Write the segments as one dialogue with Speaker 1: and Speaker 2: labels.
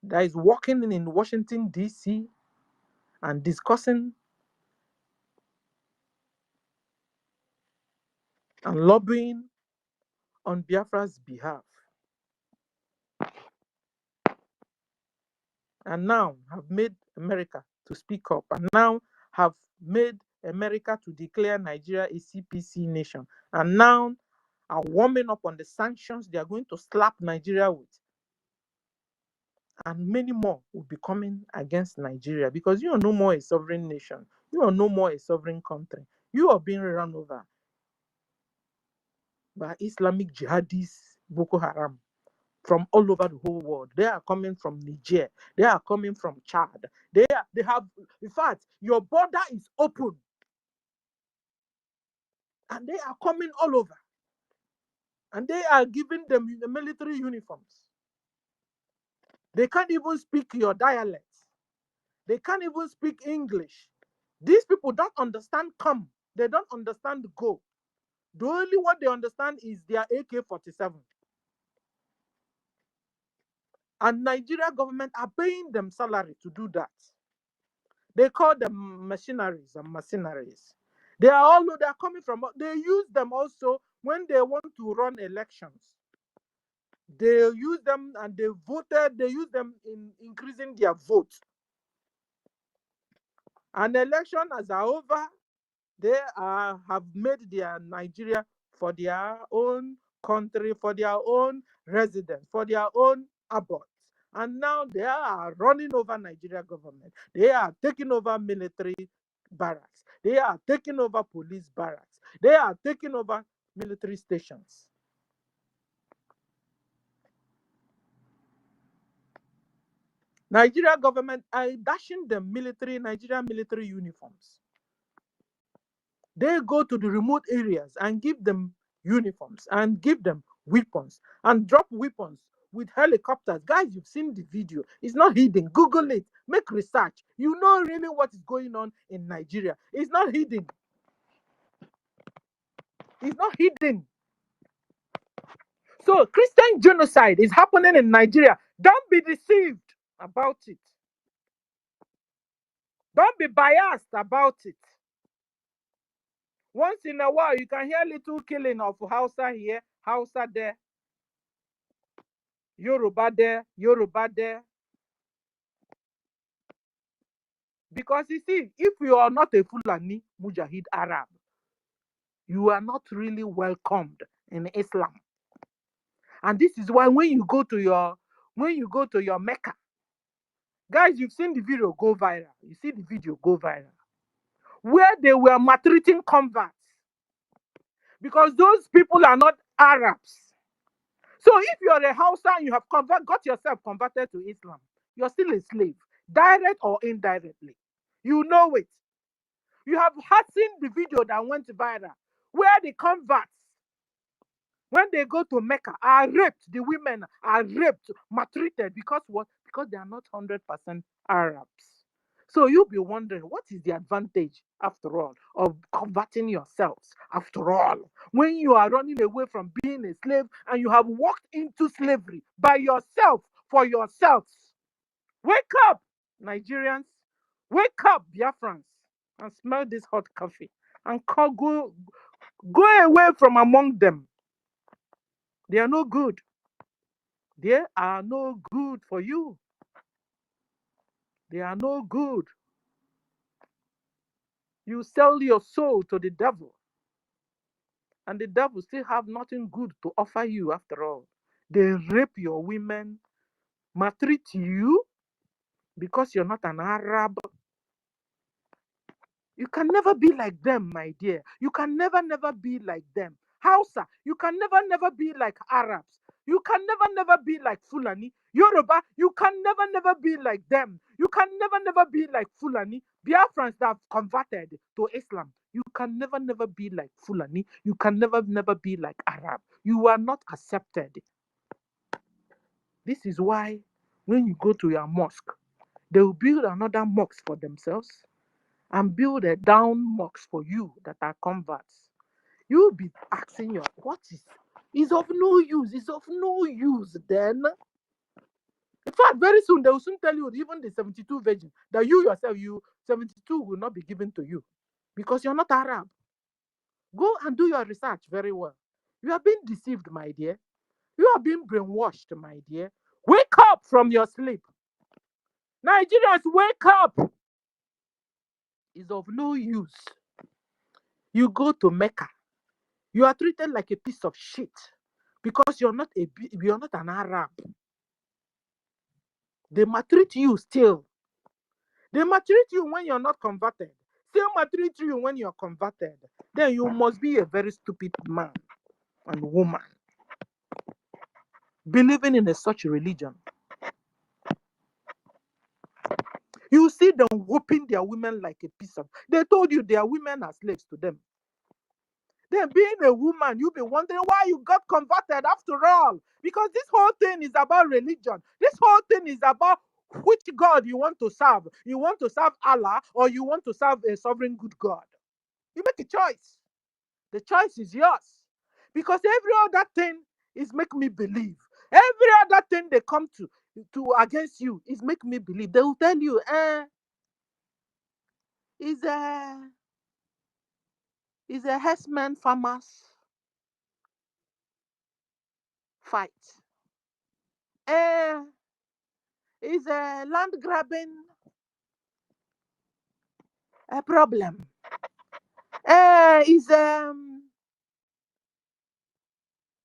Speaker 1: that is working in Washington, D.C. and discussing and lobbying on Biafra's behalf. And now have made America to speak up, and now have made America to declare Nigeria a CPC nation, and now are warming up on the sanctions they are going to slap Nigeria with. And many more will be coming against Nigeria, because you are no more a sovereign nation. You are no more a sovereign country. You are being run over by Islamic jihadists, Boko Haram, from all over the whole world. They are coming from Niger. They are coming from Chad. They have, in fact, your border is open. And they are coming all over. And they are giving them the military uniforms. They can't even speak your dialect. They can't even speak English. These people don't understand come. They don't understand go. The only what they understand is their AK-47. And Nigeria government are paying them salary to do that. They call them machineries and mercenaries. They are coming from, they use them also when they want to run elections. They use them and they use them in increasing their vote. And election as are over, they have made their Nigeria for their own country, for their own residents, for their own aborts. And now they are running over Nigeria government. They are taking over military barracks. They are taking over police barracks. They are taking over military stations. Nigeria government are dashing them Nigerian military uniforms. They go to the remote areas and give them uniforms and give them weapons and drop weapons with helicopters. Guys, you've seen the video. It's not hidden. Google it. Make research. You know really what is going on in Nigeria. It's not hidden. It's not hidden. So Christian genocide is happening in Nigeria. Don't be deceived about it. Don't be biased about it. Once in a while, you can hear little killing of Hausa here, Hausa there, Yoruba there, Yoruba there. Because you see, if you are not a Fulani Mujahid Arab, you are not really welcomed in Islam. And this is why when you go to your Mecca, guys, you've seen the video go viral. You see the video go viral. Where they were maltreating converts. Because those people are not Arabs. So if you're a Hausa and you have got yourself converted to Islam, you're still a slave, direct or indirectly. You know it. You have seen the video that went viral, where the converts, when they go to Mecca, are raped. The women are raped, maltreated. Because what? Because they are not 100% Arabs. So you'll be wondering, what is the advantage, after all, of converting yourselves, after all, when you are running away from being a slave and you have walked into slavery by yourself, for yourselves? Wake up, Nigerians. Wake up, Biafrans, and smell this hot coffee and go away from among them. They are no good. They are no good for you. They are no good. You sell your soul to the devil, and the devil still have nothing good to offer you after all. They rape your women, maltreat you because you're not an Arab. You can never be like them, my dear. You can never be like them. Hausa, you can never be like Arabs. You can never be like Fulani. Yoruba, you can never be like them. You can never be like Fulani. Biafrans that have converted to Islam. You can never be like Fulani. You can never be like Arab. You are not accepted. This is why when you go to your mosque, they will build another mosque for themselves and build a down mosque for you that are converts. You'll be asking what is of no use? It's of no use then. fact, very soon they will soon tell you, even the 72 virgin, that you yourself, you 72 will not be given to you because you're not Arab. Go and do your research very well. You are being deceived, my dear. You are being brainwashed, my dear. Wake up from your sleep. Nigerians, wake up. It's of no use. You go to Mecca. You are treated like a piece of shit because you're not an Arab. They maltreat you still. They maltreat you when you're not converted. Still maltreat you when you're converted. Then you must be a very stupid man and woman believing in such religion. You see them whooping their women like a piece of. They told you their women are slaves to them. Then being a woman, you'll be wondering why you got converted after all. Because this whole thing is about religion. This whole thing is about which God you want to serve. You want to serve Allah or you want to serve a sovereign good God. You make a choice. The choice is yours. Because every other thing is make me believe. Every other thing they come to against you is make me believe. They will tell you, is a herdsman farmers fight. Is a land grabbing a problem. Is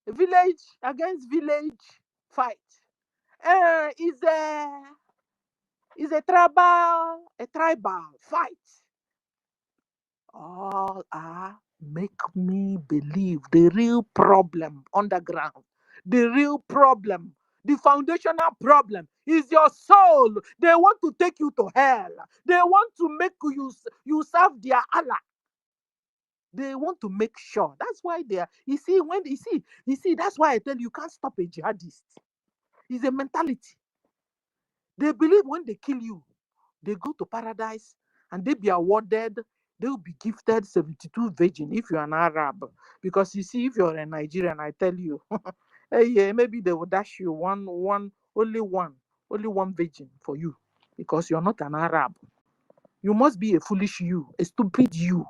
Speaker 1: village against village fight. Is a tribal fight. All are make me believe the real problem underground. The real problem, the foundational problem is your soul. They want to take you to hell. They want to make you serve their Allah. They want to make sure. That's why they are. You see, that's why I tell you, you can't stop a jihadist. It's a mentality. They believe when they kill you, they go to paradise and they be awarded, they will be gifted 72 virgin if you're an Arab. Because you see, if you're a Nigerian, I tell you, yeah, maybe they will dash you only one virgin for you because you're not an Arab. You must be a foolish you, a stupid you,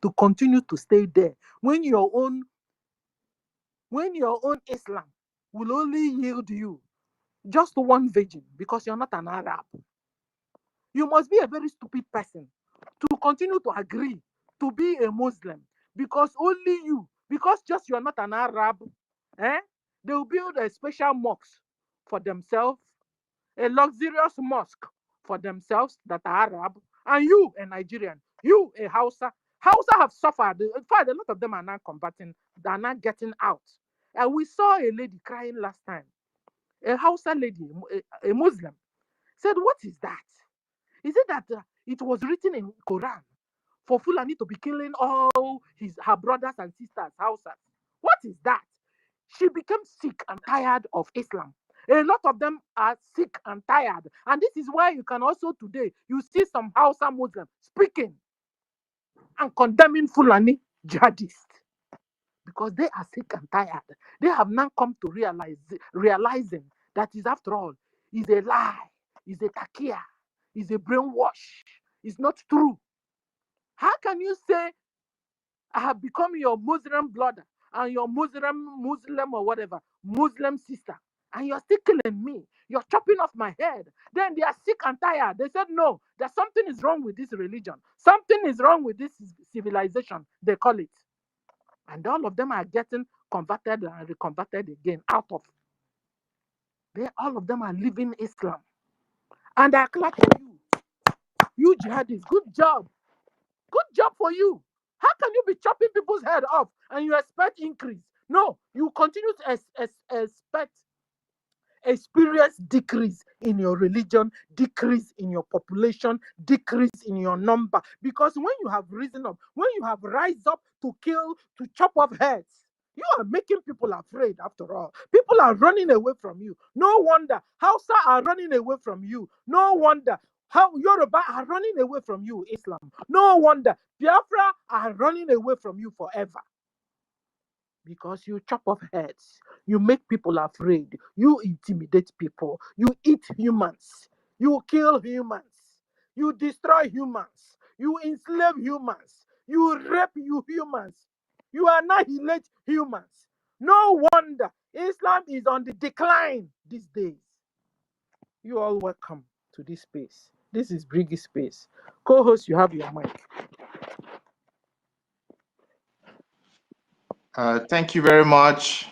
Speaker 1: to continue to stay there when your own Islam will only yield you just one virgin because you're not an Arab. You must be a very stupid person to continue to agree to be a Muslim because only you, because just you're not an Arab, they will build a special mosque for themselves, a luxurious mosque for themselves that are Arab, and you, a Nigerian, you, a Hausa. Hausa have suffered. In fact, a lot of them are not combating, they are not getting out. And we saw a lady crying last time. A Hausa lady, a Muslim, said, "What is that? Is it that it was written in Quran for Fulani to be killing all her brothers and sisters, Hausas? What is that?" She became sick and tired of Islam. A lot of them are sick and tired. And this is why you can also today, you see some Hausa Muslims speaking and condemning Fulani jihadists because they are sick and tired. They have now come to realizing that is after all, is a lie, is a takia, is a brainwash, is not true. How can you say I have become your Muslim brother and your Muslim or whatever, Muslim sister, and you're still killing me? You're chopping off my head. Then they are sick and tired. They said, no, that something is wrong with this religion. Something is wrong with this civilization, they call it. And all of them are getting converted and reconverted again out of. All of them are leaving Islam. And I clap for you. You jihadis, good job. Good job for you. How can you be chopping people's head off and you expect increase? No, you continue to experience decrease in your religion, decrease in your population, decrease in your number. Because when you have risen up, when you have rise up to kill, to chop off heads, you are making people afraid after all. People are running away from you. No wonder Hausa are running away from you. No wonder how Yoruba are running away from you, Islam. No wonder Biafra are running away from you forever. because you chop off heads, you make people afraid, you intimidate people, you eat humans, you kill humans, you destroy humans, you enslave humans, you rape you humans, you annihilate humans. No wonder Islam is on the decline these days. You all welcome to this space. This is BRGIE Space. Co-host, you have your mic.
Speaker 2: Thank you very much,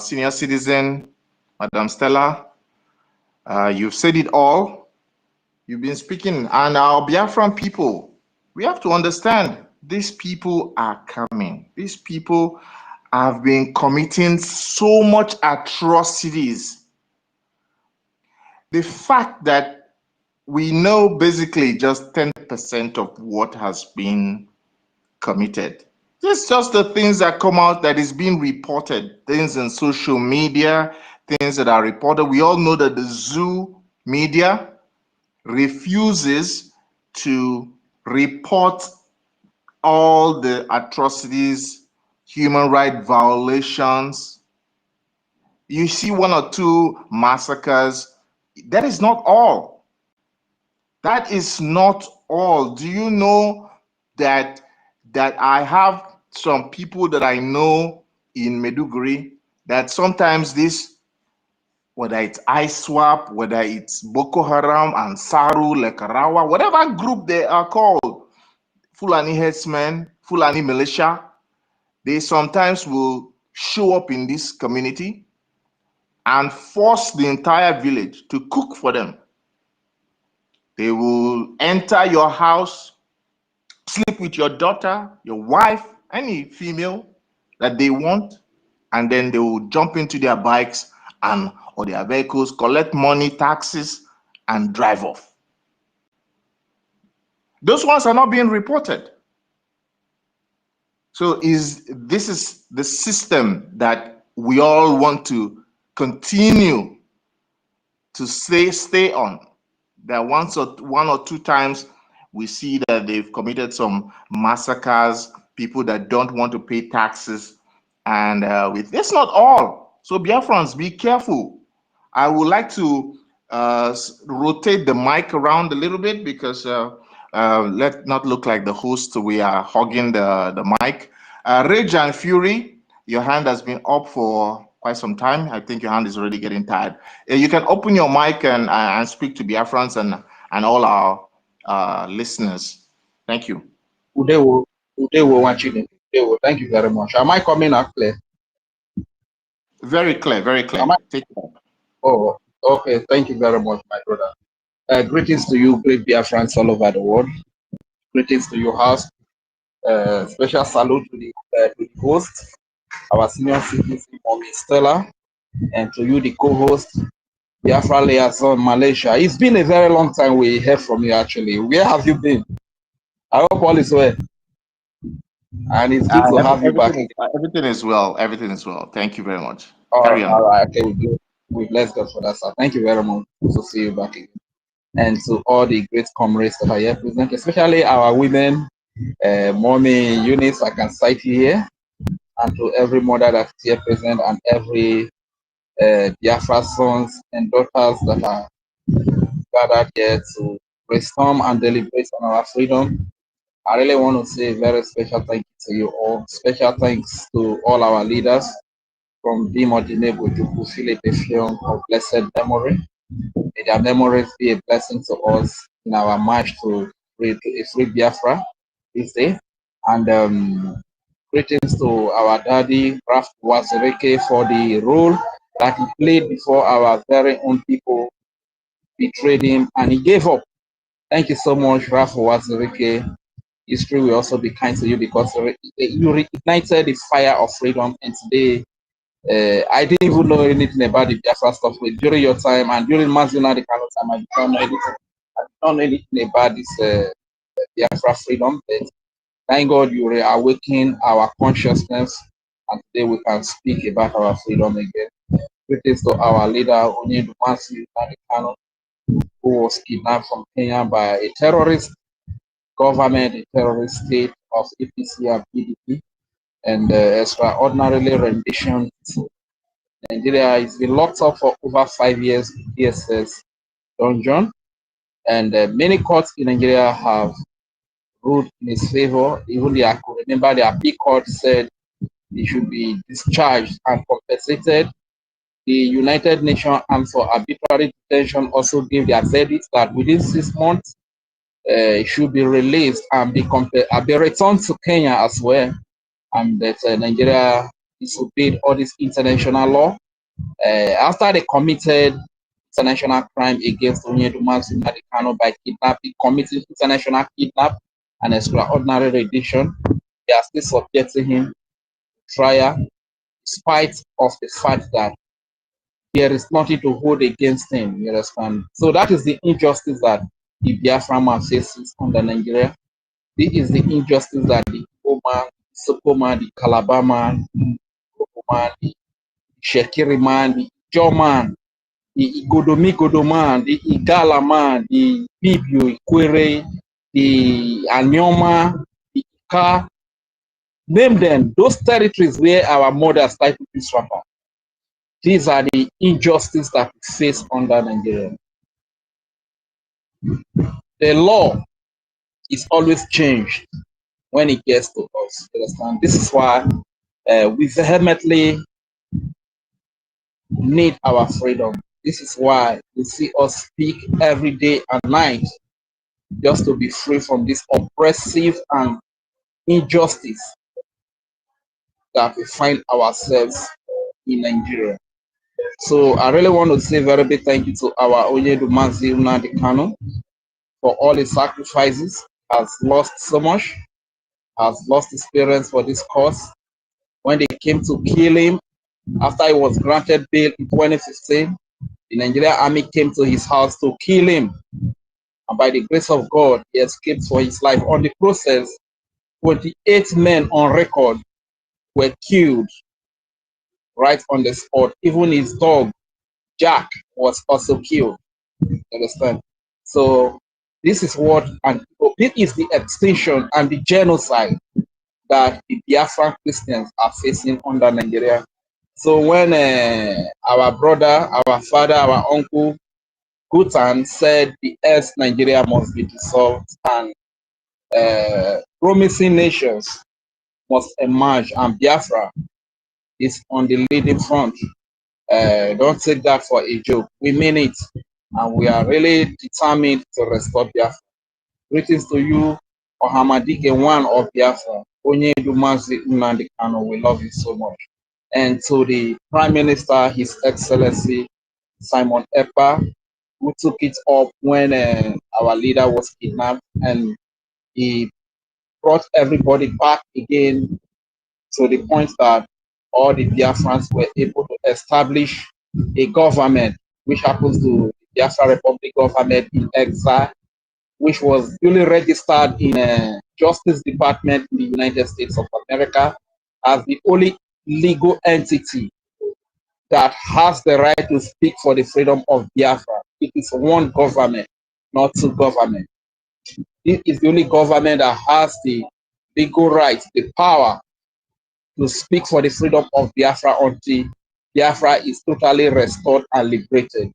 Speaker 2: senior citizen, Madam Stella. You've said it all. You've been speaking, and our Biafran people, we have to understand these people are coming. These people have been committing so much atrocities. The fact that we know basically just 10% of what has been committed. It's just the things that come out that is being reported, things in social media, things that are reported. We all know that the zoo media refuses to report all the atrocities, human rights violations. You see one or two massacres. That is not all. That is not all. Do you know that I have some people that I know in Meduguri that sometimes this, whether it's ISWAP, whether it's Boko Haram, Ansaru, Lekarawa, whatever group they are called, Fulani headsmen, Fulani militia, they sometimes will show up in this community and force the entire village to cook for them. They will enter your house, sleep with your daughter, your wife, any female that they want, and then they will jump into their bikes and or their vehicles, collect money, taxes, and drive off. Those ones are not being reported. So this is the system that we all want to continue to stay on. That one or two times we see that they've committed some massacres, people that don't want to pay taxes, and it's not all. So Biafrans, be careful. I would like to rotate the mic around a little bit because let's not look like the host. We are hogging the mic. Rage and Fury, your hand has been up for quite some time. I think your hand is already getting tired. You can open your mic and speak to Biafrans and all our listeners. Thank you.
Speaker 3: Udewo, Wachine. Udewo, thank you very much. Am I coming out clear?
Speaker 2: Very clear, very clear. Take care.
Speaker 3: Oh, okay. Thank you very much, my brother. Greetings to you, great Biafrans all over the world. Greetings to your house. Special salute to the host, our senior citizen, Mommy Stella, and to you, the co-host, Biafra Liaison Malaysia. It's been a very long time we heard from you, actually. Where have you been? I hope all is well. And it's good to have you back.
Speaker 2: Everything is well. Everything is well. Thank you very much.
Speaker 3: Carry on. All right. Okay, we bless God for that, sir. Thank you very much. Good to see you back again. And to all the great comrades that are here present, especially our women, Mommy Eunice, I can cite you here, and to every mother that's here present, and every Biafra sons and daughters that are gathered here to brainstorm and deliberate on our freedom. I really want to say a very special thank you to you all. Special thanks to all our leaders from being ordinable to fulfill a perfume of blessed memory. May their memories be a blessing to us in our march to a free Biafra this day. And greetings to our daddy, Raf Wazirike, for the role that he played before our very own people betrayed him and he gave up. Thank you so much, Raf Wazirike. History will also be kind to you because you reignited the fire of freedom, and today I didn't even know anything about the Biafra stuff during your time and during Mazuna the kind of time. I don't know anything about this Biafra freedom. But thank God you reawaken our consciousness, and today we can speak about our freedom again. Greetings to our leader Onidu Masu Kano, who was kidnapped from Kenya by a terrorist government, a terrorist state of APC and PDP. and extraordinarily rendition to Nigeria. He's been locked up for over 5 years in DSS dungeon, and many courts in Nigeria have ruled in his favor. Even I could remember the appeal court said he should be discharged and compensated. The United Nations Arms for Arbitrary Detention also gave their verdict that within 6 months, he should be released and be returned to Kenya as well, and that Nigeria disobeyed all this international law. After they committed international crime against Onyedumazi Madikano by kidnapping, committing international kidnap and extraordinary rendition, they are still subjecting him to trial, in spite of the fact that there is nothing to hold against him. You understand? So that is the injustice that the Biafra man faces under Nigeria. This is the injustice that the Igbo man, Soko man, the Calabar man, the Boko man, the Shekiri man, the Ijo man, the Igodomi man, the Igala man, the Ibibio, Ikwere, the Anyoma, the Ika, name them, those territories where our mothers type of this rapper. These are the injustices that we face under Nigeria. The law is always changed when it gets to us. You understand? This is why we vehemently need our freedom. This is why you see us speak every day and night just to be free from this oppressive and injustice that we find ourselves in Nigeria. So I really want to say very big thank you to our Onyedumazi Madikano for all his sacrifices. Has lost so much, has lost his parents for this cause. When they came to kill him, after he was granted bail in 2015, the Nigerian army came to his house to kill him. And by the grace of God, he escaped for his life. On the process, 28 men on record were killed right on the spot. Even his dog, Jack, was also killed. You understand? So this is what, and this is the extinction and the genocide that the Biafran Christians are facing under Nigeria. So when our brother, our father, our uncle, Gutan said the ex Nigeria must be dissolved and promising nations must emerge, and Biafra is on the leading front. Don't take that for a joke. We mean it, and we are really determined to restore Biafra. Greetings to you, Ohamadike one of Biafra, Onyedumazi Nnamdi-Kanu. We love you so much. And to the Prime Minister, His Excellency Simon Ekpa, who took it up when our leader was kidnapped, and he brought everybody back again to the point that all the Biafrans were able to establish a government, which happens to the Biafra Republic government in exile, which was duly registered in Justice Department in the United States of America as the only legal entity that has the right to speak for the freedom of Biafra. It is one government, not two governments. It is the only government that has the legal right, the power to speak for the freedom of Biafra until Biafra is totally restored and liberated.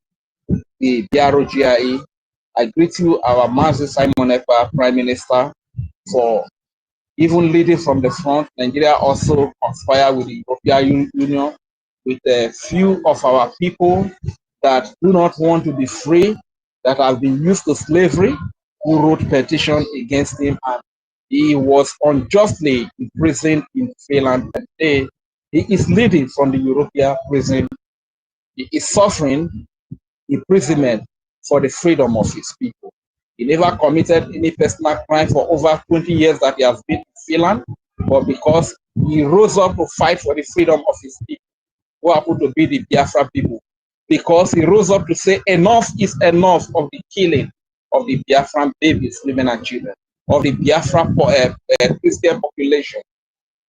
Speaker 3: The BRGIE, I greet you, our Master Simon Ekpa, Prime Minister, for even leading from the front. Nigeria also conspired with the European Union, with a few of our people that do not want to be free, that have been used to slavery, who wrote petition against him, and he was unjustly imprisoned in Finland. And today, he is leading from the European prison. He is suffering imprisonment for the freedom of his people. He never committed any personal crime for over 20 years that he has been in Finland, but because he rose up to fight for the freedom of his people, who happen to be the Biafra people, because he rose up to say enough is enough of the killing of the Biafran babies, women and children, of the Biafra Christian population,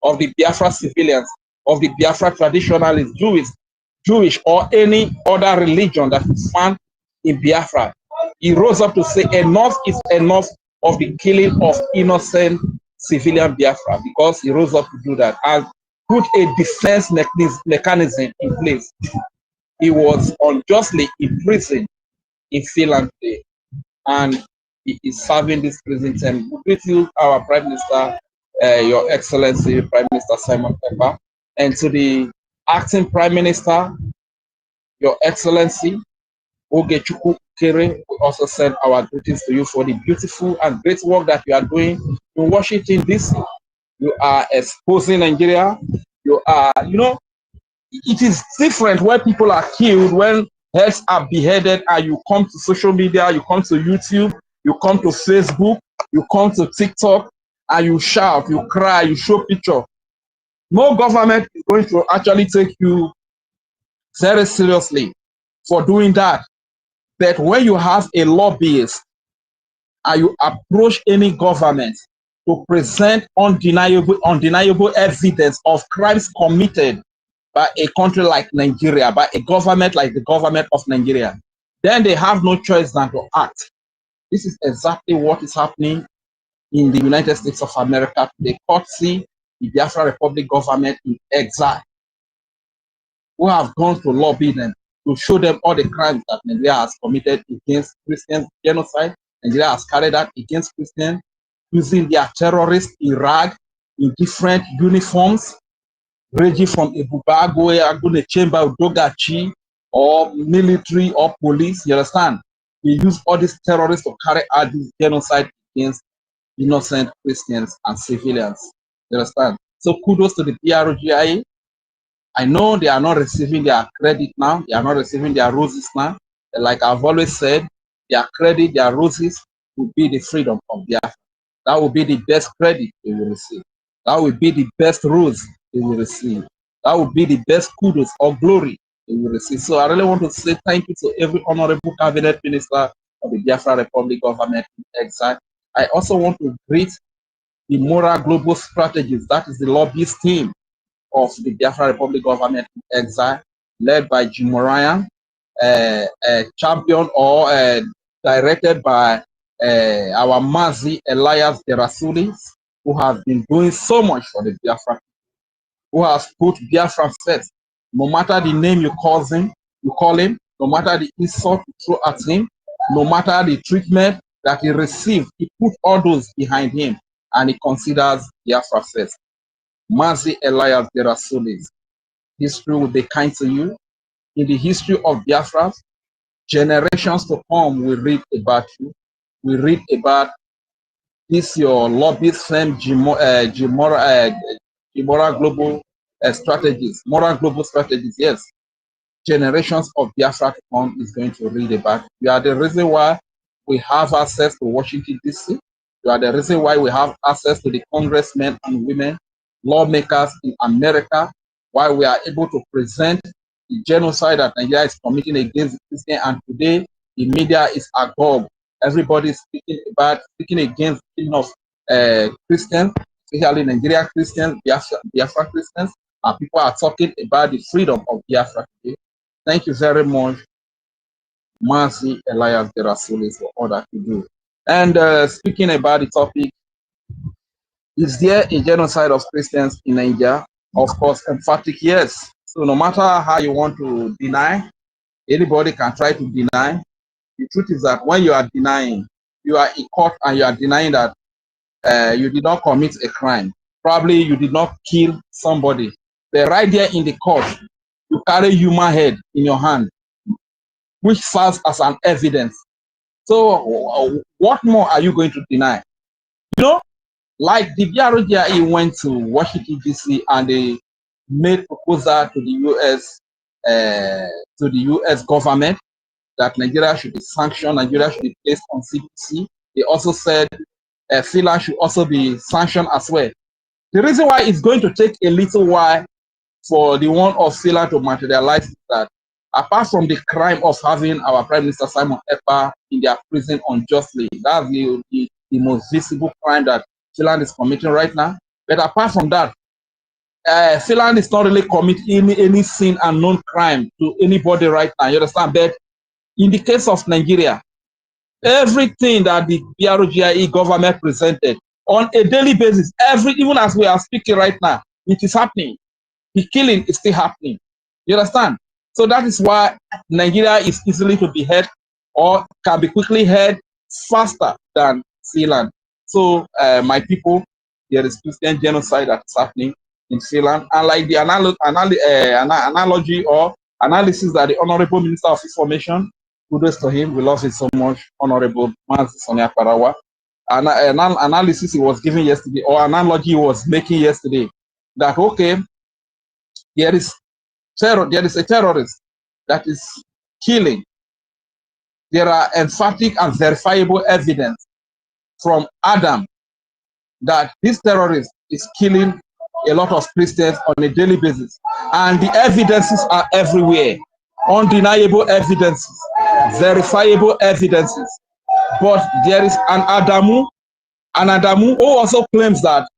Speaker 3: of the Biafra civilians, of the Biafra traditionalists, Jewish or any other religion that is found in Biafra. He rose up to say enough is enough of the killing of innocent civilian Biafra because he rose up to do that and put a defense mechanism in place. He was unjustly imprisoned in Finland today, and he is serving this prison term. We greet you, our Prime Minister, Your Excellency, Prime Minister Simon Ekpa, and to the acting Prime Minister, Your Excellency, Ogechukwu Kere. We also send our greetings to you for the beautiful and great work that you are doing in Washington, D.C. You are exposing Nigeria. You are, you know, it is different when people are killed, when heads are beheaded, and you come to social media, you come to YouTube, you come to Facebook, you come to TikTok, and you shout, you cry, you show picture. No government is going to actually take you very seriously for doing that. But when you have a lobbyist and you approach any government to present undeniable evidence of crimes committed by a country like Nigeria, by a government like the government of Nigeria, then they have no choice than to act. This is exactly what is happening in the United States of America. They courtesy the Biafra Republic government in exile, who have gone to lobby them to show them all the crimes that Nigeria has committed against Christians, genocide Nigeria has carried out against Christians, using their terrorists in rag, in different uniforms, ranging from Ebuba, Agune Chamber, Dogachi, or military or police. You understand? They use all these terrorists to carry out this genocide against innocent Christians and civilians. You understand? So kudos to the BRGIE. I know they are not receiving their credit now. They are not receiving their roses now. Like I've always said, their credit, their roses will be the freedom of Biafra. That will be the best credit they will receive. That will be the best rose they will receive. That will be the best kudos or glory they will receive. So I really want to say thank you to every honorable cabinet minister of the Biafra Republic government in exile. I also want to greet the Moral Global Strategies, that is the lobbyist team of the Biafra Republic government in exile, led by Jim Ryan, champion or directed by our Mazi Elias Derasulis, who has been doing so much for the Biafra, who has put Biafra first. No matter the name you call him, no matter the insult you throw at him, no matter the treatment that he received, he put all those behind him, and he considers Biafra first. Mazi Elias Derasulis, history will be kind to you. In the history of Biafra, generations to come will read about you. We read about this your lobbyist firm, Moral Global Strategies. Moral Global Strategies, yes. Generations of Biafra to come is going to read about. You are the reason why we have access to Washington, D.C. You are the reason why we have access to the congressmen and women, lawmakers in America, why we are able to present the genocide that Nigeria is committing against Christians, and today the media is agog. Everybody is speaking against the killing of Christians, especially Nigerian Christians, Biafra Christians, and people are talking about the freedom of Biafra today. Thank you very much, Mazi Elias Derasulis, for all that you do. And speaking about the topic, is there a genocide of Christians in Nigeria? Of course, emphatic yes. So no matter how you want to deny, anybody can try to deny. The truth is that when you are denying, you are in court and you are denying that you did not commit a crime. Probably you did not kill somebody. But right there in the court, you carry human head in your hand, which serves as an evidence. So what more are you going to deny? You know, like the BRGIE went to Washington, D.C. and they made proposal to the US government that Nigeria should be sanctioned, Nigeria should be placed on CPC. They also said Finland should also be sanctioned as well. The reason why it's going to take a little while for the one of Finland to materialize is that apart from the crime of having our Prime Minister Simon Ekpa in their prison unjustly, that's the most visible crime that Finland is committing right now. But apart from that, Finland is not really committing any sin and known crime to anybody right now. You understand? But in the case of Nigeria, everything that the BRGIE government presented on a daily basis. Even as we are speaking right now, it is happening. The killing is still happening. You understand? So that is why Nigeria is easily to be heard or can be quickly heard faster than Finland. So my people, there is Christian genocide that is happening in Finland. And like the analogy or analysis that the Honorable Minister of Information, kudos to him, we love it so much, Honorable Manzi Sonia Parawa, an analysis he was giving yesterday, or analogy he was making yesterday, that okay, there is a terrorist that is killing. There are emphatic and verifiable evidence from Adam that this terrorist is killing a lot of Christians on a daily basis. And the evidences are everywhere. Undeniable evidences, verifiable evidences. But there is an Adamu who also claims that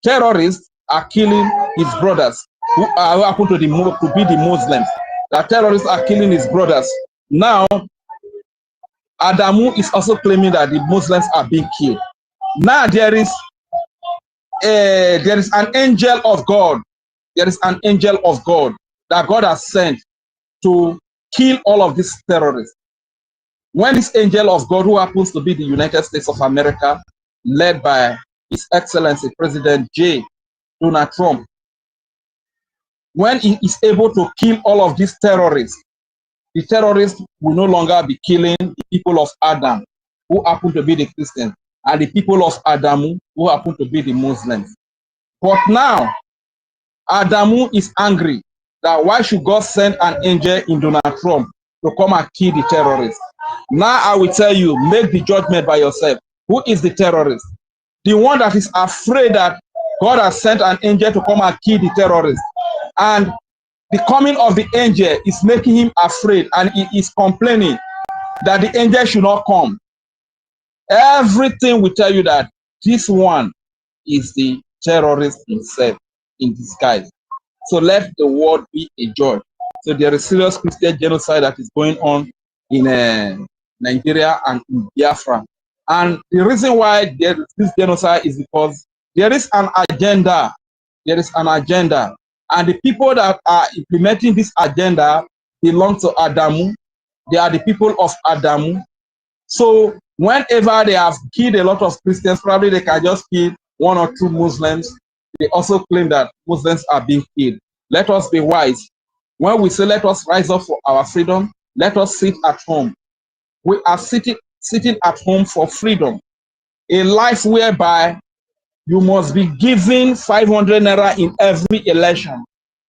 Speaker 3: terrorists are killing his brothers who happen to be the Muslims. That terrorists are killing his brothers. Now, Adamu is also claiming that the Muslims are being killed. Now there is an angel of God. There is an angel of God that God has sent to kill all of these terrorists. When this angel of God, who happens to be the United States of America, led by His Excellency President J. Donald Trump, when he is able to kill all of these terrorists, the terrorists will no longer be killing the people of Adam, who happen to be the Christians, and the people of Adamu, who happen to be the Muslims. But now, Adamu is angry that why should God send an angel in Donald Trump to come and kill the terrorists? Now I will tell you, make the judgment by yourself. Who is the terrorist? The one that is afraid that God has sent an angel to come and kill the terrorists. And the coming of the angel is making him afraid, and he is complaining that the angel should not come. Everything will tell you that this one is the terrorist himself in disguise. So let the world be a judge. So there is serious Christian genocide that is going on in Nigeria and in Biafra. And the reason why there is this genocide is because there is an agenda. There is an agenda. And the people that are implementing this agenda belong to Adamu. They are the people of Adamu. So whenever they have killed a lot of Christians, probably they can just kill 1 or 2 Muslims. They also claim that Muslims are being killed. Let us be wise. When we say let us rise up for our freedom, let us sit at home. We are sitting at home for freedom. A life whereby you must be given 500 naira in every election.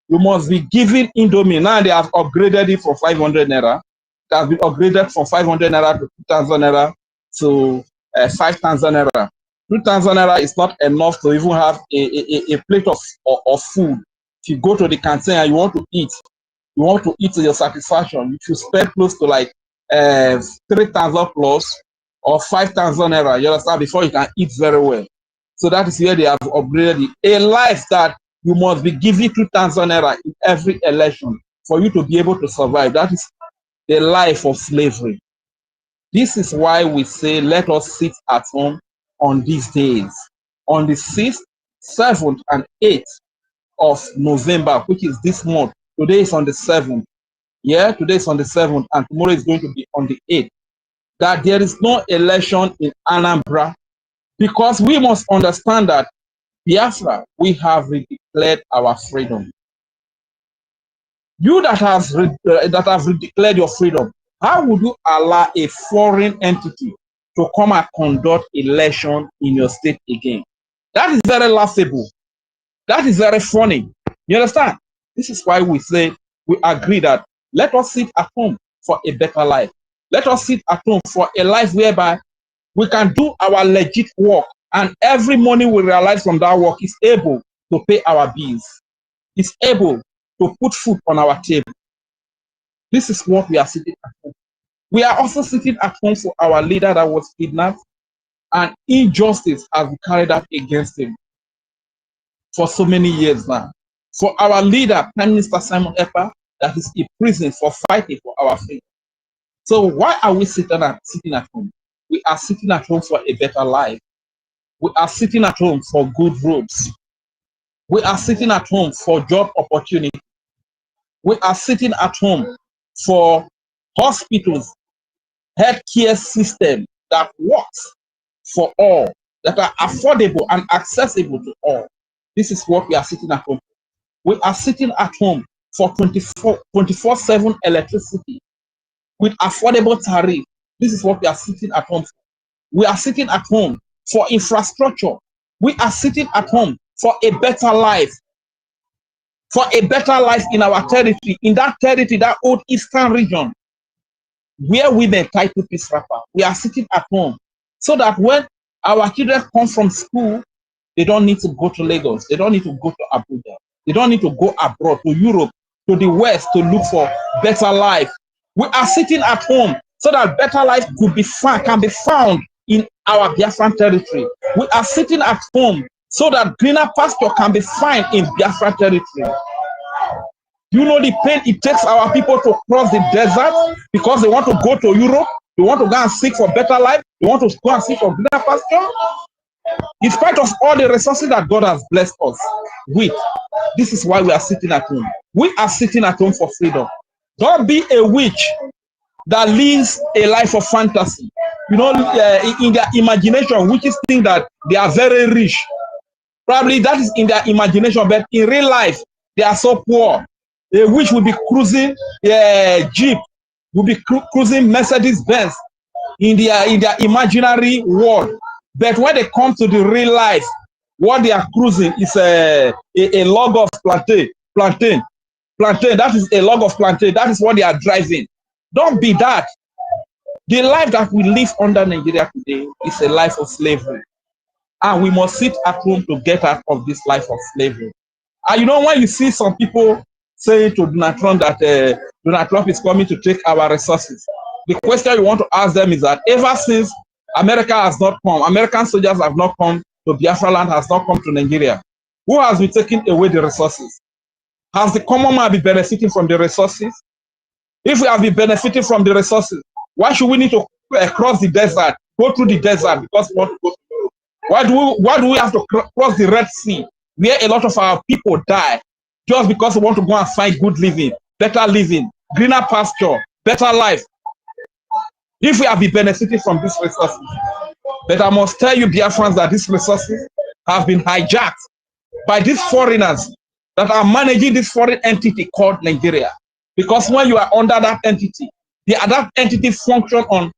Speaker 3: You must be given Indomie. Now they have upgraded it for 500 naira. It has been upgraded from 500 naira to 2,000 naira to 5,000 naira. 2,000 naira is not enough to even have a plate of food. If you go to the canteen and you want to eat to your satisfaction, you should spend close to like 3,000 plus or 5,000 naira, you understand, before you can eat very well. So that is where they have upgraded it. A life that you must be given 2,000 naira in every election for you to be able to survive. That is the life of slavery. This is why we say, let us sit at home on these days. On the 6th, 7th, and 8th of November, which is this month. Today is on the 7th. Yeah, today is on the 7th, and tomorrow is going to be on the 8th. That there is no election in Anambra, because we must understand that Biafra, we have declared our freedom. You that have declared your freedom, how would you allow a foreign entity to come and conduct election in your state again? That is very laughable. That is very funny. You understand? This is why we say, we agree that let us sit at home for a better life. Let us sit at home for a life whereby we can do our legit work, and every money we realize from that work is able to pay our bills. It's able to put food on our table. This is what we are sitting at home. We are also sitting at home for our leader that was kidnapped, and injustice has been carried out against him for so many years now. For our leader, Prime Minister Simon Ekpa, that is in prison for fighting for our freedom. So why are we sitting at home? We are sitting at home for a better life. We are sitting at home for good roads. We are sitting at home for job opportunity. We are sitting at home for hospitals, healthcare system that works for all, that are affordable and accessible to all. This is what we are sitting at home. We are sitting at home for 24/7 electricity with affordable tariff. This is what we are sitting at home for. We are sitting at home for infrastructure. We are sitting at home for a better life. For a better life in our territory, in that territory, that old eastern region, where women tie to peace wrapper. We are sitting at home so that when our children come from school, they don't need to go to Lagos. They don't need to go to Abuja. They don't need to go abroad, to Europe, to the West, to look for better life. We are sitting at home so that better life can be found in our Biafran territory. We are sitting at home so that greener pasture can be found in Biafran territory. You know the pain it takes our people to cross the desert because they want to go to Europe, they want to go and seek for better life, they want to go and seek for greener pasture. In spite of all the resources that God has blessed us with, this is why we are sitting at home. We are sitting at home for freedom. Don't be a witch that lives a life of fantasy. You know, in their imagination, witches think that they are very rich. Probably that is in their imagination, but in real life, they are so poor. A witch will be cruising Jeep, will be cruising Mercedes-Benz in their imaginary world. But when they come to the real life, what they are cruising is a log of plantain. That is a log of plantain. That is what they are driving. Don't be that. The life that we live under Nigeria today is a life of slavery. And we must sit at home to get out of this life of slavery. And you know, when you see some people saying to Donald Trump that Donald Trump is coming to take our resources, the question you want to ask them is that ever since America has not come, American soldiers have not come to Biafra land, has not come to Nigeria, who has been taking away the resources? Has the common man been benefiting from the resources? If we have been benefiting from the resources, why should we need to cross the desert, go through the desert because we want to go to Europe? Why do we have to cross the Red Sea, where a lot of our people die, just because we want to go and find good living, better living, greener pasture, better life? If we have been benefiting from these resources, but I must tell you, Biafrans, that these resources have been hijacked by these foreigners that are managing this foreign entity called Nigeria. Because when you are under that entity, that entity functions on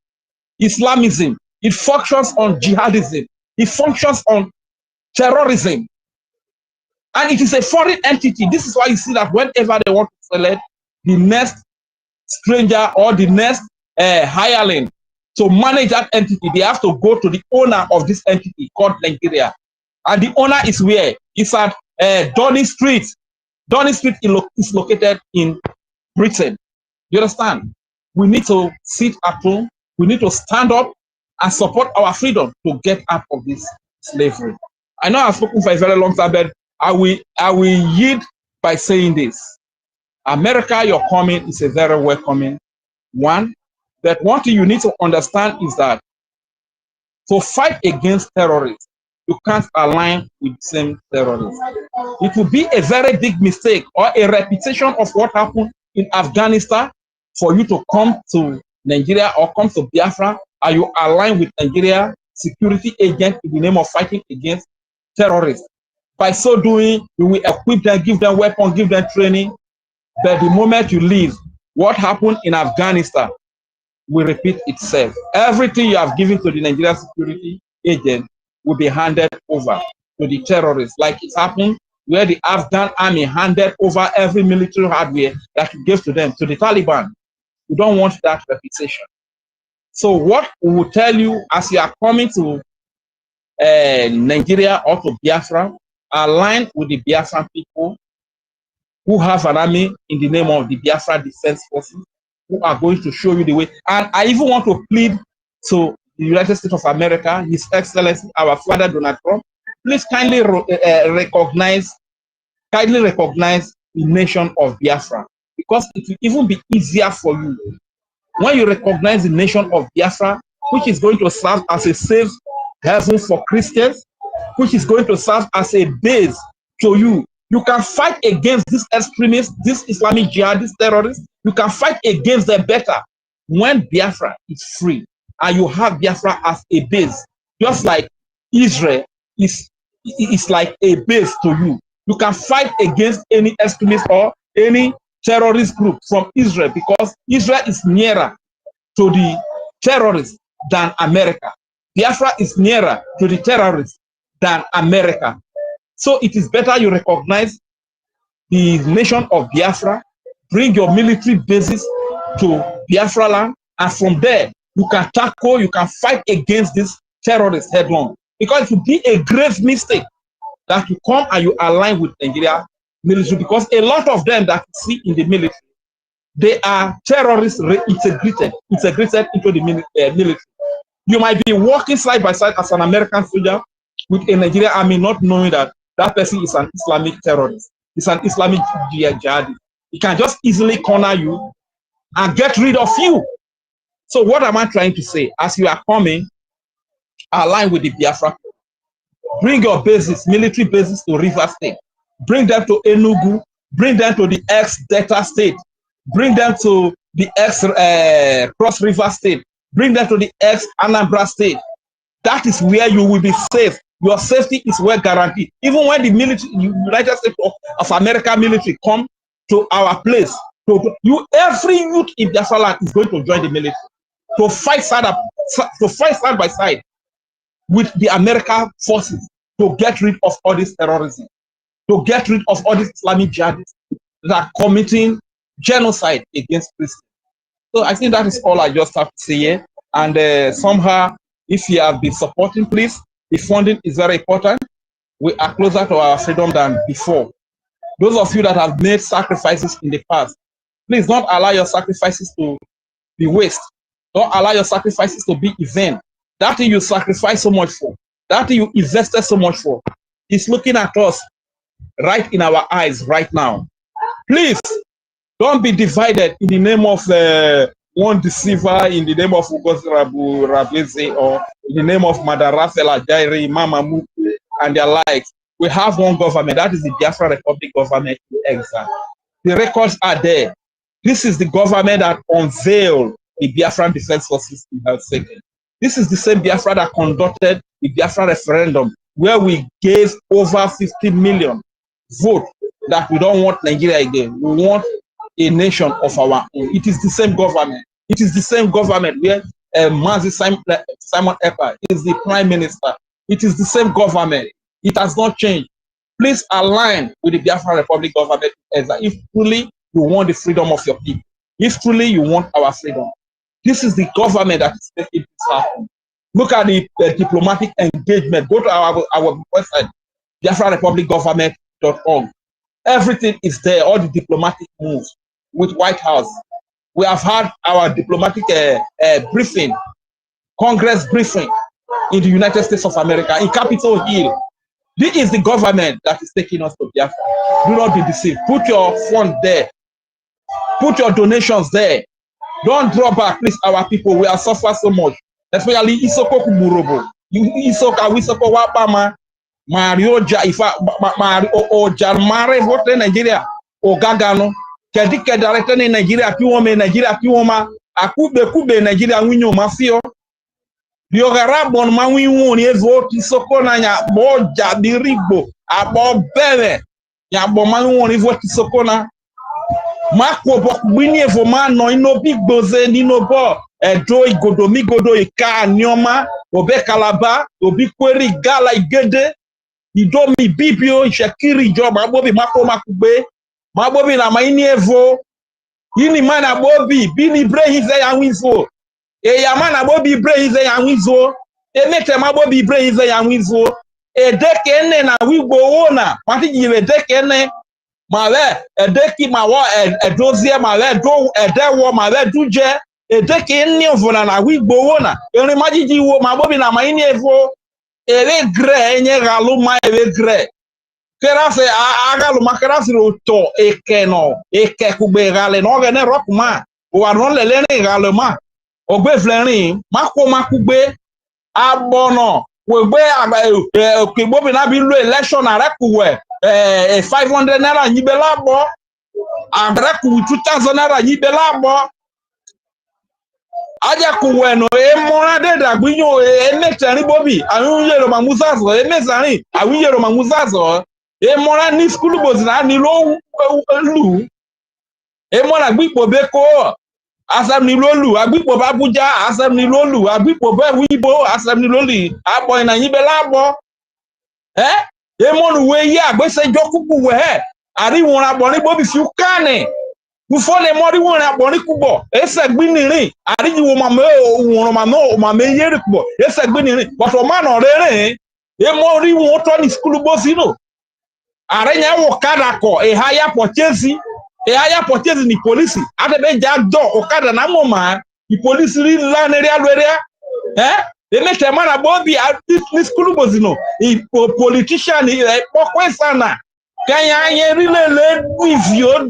Speaker 3: Islamism, it functions on jihadism, it functions on terrorism. And it is a foreign entity. This is why you see that whenever they want to select the next stranger or the next hireling to manage that entity, they have to go to the owner of this entity called Nigeria. And the owner is where? It's at Downing Street. Downing Street is located in Britain. You understand? We need to sit at home. We need to stand up and support our freedom to get out of this slavery. I know I've spoken for a very long time, but I will yield by saying this. America, your coming is a very welcoming one. But one thing you need to understand is that to fight against terrorists, you can't align with the same terrorists. It would be a very big mistake or a repetition of what happened in Afghanistan for you to come to Nigeria or come to Biafra and you align with Nigeria security agents in the name of fighting against terrorists. By so doing, you will equip them, give them weapons, give them training. But the moment you leave, what happened in Afghanistan will repeat itself. Everything you have given to the Nigerian security agent will be handed over to the terrorists, like it happened where the Afghan army handed over every military hardware that you gave to them to the Taliban. We don't want that repetition. So what we will tell you as you are coming to Nigeria or to Biafra, align with the Biafran people who have an army in the name of the Biafra Defense Forces, who are going to show you the way. And I even want to plead to the United States of America, His Excellency, our father Donald Trump, please kindly recognize the nation of Biafra, because it will even be easier for you when you recognize the nation of Biafra, which is going to serve as a safe haven for Christians, which is going to serve as a base to you. You can fight against these extremists, these Islamic jihadists, terrorists. You can fight against them better when Biafra is free and you have Biafra as a base. Just like Israel is like a base to you. You can fight against any extremist or any terrorist group from Israel because Israel is nearer to the terrorists than America. Biafra is nearer to the terrorists than America. So it is better you recognize the nation of Biafra, bring your military bases to Biafra land, and from there you can tackle, you can fight against these terrorists headlong. Because it would be a grave mistake that you come and you align with Nigeria military, because a lot of them that you see in the military, they are terrorists integrated into the military. You might be working side by side as an American soldier with a Nigerian army, not knowing that that person is an Islamic terrorist. It's an Islamic jihadist. He can just easily corner you and get rid of you. So what am I trying to say? As you are coming, align with the Biafra. Bring your bases, military bases to River State. Bring them to Enugu. Bring them to the ex-Delta State. Bring them to the ex-Cross River State. Bring them to the ex-Anambra State. That is where you will be safe. Your safety is well guaranteed. Even when the military, United States of America military come to our place, every youth in Biafra land is going to join the military to fight side by side with the American forces to get rid of all this terrorism, to get rid of all these Islamic jihadists that are committing genocide against Christians. So I think that is all I just have to say here. And somehow, if you have been supporting, please, the funding is very important. We are closer to our freedom than before. Those of you that have made sacrifices in the past, please don't allow your sacrifices to be waste. Don't allow your sacrifices to be in vain. That thing you sacrificed so much for, that thing you invested so much for, is looking at us right in our eyes right now. Please, don't be divided in the name of one deceiver, in the name of Ugozi Rabeze, or in the name of Madarafela Jairi, Mama Muku, and their likes. We have one government, that is the Biafra Republic government in exile. The records are there. This is the government that unveiled the Biafran Defense Forces in health second. This is the same Biafra that conducted the Biafra referendum, where we gave over 50 million votes that we don't want Nigeria again. We want a nation of our own. It is the same government. It is the same government where Mazi Simon Ekpa is the prime minister. It is the same government. It has not changed. Please align with the Biafra Republic government if truly you want the freedom of your people. If truly you want our freedom. This is the government that is making this happen. Look at the diplomatic engagement. Go to our website, BiafraRepublicGovernment.org. Everything is there, all the diplomatic moves with White House. We have had our diplomatic briefing, Congress briefing in the United States of America, in Capitol Hill. This is the government that is taking us to Biafra. Do not be deceived. Put your fund there. Put your donations there. Don't draw back, please, our people. We are suffering so much. Especially Isoko Kumurobo. Isoka, Wisoko Wapama, Mario Jaifa, or Jarmare, vote in Nigeria, or Gagano, Kadika director in Nigeria, Nigeria, Akube, Nigeria, Winyo Mafio. Biogarabon, Mawin, ye vote, Isoko Nanya, Boja, Biribo, Abo Bebe, Yaboman, vote Isokona. Marco Bokwinie Voman no ino big boze nino bo edo igodo migodo ika nyoma obe kalaba obi kweri gala igede idomi bibio shakiri jo mabobi mako makugbe mabobi na maini evo yini mana bobi bini brehize ya winzo e ya mana bobi brehize ya winzo e mete mabobi brehize ya winzo e deke ene na wigbo wona mati jiwe deke ene Male, edeki mawa edozie male do edewo male duje edeki nni ovona na wigbo wona eri majiji wo mabobi na maini evo ere gre enye galu ma ere gre kerase agalu makerase roto ekeno ekekugbe gale no gene rokuma o aron lele ni gale ma ogbe flerin mako makugbe abono we people be na be lo election arakuwe 500 naira nyibela bo araku 2000 naira nyibela bo aja kuwe no mora de dagbinyo emeterin bobi awun yero mamuzazo emezarin awun yero mamuzazo mora ni school bozi na ni lo lu mora gbipo beko asam ni lolu agbipo babuja asam ni lolu agbipo be wibo asam ni loli abo ina nyibela abo emonu we ye agbese jokuku we ari won abo ni bobi fi kane before le mori won abo ni kubo ese gbinirin ari ji wo mama won mama yere kubo ese gbinirin but o ma no rere emori won to ni school bosi no are nya wo kada ko higher purchase ni police atebe jado okada na moma the police ri la nere alweria they make a man abobi this school bozi no politician pokwe sana kanya yen ri le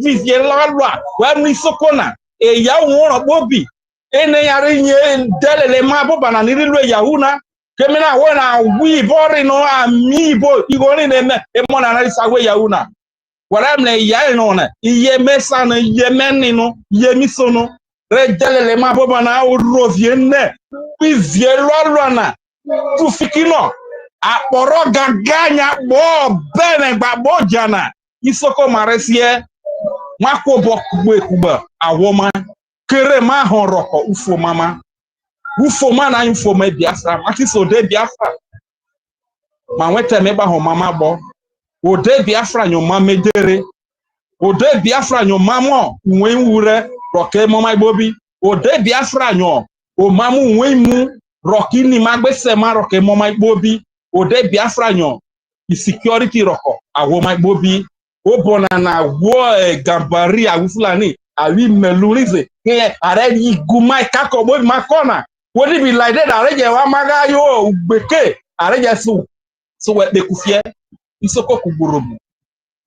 Speaker 3: vivio lalwa wa ni sokona ya won abobi ene yare yen delele ma boba na ni ri yahuna kemina wona wi bori no ami bo igori ne mo na ri sawe yahuna wala mle ya no na iye mesa na iye meni no iye misono rejelele ma boba na rovie ne vivie lolwa na tu fikino aporo gaganya bo bene gbagbo jana isoko maresie mako bo kuba awoma kere ma horoko ufo mama na info me Biafra mati so de Biafra ma wete me ba ho mama bo o de Biafra nyo mama dere o de Biafra nyo mamo nwe wure roke mama Igbobi o de Biafra nyo o mamu nwe mu roki ni magbese ma roke mama Igbobi o de Biafra nyo security roko awo ma Igbobi o bona na wo gambari awufulani awi melurize ke are yi gumai kako bo makona would it be like that? Areje wa maga yo gbeke areje so we be kufie isoko kuburubu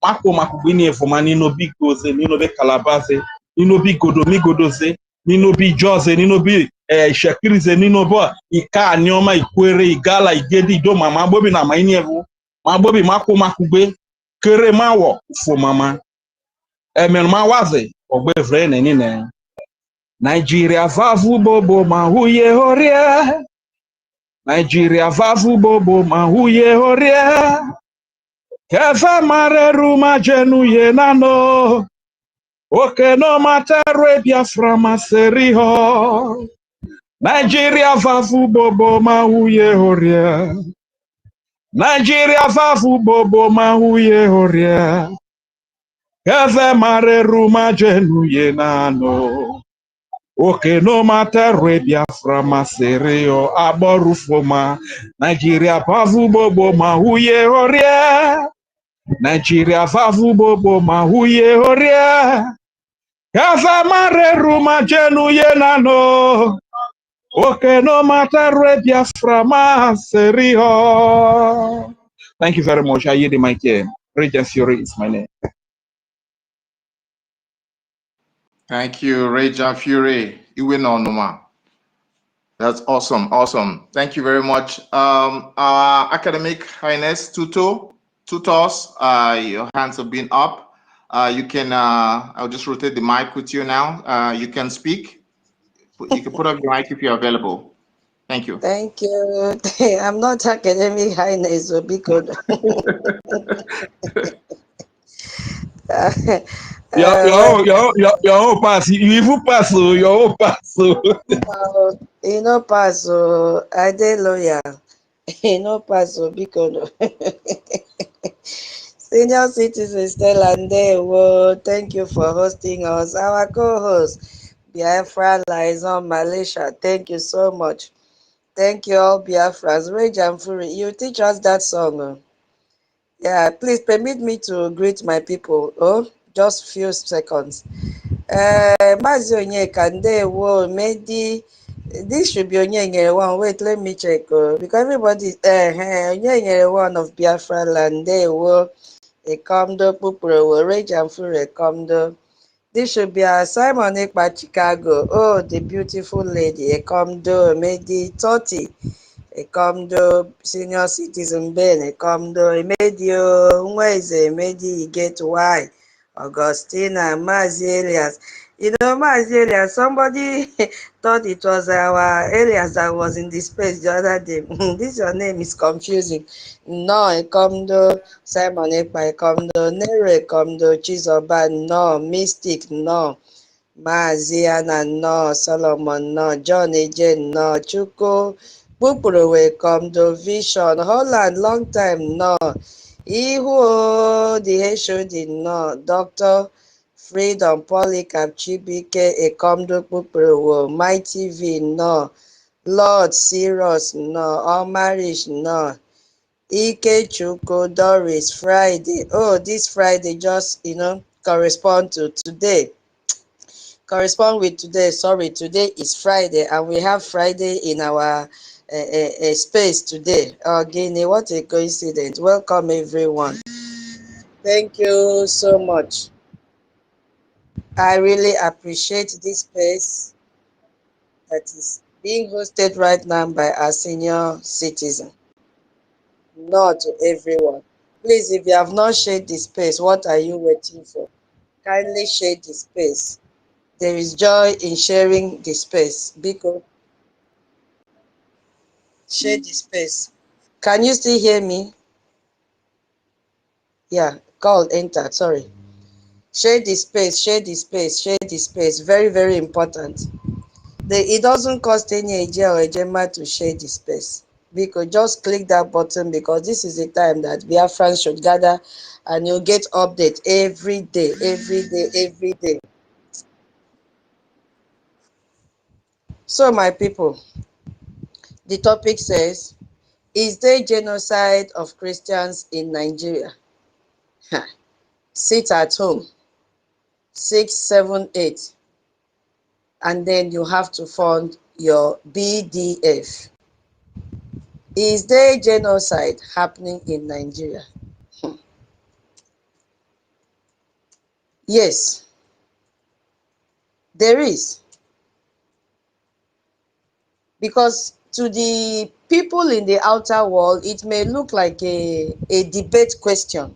Speaker 3: mako makubini efoma ni no big goze ni no be calabaze ni no big godoze ni no bi joze ni no bi shekirize ni no bo ika anioma ikwere igala igedi do mama bobi na maini evu ma bobi mako makugbe kere mawo fo mama ma waze ogbe vre ne ni ne Nigeria vavu bobo mahuye horia. Nigeria vavu bobo mahuye horia. Keva mare ruma jenu ye nano. Oke no matere Biafra maseriho. Nigeria vavu bobo mahuye horia. Nigeria vavu bobo mahuye horia. Keva mare ruma jenu ye nano. Okay, no matter where Biafra masereo aborufoma Nigeria vavu bobo mahuye horia. Nigeria vavu bobo mahuye horia. Kaza mare ruma jenu yenano. Okay, no matter where Biafra masereo. Thank you very much. I yield the mic here. Regent Fury is my name.
Speaker 2: Thank you, Regent Fury. Iwe no Noma. That's awesome. Awesome. Thank you very much. Our Academic Highness tutors, your hands have been up. You can, I'll just rotate the mic with you now. You can speak. You can put up your mic if you're available. Thank you.
Speaker 4: Thank you. I'm not Academic Highness, so be good.
Speaker 3: Your pass. You even pass. Your pass.
Speaker 4: You know, pass. I did lawyer. You know, pass. Be good. Senior citizen Stella Ndewo, thank you for hosting us. Our co-host, Biafra Liaison Malaysia, thank you so much. Thank you all, Biafrans. Rage and Fury, you teach us that song. Yeah, please permit me to greet my people. Oh, just few seconds. Mazi Onyeka Ndewo, maybe this should be Onyeka one. Wait, let me check. Because everybody, Onyeka one of Biafra land. Ndewo. Ekomdo Pupuro, Rage and Fury, Ekomdo. This should be a Simon Ekpa Chicago. Oh, the beautiful lady, Ekomdo, Medi Toti, Ekomdo, senior citizen Ben, Ekomdo, Emedio, Nweze, Emedi, get why, Augustina, Mazi Elias. You know, Mazi Elias, somebody thought it was our Elias that was in the space the other day. This your name is confusing. No, Ekomdo, Simon Ekpa, Ekomdo, Nero, Ekomdo, Chizoba, no, Mystic, no. Maazị Anna nnọọ, Solomon nnọọ, John Eje nnọọ, Chukwu kpụkpụrụ welcome to Vision, Holland long time nnọọ, Ihu the HOD nnọọ, Dr. Freedom Polycarp Chibike Ekomdo kpụkpụrụ wo, Mighty V nnọọ, Lord Sirius nnọọ, Omarish nnọọ, Ikechukwu Doris Friday. Oh, this Friday just, correspond to today. Correspond with today. Sorry, today is Friday, and we have Friday in our space today. Again, what a coincidence. Welcome, everyone. Thank you so much. I really appreciate this space that is being hosted right now by our senior citizen. Not to everyone. Please, if you have not shared the space, what are you waiting for? Kindly share the space. There is joy in sharing the space because share the space. Can you still hear me? Yeah, call entered. Sorry. Share the space, share the space, share the space. Very, very important. It doesn't cost any AJ or AJMA to share the space. Because just click that button because this is the time that BIAFRANS should gather and you'll get update every day, every day, every day. So my people, the topic says, is there genocide of Christians in Nigeria? Sit at home. 6, 7, 8. And then you have to fund your BDF. Is there genocide happening in Nigeria? Yes, there is. Because to the people in the outer world, it may look like a debate question,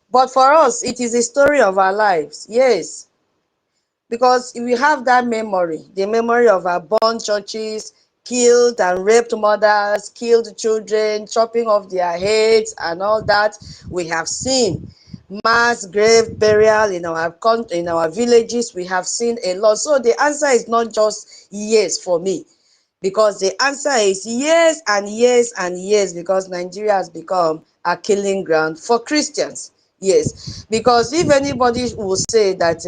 Speaker 4: But for us, it is a story of our lives. Yes. Because we have that memory, the memory of our burned churches, killed and raped mothers, killed children, chopping off their heads and all that. We have seen mass grave burial in our villages. We have seen a lot. So the answer is not just yes for me, because the answer is yes and yes and yes, because Nigeria has become a killing ground for Christians. Yes, because if anybody will say that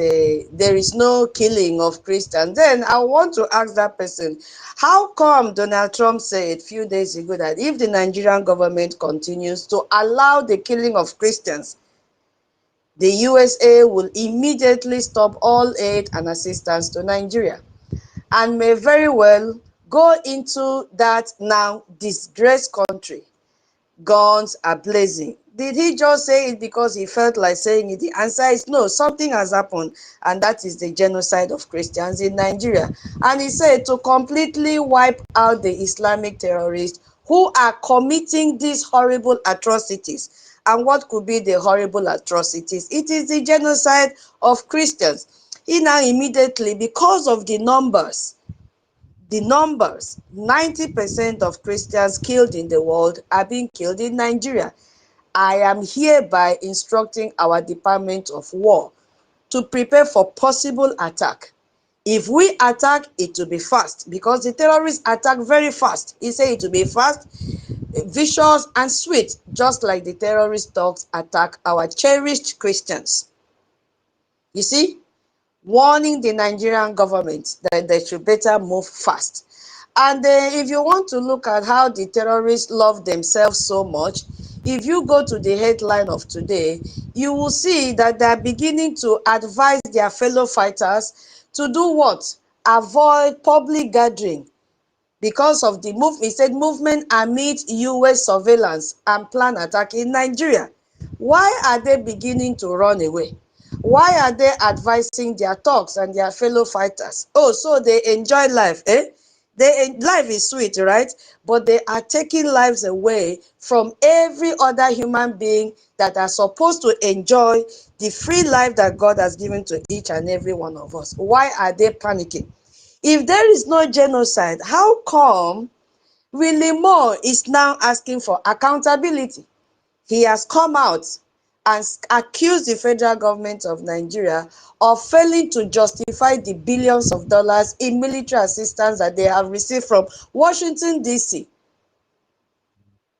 Speaker 4: there is no killing of Christians, then I want to ask that person, how come Donald Trump said a few days ago that if the Nigerian government continues to allow the killing of Christians, the USA will immediately stop all aid and assistance to Nigeria and may very well go into that now disgraced country? Guns are blazing. Did he just say it because he felt like saying it? The answer is no. Something has happened, and that is the genocide of Christians in Nigeria. And he said to completely wipe out the Islamic terrorists who are committing these horrible atrocities. And what could be the horrible atrocities? It is the genocide of Christians. He now immediately, because of the numbers, 90% of Christians killed in the world are being killed in Nigeria. I am hereby instructing our Department of War to prepare for possible attack. If we attack, it will be fast, because the terrorists attack very fast. He said it will be fast, vicious, and sweet, just like the terrorist dogs attack our cherished Christians. You see? Warning the Nigerian government that they should better move fast. And if you want to look at how the terrorists love themselves so much, if you go to the headline of today, you will see that they are beginning to advise their fellow fighters to do what? Avoid public gathering because of the move. He said movement amid US surveillance and planned attack in Nigeria. Why are they beginning to run away? Why are they advising their thugs and their fellow fighters? Oh, so they enjoy life, eh? Life is sweet, right? But they are taking lives away from every other human being that are supposed to enjoy the free life that God has given to each and every one of us. Why are they panicking? If there is no genocide, how come Willie Moore is now asking for accountability? He has come out and accused the federal government of Nigeria of failing to justify the billions of dollars in military assistance that they have received from Washington, D.C.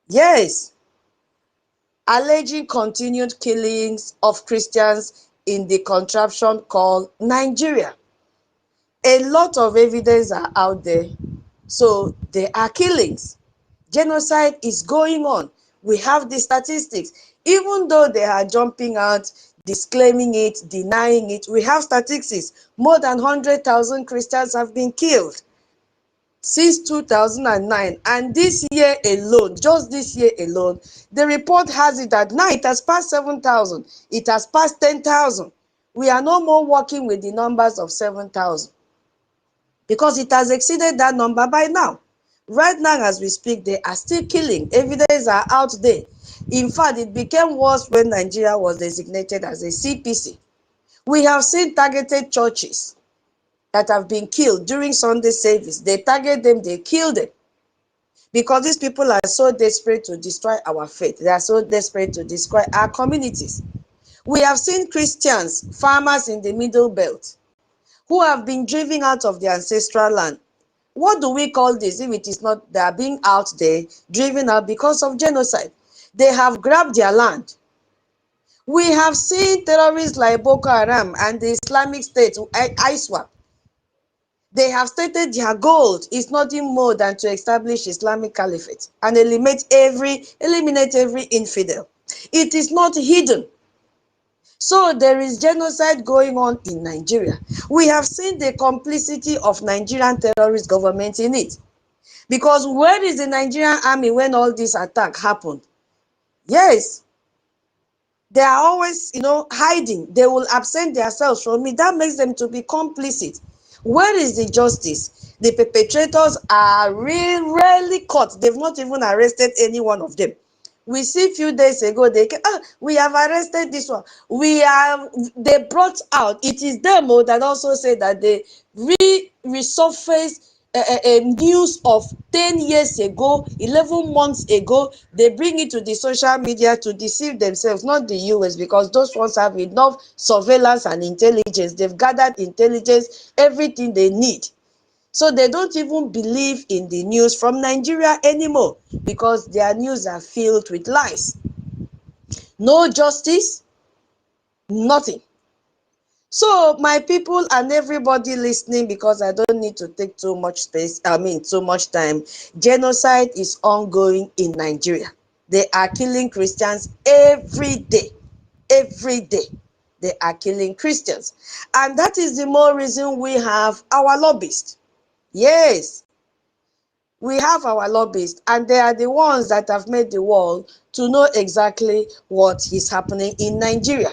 Speaker 4: Yes, alleging continued killings of Christians in the contraption called Nigeria. A lot of evidence are out there. So there are killings. Genocide is going on. We have the statistics. Even though they are jumping out, disclaiming it, denying it, we have statistics. More than 100,000 Christians have been killed since 2009. And this year alone, just this year alone, the report has it that now it has passed 7,000. It has passed 10,000. We are no more working with the numbers of 7,000 because it has exceeded that number by now. Right now, as we speak, they are still killing. Evidence are out there. In fact, it became worse when Nigeria was designated as a CPC. We have seen targeted churches that have been killed during Sunday service. They target them, they kill them. Because these people are so desperate to destroy our faith. They are so desperate to destroy our communities. We have seen Christians, farmers in the Middle Belt, who have been driven out of their ancestral land. What do we call this if it is not they are being out there, driven out because of genocide? They have grabbed their land. We have seen terrorists like Boko-H and the Islamic State, ISWAP. They have stated their goal is nothing more than to establish Islamic Caliphate and eliminate every infidel. It is not hidden. So there is genocide going on in Nigeria. We have seen the complicity of Nigerian terrorist government in it. Because where is the Nigerian army when all this attack happened? Yes, they are always, hiding. They will absent themselves from it. That makes them to be complicit. Where is the justice? The perpetrators are rarely caught. They've not even arrested any one of them. We see a few days ago, we have arrested this one. They brought out, it is them that also say that they resurfaced a news of 10 years ago, 11 months ago. They bring it to the social media to deceive themselves, not the US, because those ones have enough surveillance and intelligence. They've gathered intelligence, everything they need. So they don't even believe in the news from Nigeria anymore because their news are filled with lies. No justice, nothing. So my people and everybody listening, because I don't need to take too much too much time. Genocide is ongoing in Nigeria. They are killing Christians every day. Every day. They are killing Christians. And that is the more reason we have our lobbyists. Yes, we have our lobbyists, and they are the ones that have made the world to know exactly what is happening in Nigeria.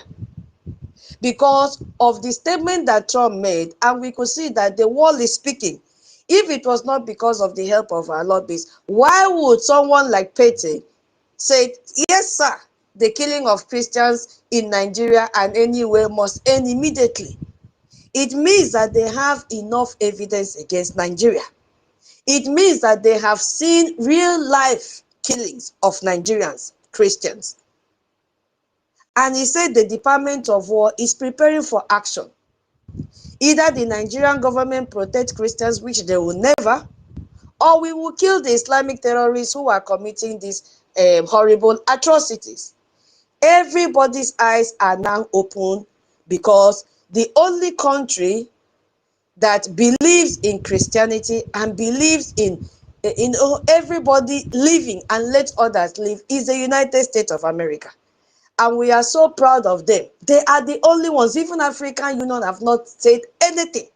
Speaker 4: Because of the statement that Trump made, and we could see that the world is speaking. If it was not because of the help of our lobbyists, why would someone like Pete say, yes, sir, the killing of Christians in Nigeria and anywhere must end immediately? It means that they have enough evidence against Nigeria. It means that they have seen real life killings of Nigerians, Christians. And he said the Department of War is preparing for action. Either the Nigerian government protect Christians, which they will never, or we will kill the Islamic terrorists who are committing these horrible atrocities. Everybody's eyes are now open because the only country that believes in Christianity and believes in everybody living and let others live is the United States of America. And we are so proud of them. They are the only ones. Even African Union have not said anything.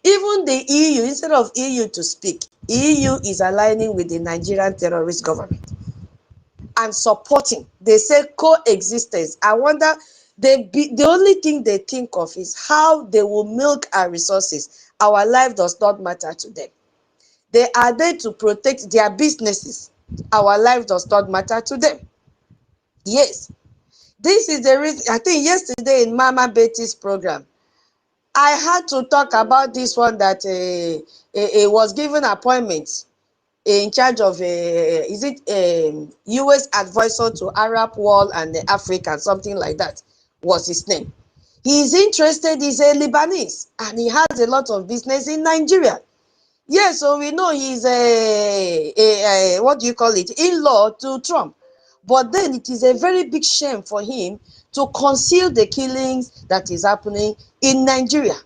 Speaker 4: Even the EU, instead of EU to speak, EU is aligning with the Nigerian terrorist government and supporting. They say coexistence. I wonder, the only thing they think of is how they will milk our resources. Our life does not matter to them. They are there to protect their businesses. Our life does not matter to them. Yes. This is the reason, I think yesterday in Mama Betty's program, I had to talk about this one that was given appointments in charge of is it US advisor to Arab world and Africa, something like that was his name. He is interested, he's a Lebanese, and he has a lot of business in Nigeria. Yes, so we know he's a what do you call it, in-law to Trump. But then it is a very big shame for him to conceal the killings that is happening in Nigeria.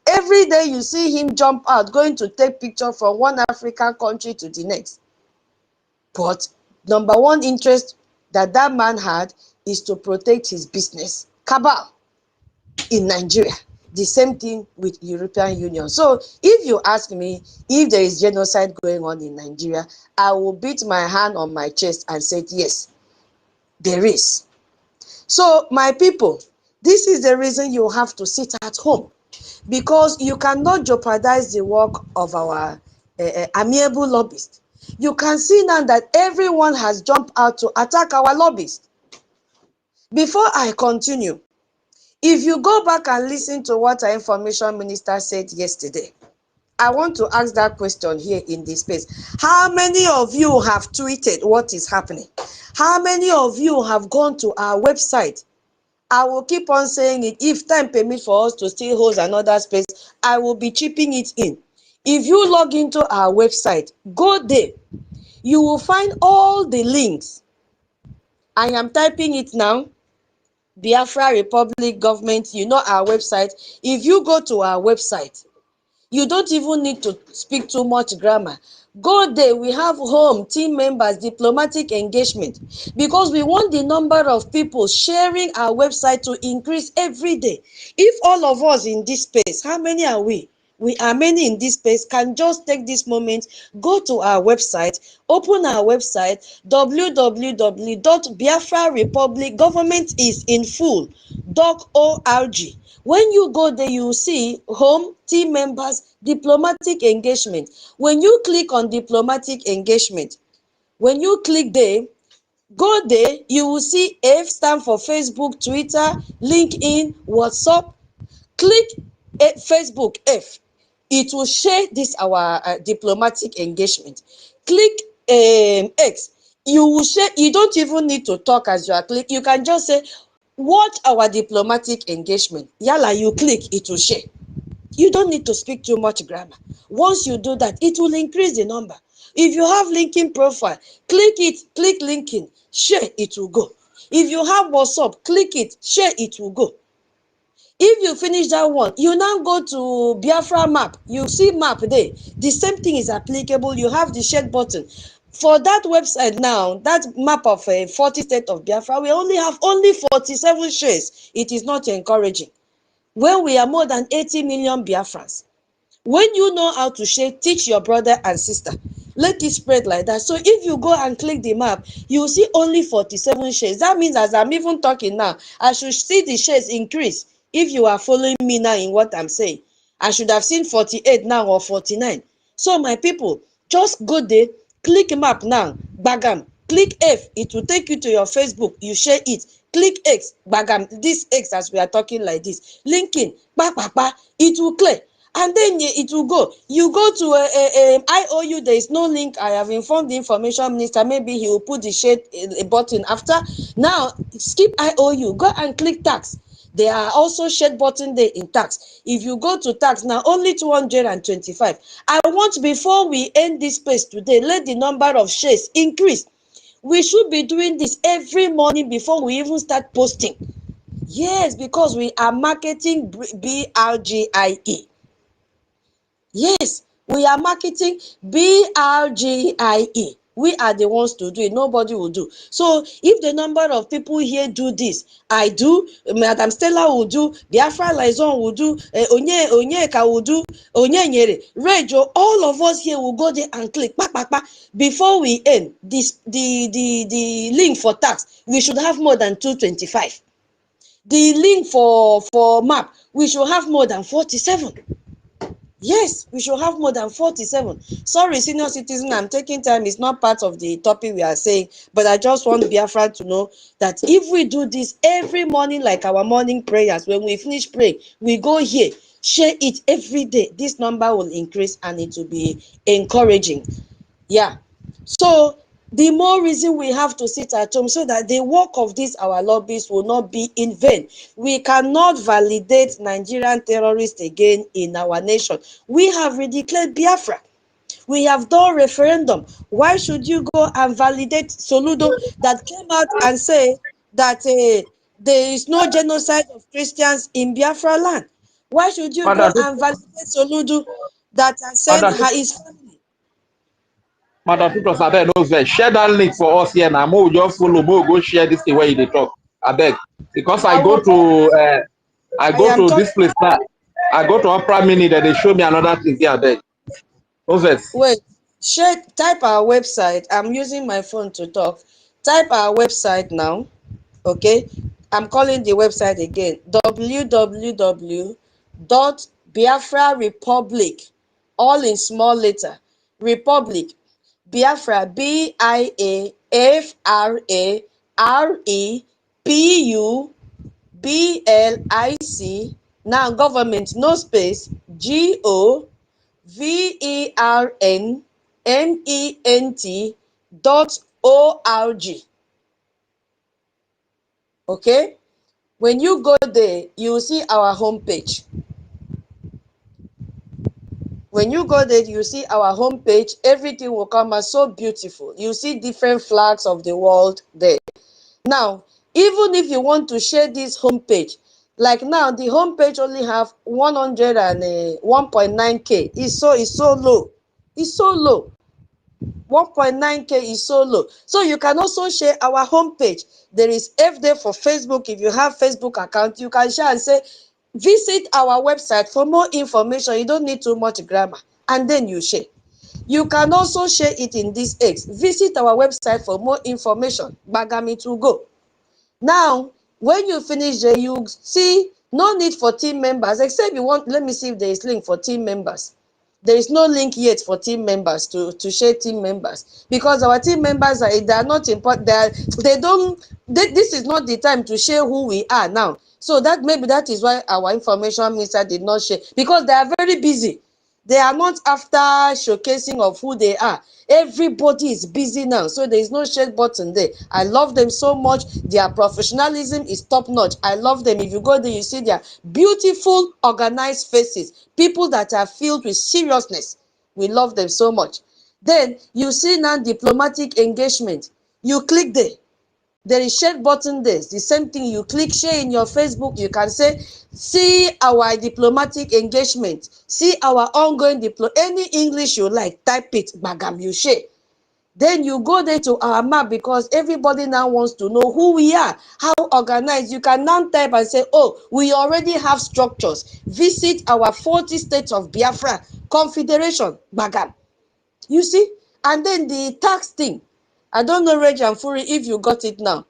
Speaker 4: Every day you see him jump out, going to take picture from one African country to the next. But number one interest that that man had is to protect his business cabal in Nigeria. The same thing with European Union. So if you ask me if there is genocide going on in Nigeria, I will beat my hand on my chest and say yes, there is. So my people, this is the reason you have to sit at home, because you cannot jeopardize the work of our amiable lobbyists. You can see now that everyone has jumped out to attack our lobbyists. Before I continue, if you go back and listen to what our information minister said yesterday, I want to ask that question here in this space. How many of you have tweeted what is happening? How many of you have gone to our website? I will keep on saying it. If time permits for us to still hold another space, I will be chipping it in. If you log into our website, go there. You will find all the links. I am typing it now. Biafra Republic Government, you know our website. If you go to our website, you don't even need to speak too much grammar. Go there, we have home, team members, diplomatic engagement, because we want the number of people sharing our website to increase every day. If all of us in this space, how many are we? We are many in this space, can just take this moment, go to our website, open our website, www.biafrarepublicgovernmentisinfull.org. When you go there, you see home, team members, diplomatic engagement. When you click on diplomatic engagement, when you click there, go there, you will see F stand for Facebook, Twitter, LinkedIn, WhatsApp. Click Facebook F. It will share this our diplomatic engagement. Click X. You will share. You don't even need to talk as you are clicking. You can just say, watch our diplomatic engagement. Yalla, you click, it will share. You don't need to speak too much grammar. Once you do that, it will increase the number. If you have LinkedIn profile, click it, click LinkedIn, share, it will go. If you have WhatsApp, click it, share, it will go. If you finish that one, you now go to Biafra map. You see map there. The same thing is applicable. You have the share button. For that website now, that map of 40 states of Biafra, we only have 47 shares. It is not encouraging. When we are more than 80 million Biafrans. When you know how to share, teach your brother and sister. Let it spread like that. So if you go and click the map, you will see only 47 shares. That means as I'm even talking now, I should see the shares increase. If you are following me now in what I'm saying, I should have seen 48 now or 49. So my people, just go there, click map now, bagam, click F, it will take you to your Facebook, you share it. Click X, bagam, this X as we are talking like this. Linking, it will clear. And then it will go. You go to IOU, there is no link. I have informed the information minister. Maybe he will put the share button after. Now, skip IOU. Go and click tax. There are also share button there in tax. If you go to tax now, only 225. I want, before we end this space today, let the number of shares increase. We should be doing this every morning before we even start posting. Yes, because we are marketing BRGIE. Yes, we are marketing BRGIE. We are the ones to do it. Nobody will do. So if the number of people here do this, I do, Madam Stella will do, Biafra Liaison will do, Onyeka will do, Onyenyere, Rejo, all of us here will go there and click. Before we end this, the link for tax, we should have more than 225. The link for map, we should have more than 47. Yes, we should have more than 47. Sorry, senior citizen, I'm taking time. It's not part of the topic we are saying, but I just want Biafra to know that if we do this every morning, like our morning prayers, when we finish praying, we go here, share it every day. This number will increase and it will be encouraging. Yeah. So the more reason we have to sit at home so that the work of these our lobbies will not be in vain. We cannot validate Nigerian terrorists again in our nation. We have redeclared Biafra. We have done referendum. Why should you go and validate Soludo that came out and say that there is no genocide of Christians in Biafra land? Why should you go
Speaker 3: Madam,
Speaker 4: and validate Soludo that has sent
Speaker 3: Madam,
Speaker 4: her his family?
Speaker 3: Madam Tutos, I beg, no vex. Share that link for us here now. Mo just follow, mo go share this thing where you dey talk. I beg. Because
Speaker 4: I will
Speaker 3: I
Speaker 4: I
Speaker 3: go
Speaker 4: am
Speaker 3: to
Speaker 4: talking.
Speaker 3: this place now. I go to Opera Mini, that they show me another thing here, I beg. No vex.
Speaker 4: Wait, share, type our website. I'm using my phone to talk. Type our website now. Okay. I'm calling the website again. www.biafrarepublic, all in small letter. Republic. Biafra, BIAFRAREPUBLIC. Now government, no space. GOVERNMENT.org. Okay. When you go there, you will see our homepage. When you go there, you see our homepage. Everything will come out so beautiful. You see different flags of the world there. Now, even if you want to share this homepage, like now, the homepage only have 101.9K. It's so low. It's so low. 1.9K is so low. So you can also share our homepage. There is F there for Facebook. If you have Facebook account, you can share and say, visit our website for more information. You don't need too much grammar. And then you share. You can also share it in this X. Visit our website for more information. Bagami to go. Now, when you finish there, you see no need for team members, except you want, let me see if there is link for team members. There is no link yet for team members to share team members, because our team members they are not important. This is not the time to share who we are now. So that maybe that is why our information minister did not share, because they are very busy. They are not after showcasing of who they are. Everybody is busy now, so there is no share button there. I love them so much. Their professionalism is top notch. I love them. If you go there, you see their beautiful, organized faces. People that are filled with seriousness. We love them so much. Then you see now diplomatic engagement. You click there. There is share button there. The same thing, you click share in your Facebook. You can say, see our diplomatic engagement, see our ongoing any English you like, type it, bagam, you share. Then you go there to our map, because everybody now wants to know who we are, how organized. You can now type and say, oh, we already have structures. Visit our 40 states of Biafra Confederation, bagam. You see? And then the tax thing. I don't know, Reg and Fury, if you got it now.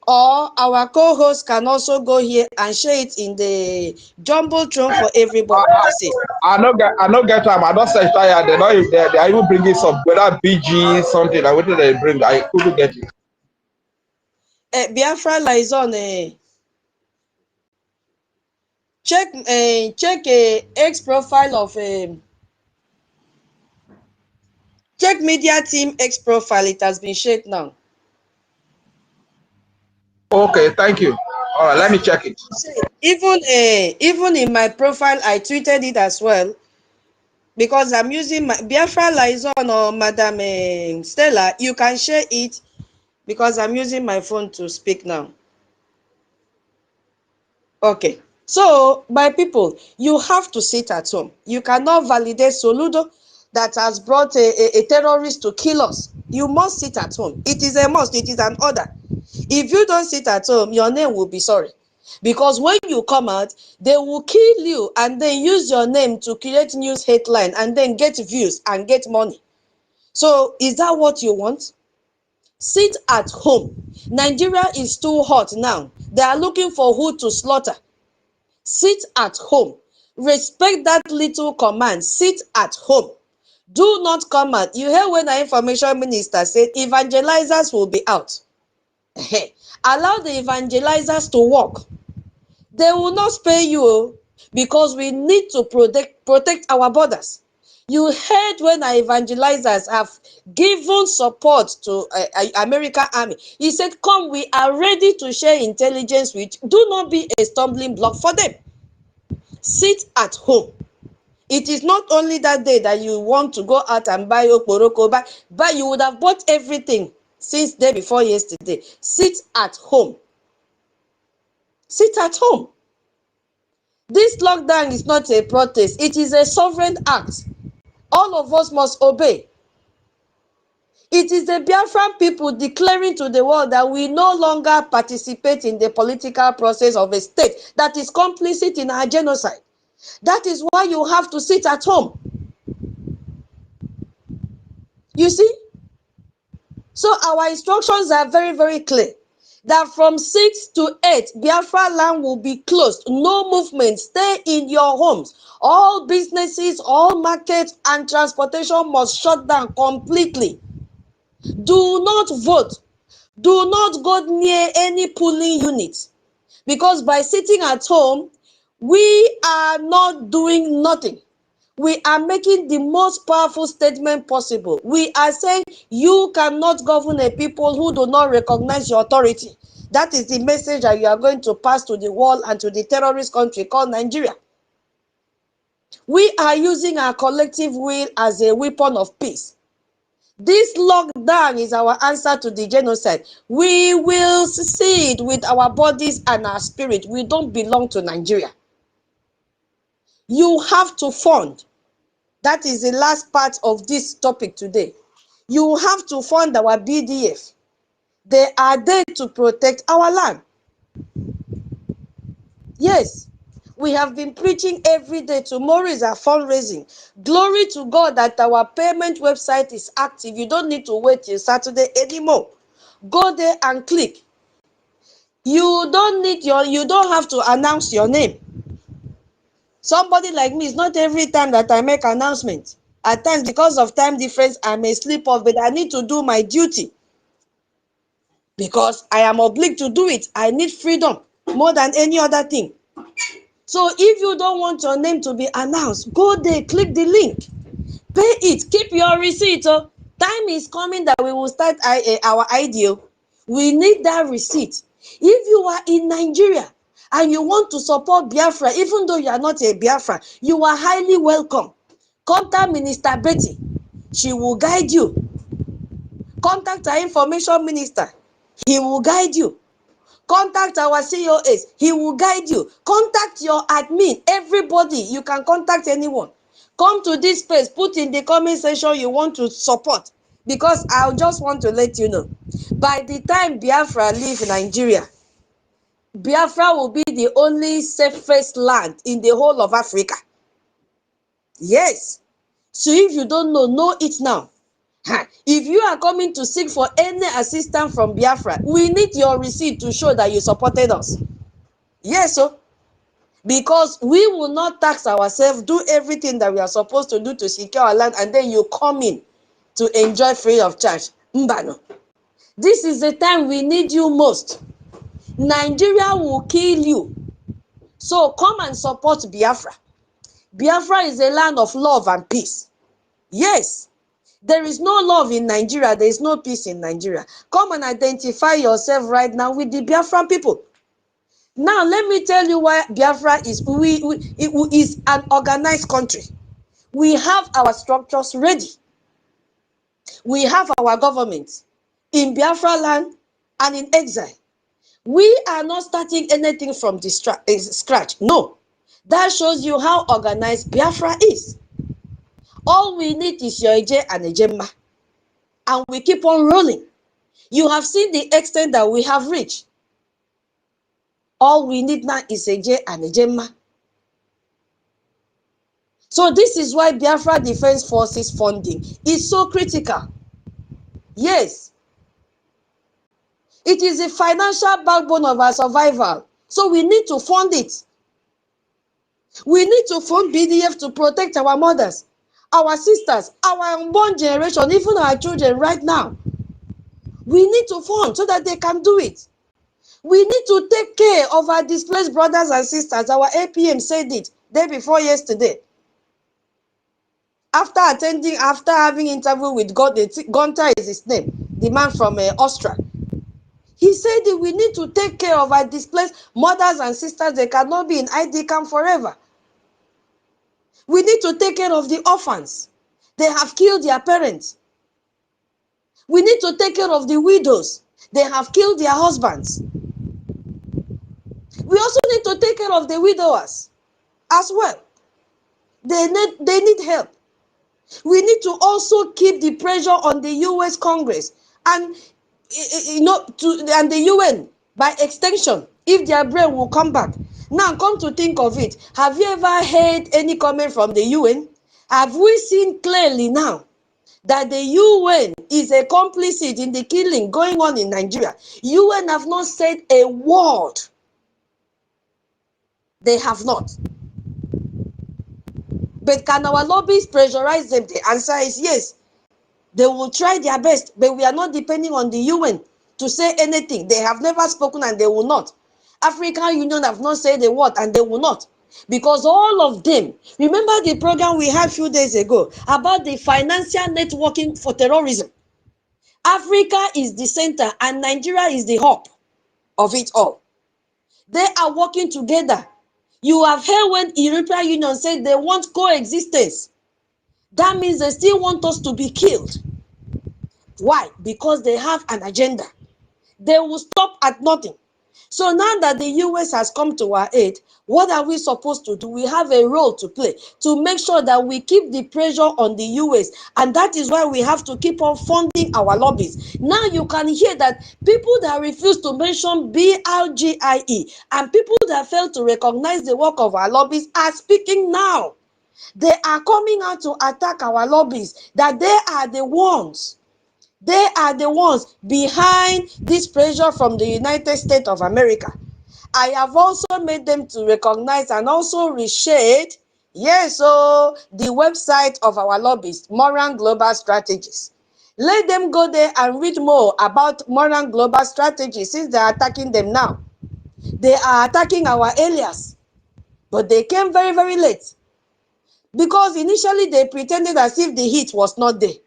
Speaker 4: Or our co-host can also go here and share it in the jumbotron for everybody to see.
Speaker 3: I no get time. I don't search tired. They not they are even bringing some whether BG something. I waited they bring. I couldn't get it.
Speaker 4: Biafra lies on check a X profile of check media team X profile. It has been shared now.
Speaker 3: Okay, thank you. All right, let me check it.
Speaker 4: Even in my profile, I tweeted it as well, because I'm using my Biafra lies on, or Madam Stella. You can share it, because I'm using my phone to speak now. Okay. So, my people, you have to sit at home. You cannot validate Soludo that has brought a terrorist to kill us. You must sit at home. It is a must. It is an order. If you don't sit at home, your name will be sorry. Because when you come out, they will kill you and then use your name to create news headline and then get views and get money. So, is that what you want? Sit at home. Nigeria is too hot now. They are looking for who to slaughter. Sit at home. Respect that little command. Sit at home. Do not come out. You hear when our information minister said evangelizers will be out. Allow the evangelizers to work. They will not spare you because we need to protect our borders. You heard when our evangelizers have given support to American army. He said, come, we are ready to share intelligence with you. Do not be a stumbling block for them. Sit at home. It is not only that day that you want to go out and buy okporoko, but you would have bought everything since day before yesterday. Sit at home. Sit at home. This lockdown is not a protest. It is a sovereign act. All of us must obey. It is the Biafran people declaring to the world that we no longer participate in the political process of a state that is complicit in our genocide. That is why you have to sit at home. You see? So our instructions are very, very clear. That from 6 to 8, Biafra land will be closed. No movement. Stay in your homes. All businesses, all markets and transportation must shut down completely. Do not vote. Do not go near any polling unit. Because by sitting at home, we are not doing nothing. We are making the most powerful statement possible. We are saying you cannot govern a people who do not recognize your authority. That is the message that you are going to pass to the world and to the terrorist country called Nigeria. We are using our collective will as a weapon of peace. This lockdown is our answer to the genocide. We will succeed with our bodies and our spirit. We don't belong to Nigeria. You have to fund. That is the last part of this topic today. You have to fund our BDF. They are there to protect our land. Yes, we have been preaching every day. Tomorrow is our fundraising. Glory to God that our payment website is active. You don't need to wait till Saturday anymore. Go there and click. You don't have to announce your name. Somebody like me, it's not every time that I make announcement. At times, because of time difference, I may slip off, but I need to do my duty. Because I am obliged to do it. I need freedom more than any other thing. So if you don't want your name to be announced, go there, click the link. Pay it, keep your receipt. Oh. Time is coming that we will start our IDO. We need that receipt. If you are in Nigeria and you want to support Biafra, even though you are not a Biafra, you are highly welcome. Contact Minister Betty. She will guide you. Contact our information minister. He will guide you. Contact our COS. He will guide you. Contact your admin. Everybody. You can contact anyone. Come to this space. Put in the comment section you want to support. Because I just want to let you know. By the time Biafra leave Nigeria, Biafra will be the only safest land in the whole of Africa. Yes. So if you don't know it now. If you are coming to seek for any assistance from Biafra, we need your receipt to show that you supported us. Yes, so because we will not tax ourselves, do everything that we are supposed to do to secure our land, and then you come in to enjoy free of charge. Mbano. This is the time we need you most. Nigeria will kill you. So come and support Biafra. Biafra is a land of love and peace. Yes. There is no love in Nigeria. There is no peace in Nigeria. Come and identify yourself right now with the Biafran people. Now, let me tell you why Biafra is an organized country. We have our structures ready. We have our government in Biafra land and in exile. We are not starting anything from the scratch. No. That shows you how organized Biafra is. All we need is your Eje and Ejemma. And we keep on rolling. You have seen the extent that we have reached. All we need now is Eje and Ejemma. So this is why Biafra Defense Forces funding is so critical. Yes. It is the financial backbone of our survival. So we need to fund it. We need to fund BDF to protect our mothers, our sisters, our unborn generation, even our children right now. We need to fund so that they can do it. We need to take care of our displaced brothers and sisters. Our APM said it day before yesterday. After having interview with Gunter is his name, the man from Austria. He said that we need to take care of our displaced mothers and sisters. They cannot be in ID camp forever. We need to take care of the orphans. They have killed their parents. We need to take care of the widows. They have killed their husbands. We also need to take care of the widowers as well. They need help. We need to also keep the pressure on the US Congress and and the UN by extension, if their brain will come back. Now, come to think of it, have you ever heard any comment from the UN? Have we seen clearly now that the UN is a complicit in the killing going on in Nigeria? UN have not said a word. They have not. But can our lobbyists pressurize them? The answer is yes. They will try their best, but we are not depending on the UN to say anything. They have never spoken and they will not. African Union have not said a word and they will not. Because all of them, remember the program we had a few days ago about the financial networking for terrorism. Africa is the center and Nigeria is the hub of it all. They are working together. You have heard when the European Union said they want coexistence. That means they still want us to be killed. Why? Because they have an agenda. They will stop at nothing. So now that the US has come to our aid, what are we supposed to do? We have a role to play to make sure that we keep the pressure on the US. And that is why we have to keep on funding our lobbies. Now you can hear that people that refuse to mention BRGIE and people that fail to recognize the work of our lobbies are speaking now. They are coming out to attack our lobbies, that they are the ones. They are the ones behind this pressure from the United States of America. I have also made them to recognize and also reshade, yes, so the website of our lobbyists, Moran Global Strategies. Let them go there and read more about Moran Global Strategies since they are attacking them now. They are attacking our alias, but they came very, very late. Because initially they pretended as if the heat was not there.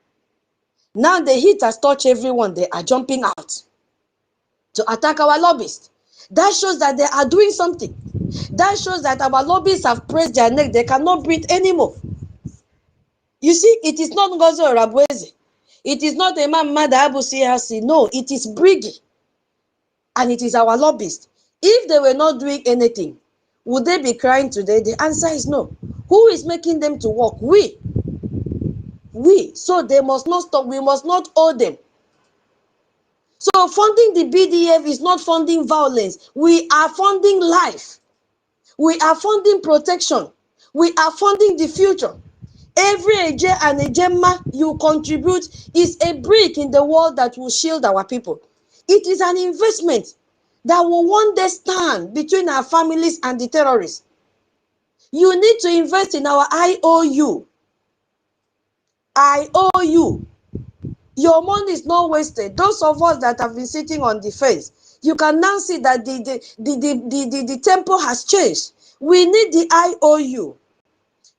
Speaker 4: Now the heat has touched everyone. They are jumping out to attack our lobbyists. That shows that they are doing something. That shows that our lobbyists have pressed their neck. They cannot breathe anymore. You see, it is not NGOZI or Abweze. It is not a man Mada Abu CRC. No, it is BRGIE. And it is our lobbyists. If they were not doing anything, would they be crying today? The answer is no. Who is making them to work? We. So they must not stop. We must not owe them. So funding the BDF is not funding violence. We are funding life. We are funding protection. We are funding the future. Every Eje and Ejema you contribute is a brick in the wall that will shield our people. It is an investment that will one day stand between our families and the terrorists. You need to invest in our IOU. Your money is not wasted. Those of us that have been sitting on the fence, you can now see that the tempo has changed. We need the IOU.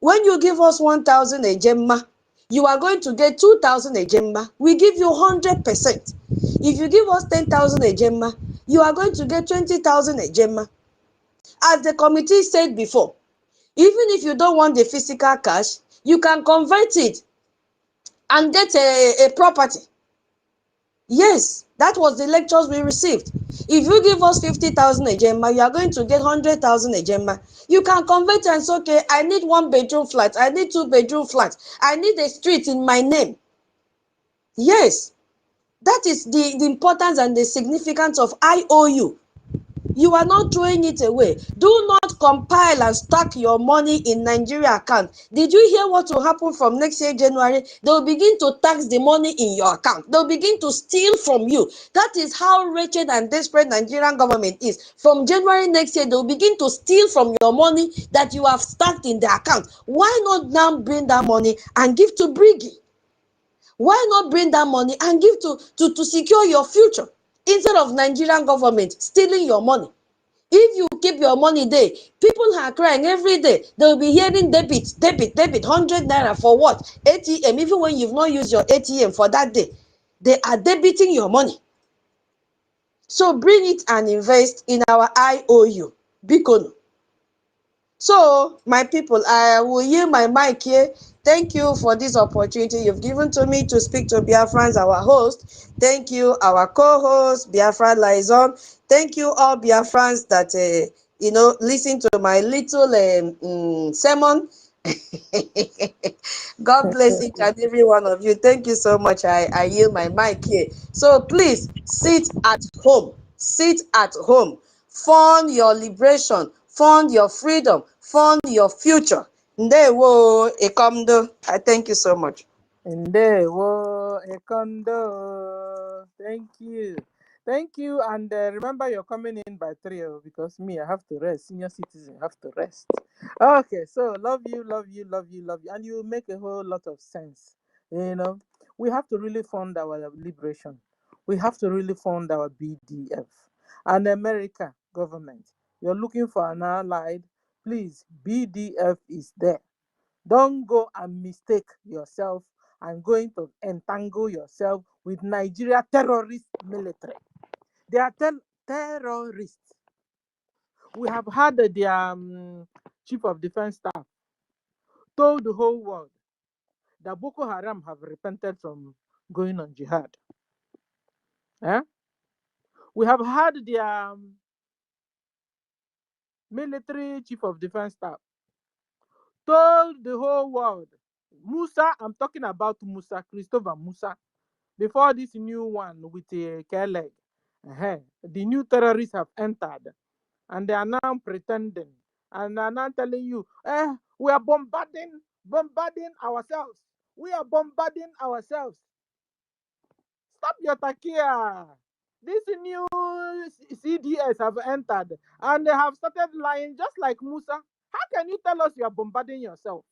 Speaker 4: When you give us 1,000 Ejema, you are going to get 2,000 Ejema. We give you 100%. If you give us 10,000 Ejema, you are going to get 20,000 Ejema. As the committee said before, even if you don't want the physical cash, you can convert it and get a property. Yes, that was the lectures we received. If you give us 50,000 Ejema, you are going to get 100,000 Ejema. You can convert and say, okay, I need 1-bedroom flat, I need 2-bedroom flat, I need a street in my name. Yes, that is the importance and the significance of IOU. You are not throwing it away. Do not compile and stack your money in Nigeria account. Did you hear what will happen from next year, January? They'll begin to tax the money in your account. They'll begin to steal from you. That is how wretched and desperate Nigerian government is. From January next year, they'll begin to steal from your money that you have stacked in the account. Why not now bring that money and give to BRGIE? Why not bring that money and give to secure your future instead of Nigerian government stealing your money? If you keep your money there, people are crying every day. They'll be hearing debit, 100 naira for what? ATM, even when you've not used your ATM for that day. They are debiting your money. So bring it and invest in our IOU. Bikono. So, my people, I will yield my mic here. Thank you for this opportunity you've given to me to speak to Biafrans, our host. Thank you, our co-host, Biafra Liaison. Thank you, all Biafrans that, listen to my little sermon. God bless each and every one of you. Thank you so much. I yield my mic here. So please sit at home. Sit at home. Fund your liberation. Fund your freedom. Fund your future. Ndewo ekomdo. I thank you so much.
Speaker 1: Ndewo Ekondo. Thank you. Thank you. And remember, you're coming in by 3 because me, I have to rest. Senior citizen have to rest. Okay, so love you, love you, love you, love you. And you make a whole lot of sense. You know, we have to really fund our liberation. We have to really fund our BDF. And America government, you're looking for an allied. Please, BDF is there. Don't go and mistake yourself and going to entangle yourself with Nigeria terrorist military. They are terrorists. We have had the chief of defense staff told the whole world that Boko Haram have repented from going on jihad. Eh? We have had the military chief of defense staff told the whole world, Musa, I'm talking about Musa, Christopher Musa, before this new one with a Keleg. The new terrorists have entered and they are now pretending and are now telling you, we are bombarding ourselves. We are bombarding ourselves. Stop your takia. These new CDS have entered and they have started lying just like Musa. How can you tell us you are bombarding yourself?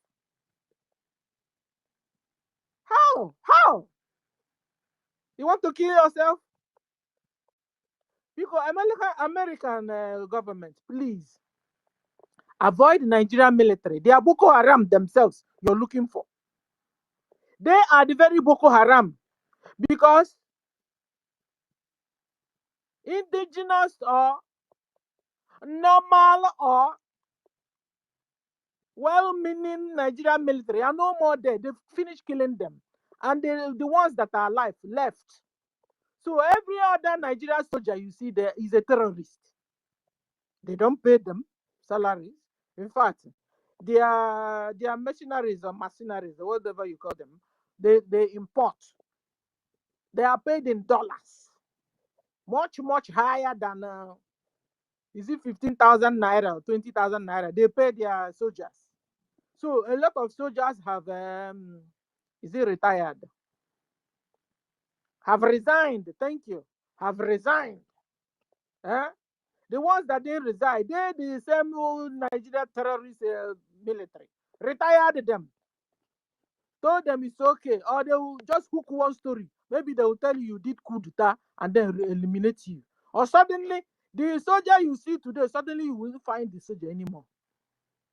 Speaker 1: How? You want to kill yourself? Because American government, please avoid Nigerian military. They are Boko Haram themselves you're looking for. They are the very Boko Haram because indigenous or normal or well-meaning Nigerian military are no more there. They've finished killing them. And the ones that are alive left. So every other Nigerian soldier you see there is a terrorist. They don't pay them salaries. In fact, they are mercenaries or mercenaries or whatever you call them. They import. They are paid in dollars, much higher than is it 15,000 naira or 20,000 naira? They pay their soldiers. So a lot of soldiers have is it retired? Have resigned. Thank you. Have resigned. Eh? The ones that didn't resign, they're the same old Nigeria terrorist military. Retired them. Told them it's okay. Or they will just hook one story. Maybe they will tell you did coup d'etat and then eliminate you. Or suddenly, the soldier you see today, suddenly you won't find the soldier anymore.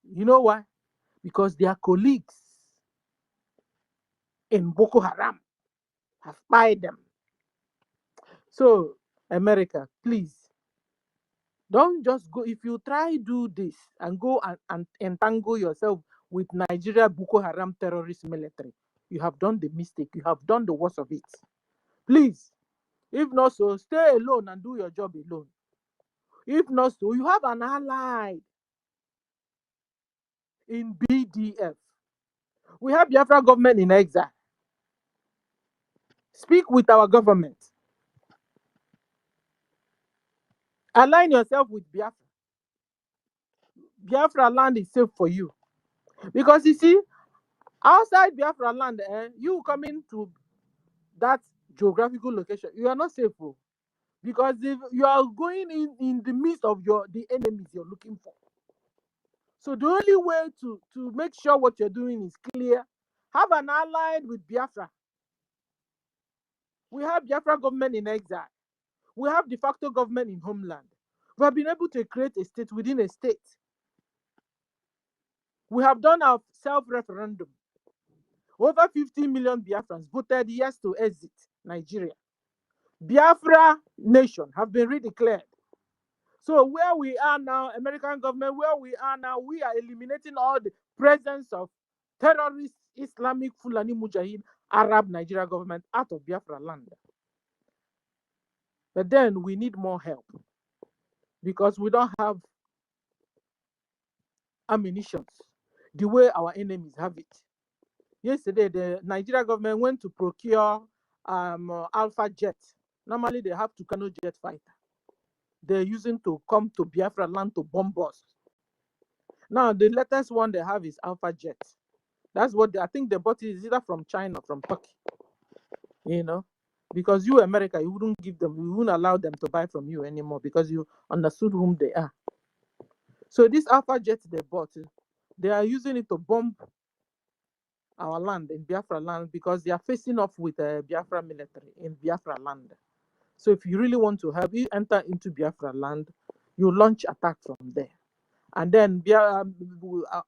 Speaker 1: You know why? Because their colleagues in Boko Haram have spied them. So, America, please, don't just go. If you try do this and go and entangle yourself with Nigeria Boko Haram terrorist military, you have done the mistake. You have done the worst of it. Please, if not so, stay alone and do your job alone. If not so, you have an ally in BDF. We have Biafra government in exile. Speak with our government. Align yourself with Biafra. Biafra land is safe for you. Because you see, outside Biafra land, you coming to that geographical location, you are not safe. Oh. Because if you are going in the midst of the enemies you're looking for. So the only way to make sure what you're doing is clear, have an ally with Biafra. We have Biafra government in exile. We have de facto government in homeland. We have been able to create a state within a state. We have done our self-referendum. Over 50 million Biafrans voted yes to exit Nigeria. Biafra nation have been redeclared. So where we are now, American government, where we are now, we are eliminating all the presence of terrorist Islamic Fulani Mujahid Arab Nigeria government out of Biafra land. But then we need more help because we don't have ammunition the way our enemies have it. Yesterday, the Nigeria government went to procure Alpha jet. Normally, they have Tucano jet fighter. They're using to come to Biafra land to bomb us. Now, the latest one they have is Alpha jet. That's what I think they bought it is either from China, from Turkey. You know, because you, America, you wouldn't give them, you wouldn't allow them to buy from you anymore because you understood whom they are. So this Alpha jet they bought, they are using it to bomb our land in Biafra land because they are facing off with Biafra military in Biafra land. So if you really want to help, you enter into Biafra land, you launch attack from there. And then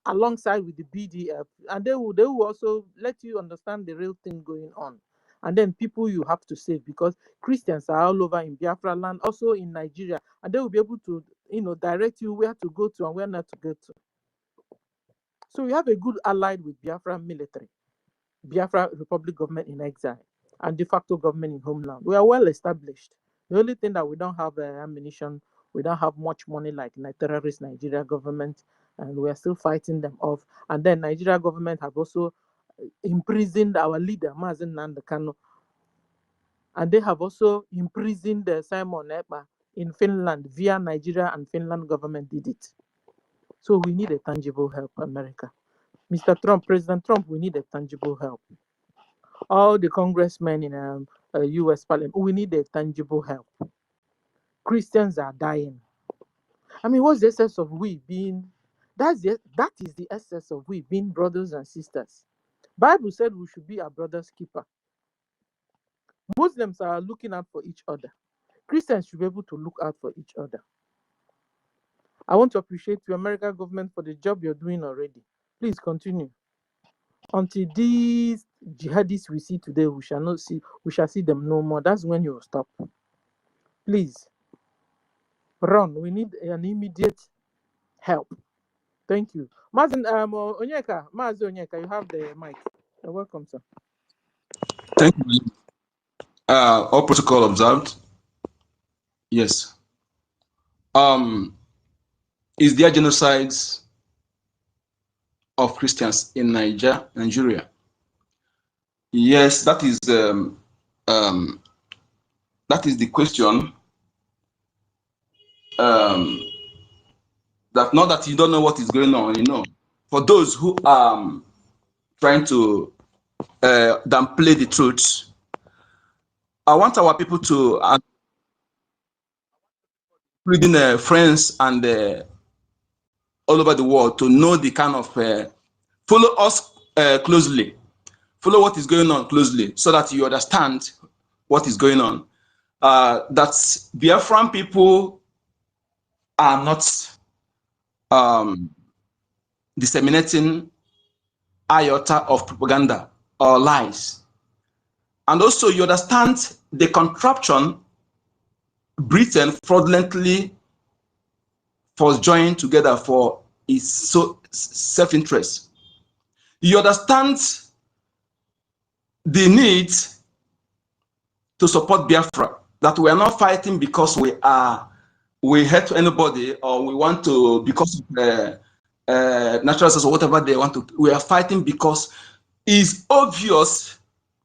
Speaker 1: alongside with the BDF, and they will also let you understand the real thing going on. And then people you have to save because Christians are all over in Biafra land, also in Nigeria, and they will be able to, direct you where to go to and where not to go to. So we have a good ally with Biafra military, Biafra Republic government in exile, and de facto government in homeland. We are well established. The only thing that we don't have ammunition, we don't have much money like terrorist Nigeria government, and we are still fighting them off. And then Nigeria government have also imprisoned our leader, Mazen Nandekano, and they have also imprisoned Simon Ekpa in Finland via Nigeria and Finland government did it. So we need a tangible help, America. Mr. Trump, President Trump, we need a tangible help. All the congressmen in US Parliament, we need a tangible help. Christians are dying. I mean, what's the essence of we being? That is the essence of we being brothers and sisters. Bible said we should be our brother's keeper. Muslims are looking out for each other. Christians should be able to look out for each other. I want to appreciate the American government for the job you're doing already. Please continue. Until these jihadists we see today, we shall see them no more. That's when you will stop. Please run. We need an immediate help. Thank you. Mazen Onyeka, you have the mic. You're welcome, sir.
Speaker 5: Thank you. All protocol observed. Yes. Is there genocides of Christians in Nigeria? Yes, that is the question. That not that you don't know what is going on, for those who are trying to downplay the truth, I want our people to, including friends and all over the world, to know the kind of follow us closely, follow what is going on closely, so that you understand what is going on. That Biafran people are not disseminating iota of propaganda or lies. And also you understand the contraption Britain fraudulently was joined together for its self-interest. You understand the need to support Biafra, that we are not fighting because we hate anybody or we want to, because of natural resources or whatever they want to. We are fighting because it's obvious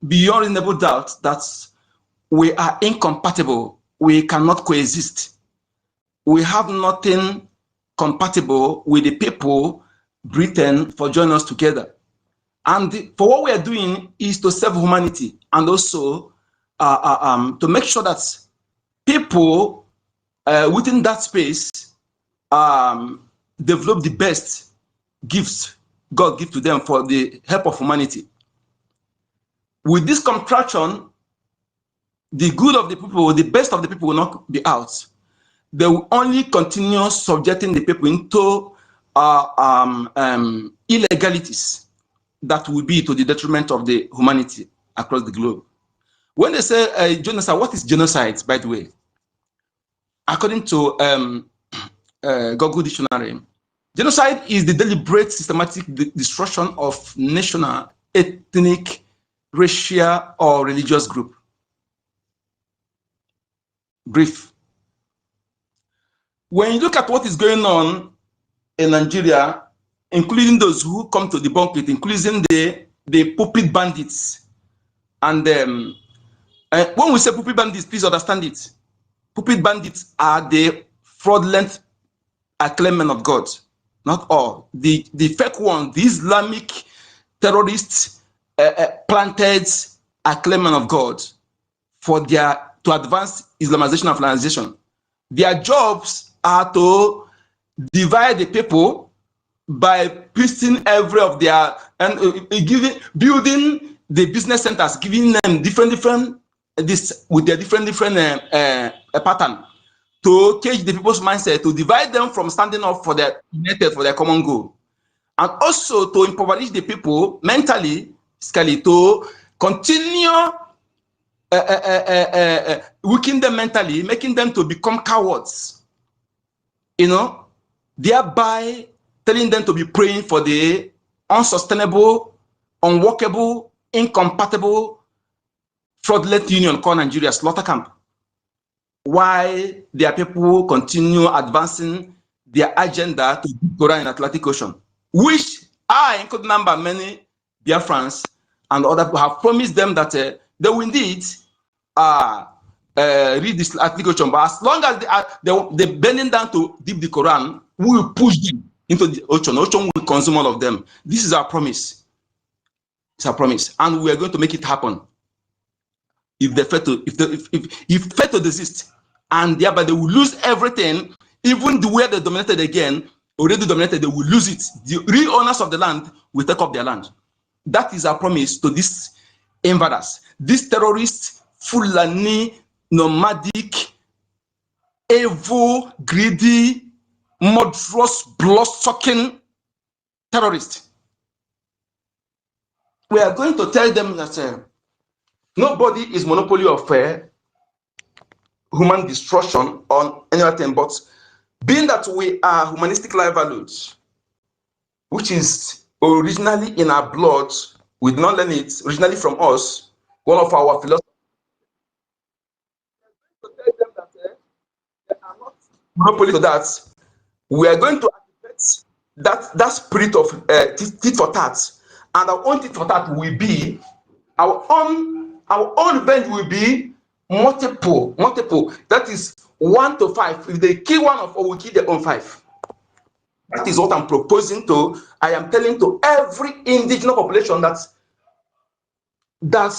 Speaker 5: beyond reasonable doubt that we are incompatible. We cannot coexist. We have nothing compatible with the people Britain for joining us together. And for what we are doing is to serve humanity and also to make sure that people within that space develop the best gifts God gives to them for the help of humanity. With this contraction, the good of the people, the best of the people will not be out. They will only continue subjecting the people into illegalities that will be to the detriment of the humanity across the globe. When they say genocide, what is genocide, by the way? According to Google Dictionary, genocide is the deliberate, systematic destruction of national, ethnic, racial, or religious group. Brief. When you look at what is going on in Nigeria, including those who come to debunk it, including the pulpit bandits, and when we say pulpit bandits, please understand it. Pulpit bandits are the fraudulent acclaimment of God, not all. The fake one, the Islamic terrorists planted acclaimment of God for to advance Islamization and Islamization. Their jobs are to divide the people by piecing every of their building the business centers, giving them different with their different pattern to cage the people's mindset, to divide them from standing up for their united for their common goal, and also to impoverish the people mentally, physically, to continue weakening them mentally, making them to become cowards, thereby telling them to be praying for the unsustainable, unworkable, incompatible, fraudulent union called Nigeria slaughter camp, while their people continue advancing their agenda to Korea in Atlantic Ocean, which I, including number many Biafrans and other people, have promised them that they will indeed read this Atlantic Ocean. But as long as they're bending down to dip the Quran, we will push them into the ocean. The ocean will consume all of them. This is our promise. It's our promise, and we are going to make it happen. If they fail to, if fail to desist, and thereby they will lose everything, even the way they dominated again, already dominated, they will lose it. The real owners of the land will take up their land. That is our promise to these invaders, these terrorists, Fulani, nomadic, evil, greedy, murderous, blood-sucking terrorists. We are going to tell them that nobody is monopoly of human destruction on anything, but being that we are humanistic life values, which is originally in our blood, we did not learn it originally from us, one of our philosophers. To tell them that they are not monopoly to that. We are going to activate that spirit of tit for tat, and our own tit for tat will be our own revenge will be multiple. That is 1 to 5. If they kill one of us, we kill their own 5. That is what I'm proposing to. I am telling to every indigenous population that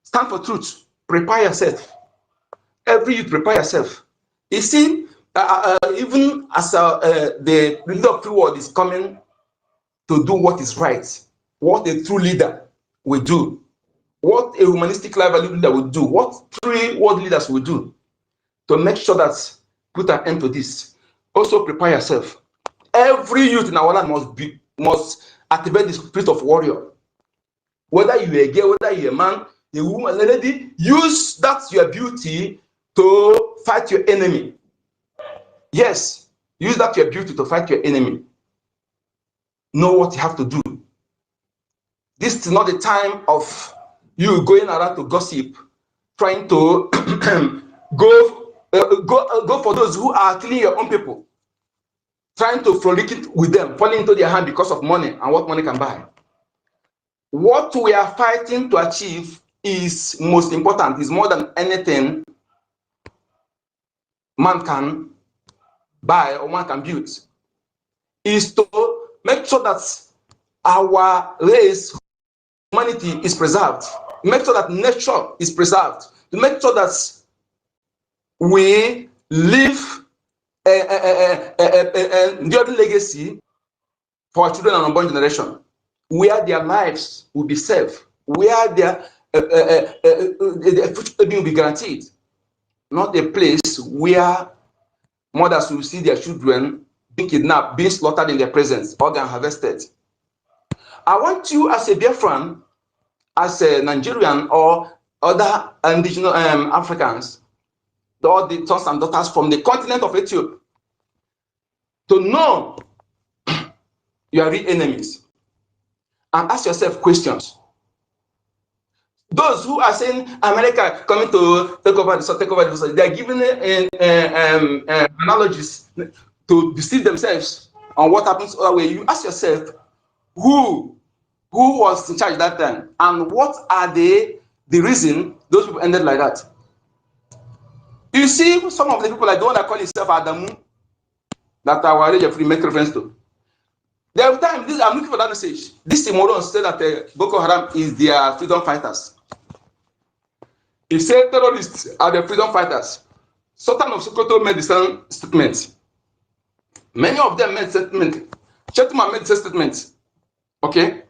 Speaker 5: stand for truth. Prepare yourself. Every youth, prepare yourself. You see, even as the leader of the world is coming to do what is right, what a true leader will do, what a humanistic life value leader will do, what 3 world leaders will do to make sure that put an end to this. Also prepare yourself. Every youth in our land must activate the spirit of warrior. Whether you are a girl, whether you are a man, a woman, a lady, use that your beauty to fight your enemy. Yes, use that your beauty to fight your enemy. Know what you have to do. This is not the time of you going around to gossip, trying to go for those who are killing your own people, trying to frolic it with them, falling into their hand because of money and what money can buy. What we are fighting to achieve is most important, is more than anything man can buy or man can build. is to make sure that our race, humanity is preserved, make sure that nature is preserved, to make sure that we leave a enduring legacy for our children and unborn generation, where their lives will be safe, where their future will be guaranteed, not a place where mothers will see their children being kidnapped, being slaughtered in their presence, organ harvested. I want you as a Biafran, as a Nigerian or other indigenous Africans, all the sons and daughters from the continent of Ethiopia, to know your real enemies and ask yourself questions. Those who are saying America coming to take over the they are giving analogies to deceive themselves on what happens other way. You ask yourself, who was in charge that time, and what are the reason those people ended like that? You see, some of the people, like the one that call himself Adamu, that I will already make reference to. There are times, I'm looking for that message. This Imoro said that Boko Haram is their freedom fighters. He said terrorists are the freedom fighters. Sultan of Sokoto made the same statement. Many of them made statements. Chetuma made the same statements. Okay?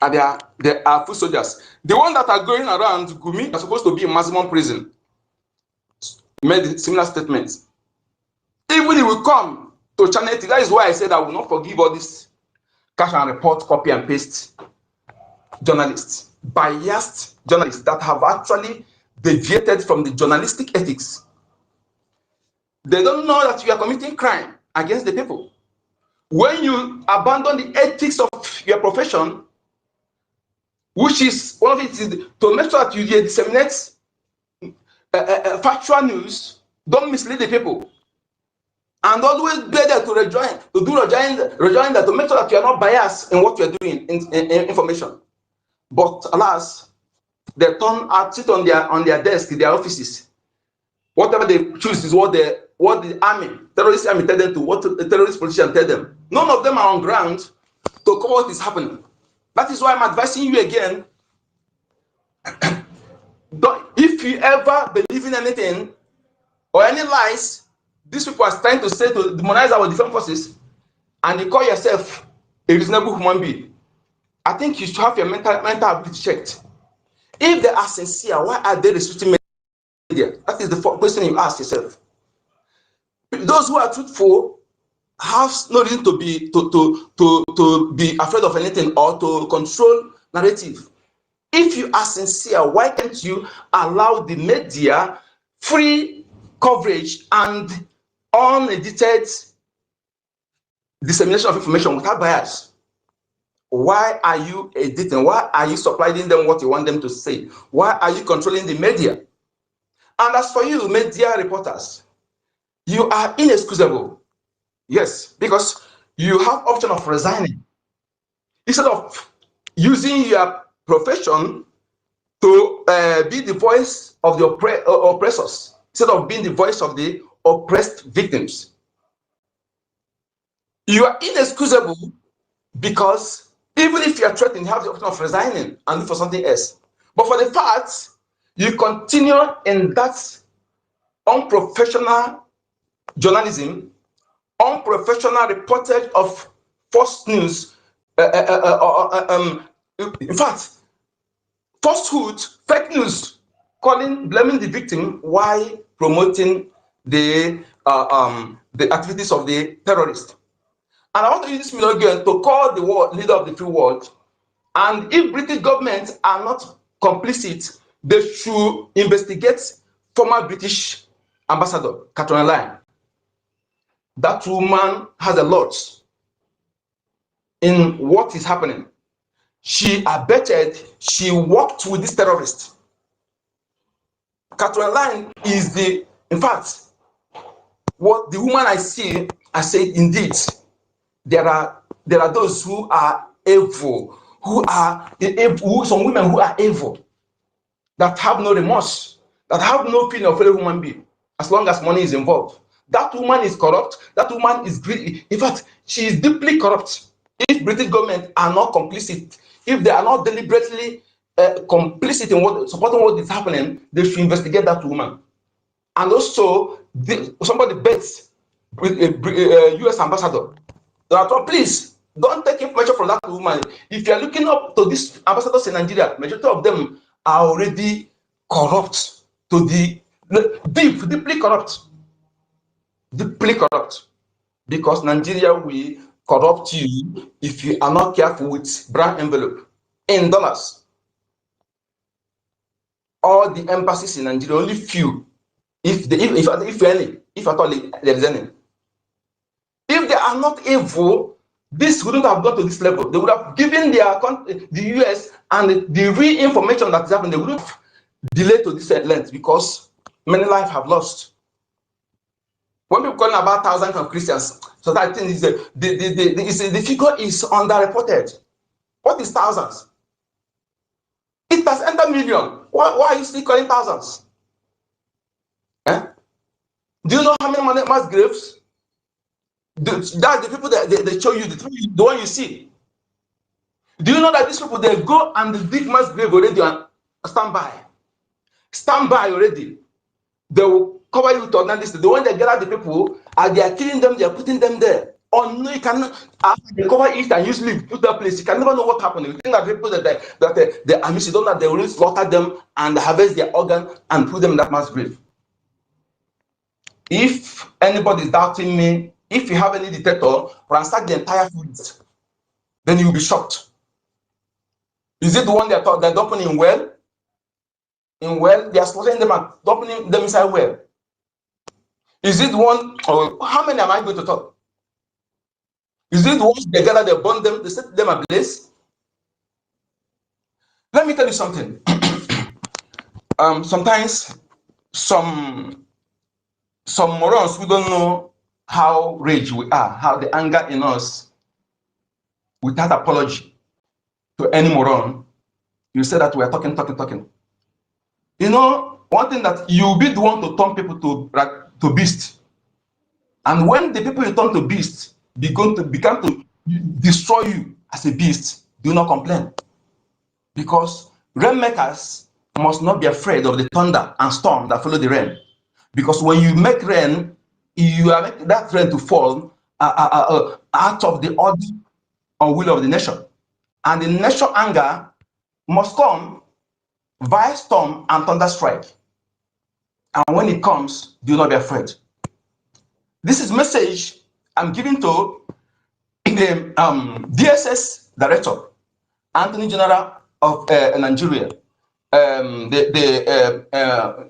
Speaker 5: And they are foot soldiers. The ones that are going around Gumi are supposed to be in maximum prison. Made similar statements. Even if we come to Channel 8, that is why I said I will not forgive all this cash and report, copy and paste journalists, biased journalists that have actually deviated from the journalistic ethics. They don't know that you are committing crime against the people. When you abandon the ethics of your profession, which is one of it is to make sure that you disseminate factual news, don't mislead the people, and always be there to rejoin, to make sure that you are not biased in what you are doing in information. But alas, they turn out, sit on their desk, in their offices. Whatever they choose is what the army, terrorist army tell them to, what the terrorist politician tell them. None of them are on ground to cover what is happening. That is why I'm advising you again. If you ever believe in anything or any lies these people are trying to say to demonize our defense forces, and you call yourself a reasonable human being, I think you should have your mental ability checked. If they are sincere, why are they restricting media? That is the question you ask yourself. Those who are truthful have no reason to be afraid of anything or to control narrative. If you are sincere, why can't you allow the media free coverage and unedited dissemination of information without bias? Why are you editing? Why are you supplying them what you want them to say? Why are you controlling the media? And as for you, media reporters, you are inexcusable. Yes, because you have option of resigning instead of using your profession to be the voice of the oppressors instead of being the voice of the oppressed victims. You are inexcusable because even if you are threatened, you have the option of resigning and look for something else. But for the fact you continue in that unprofessional journalism, unprofessional reportage of false news, in fact, falsehood, fake news, blaming the victim while promoting the activities of the terrorist. And I want to use this medium again to call the world leader of the free world. And if British government are not complicit, they should investigate former British ambassador, Catherine Lyne. That woman has a lot in what is happening. She abetted, she worked with this terrorist. Catherine Lyne is in fact, what the woman I see, I say, indeed, there are those who are evil, some women who are evil, that have no remorse, that have no feeling of fellow human being, as long as money is involved. That woman is corrupt. That woman is greedy. In fact, she is deeply corrupt. If British government are not complicit, if they are not deliberately complicit in what supporting what is happening, they should investigate that woman. And also, somebody bets with a US ambassador that, please don't take information from that woman. If you are looking up to these ambassadors in Nigeria, majority of them are already corrupt to the deeply corrupt. Deeply corrupt, because Nigeria will corrupt you if you are not careful with brown envelope in dollars. All the embassies in Nigeria, only few, if at all there is any. If they are not evil, this wouldn't have gone to this level. They would have given the US and the real information that is happening. They would have delayed to this length because many lives have lost. When people calling about thousands of Christians, so that thing is the figure is underreported. What is thousands? It has entered million. Why are you still calling thousands? Eh? Do you know how many mass graves? That's the people that they show you, the one you see. Do you know that these people, they go and they dig mass grave already on standby? Standby already. They will cover you to understand. The one that gather the people, and they are killing them, they are putting them there. Oh no, you cannot. After they cover it and use leave, put that place, you can never know what happened. You think that people that they are missing, don't know that they will slaughter them and harvest their organ and put them in that mass grave. If anybody is doubting me, if you have any detector, ransack the entire forest, then you will be shocked. Is it the one they're dumping in well? In well, they are slaughtering them and dumping them inside well. Is it one, or how many am I going to talk? Is it the ones they gather, they burn them, they set them ablaze? Let me tell you something. Sometimes some morons, we don't know how rage we are, how the anger in us, without apology to any moron, you say that we are talking. You know, one thing that you be the one to turn people to beast. And when the people you turn to beast begin to destroy you as a beast, do not complain. Because rainmakers must not be afraid of the thunder and storm that follow the rain. Because when you make rain, you are making that rain to fall out of the order or will of the nation. And the nation anger must come via storm and thunder strike. And when it comes, do not be afraid. This is message I'm giving to the DSS director, Attorney General of Nigeria,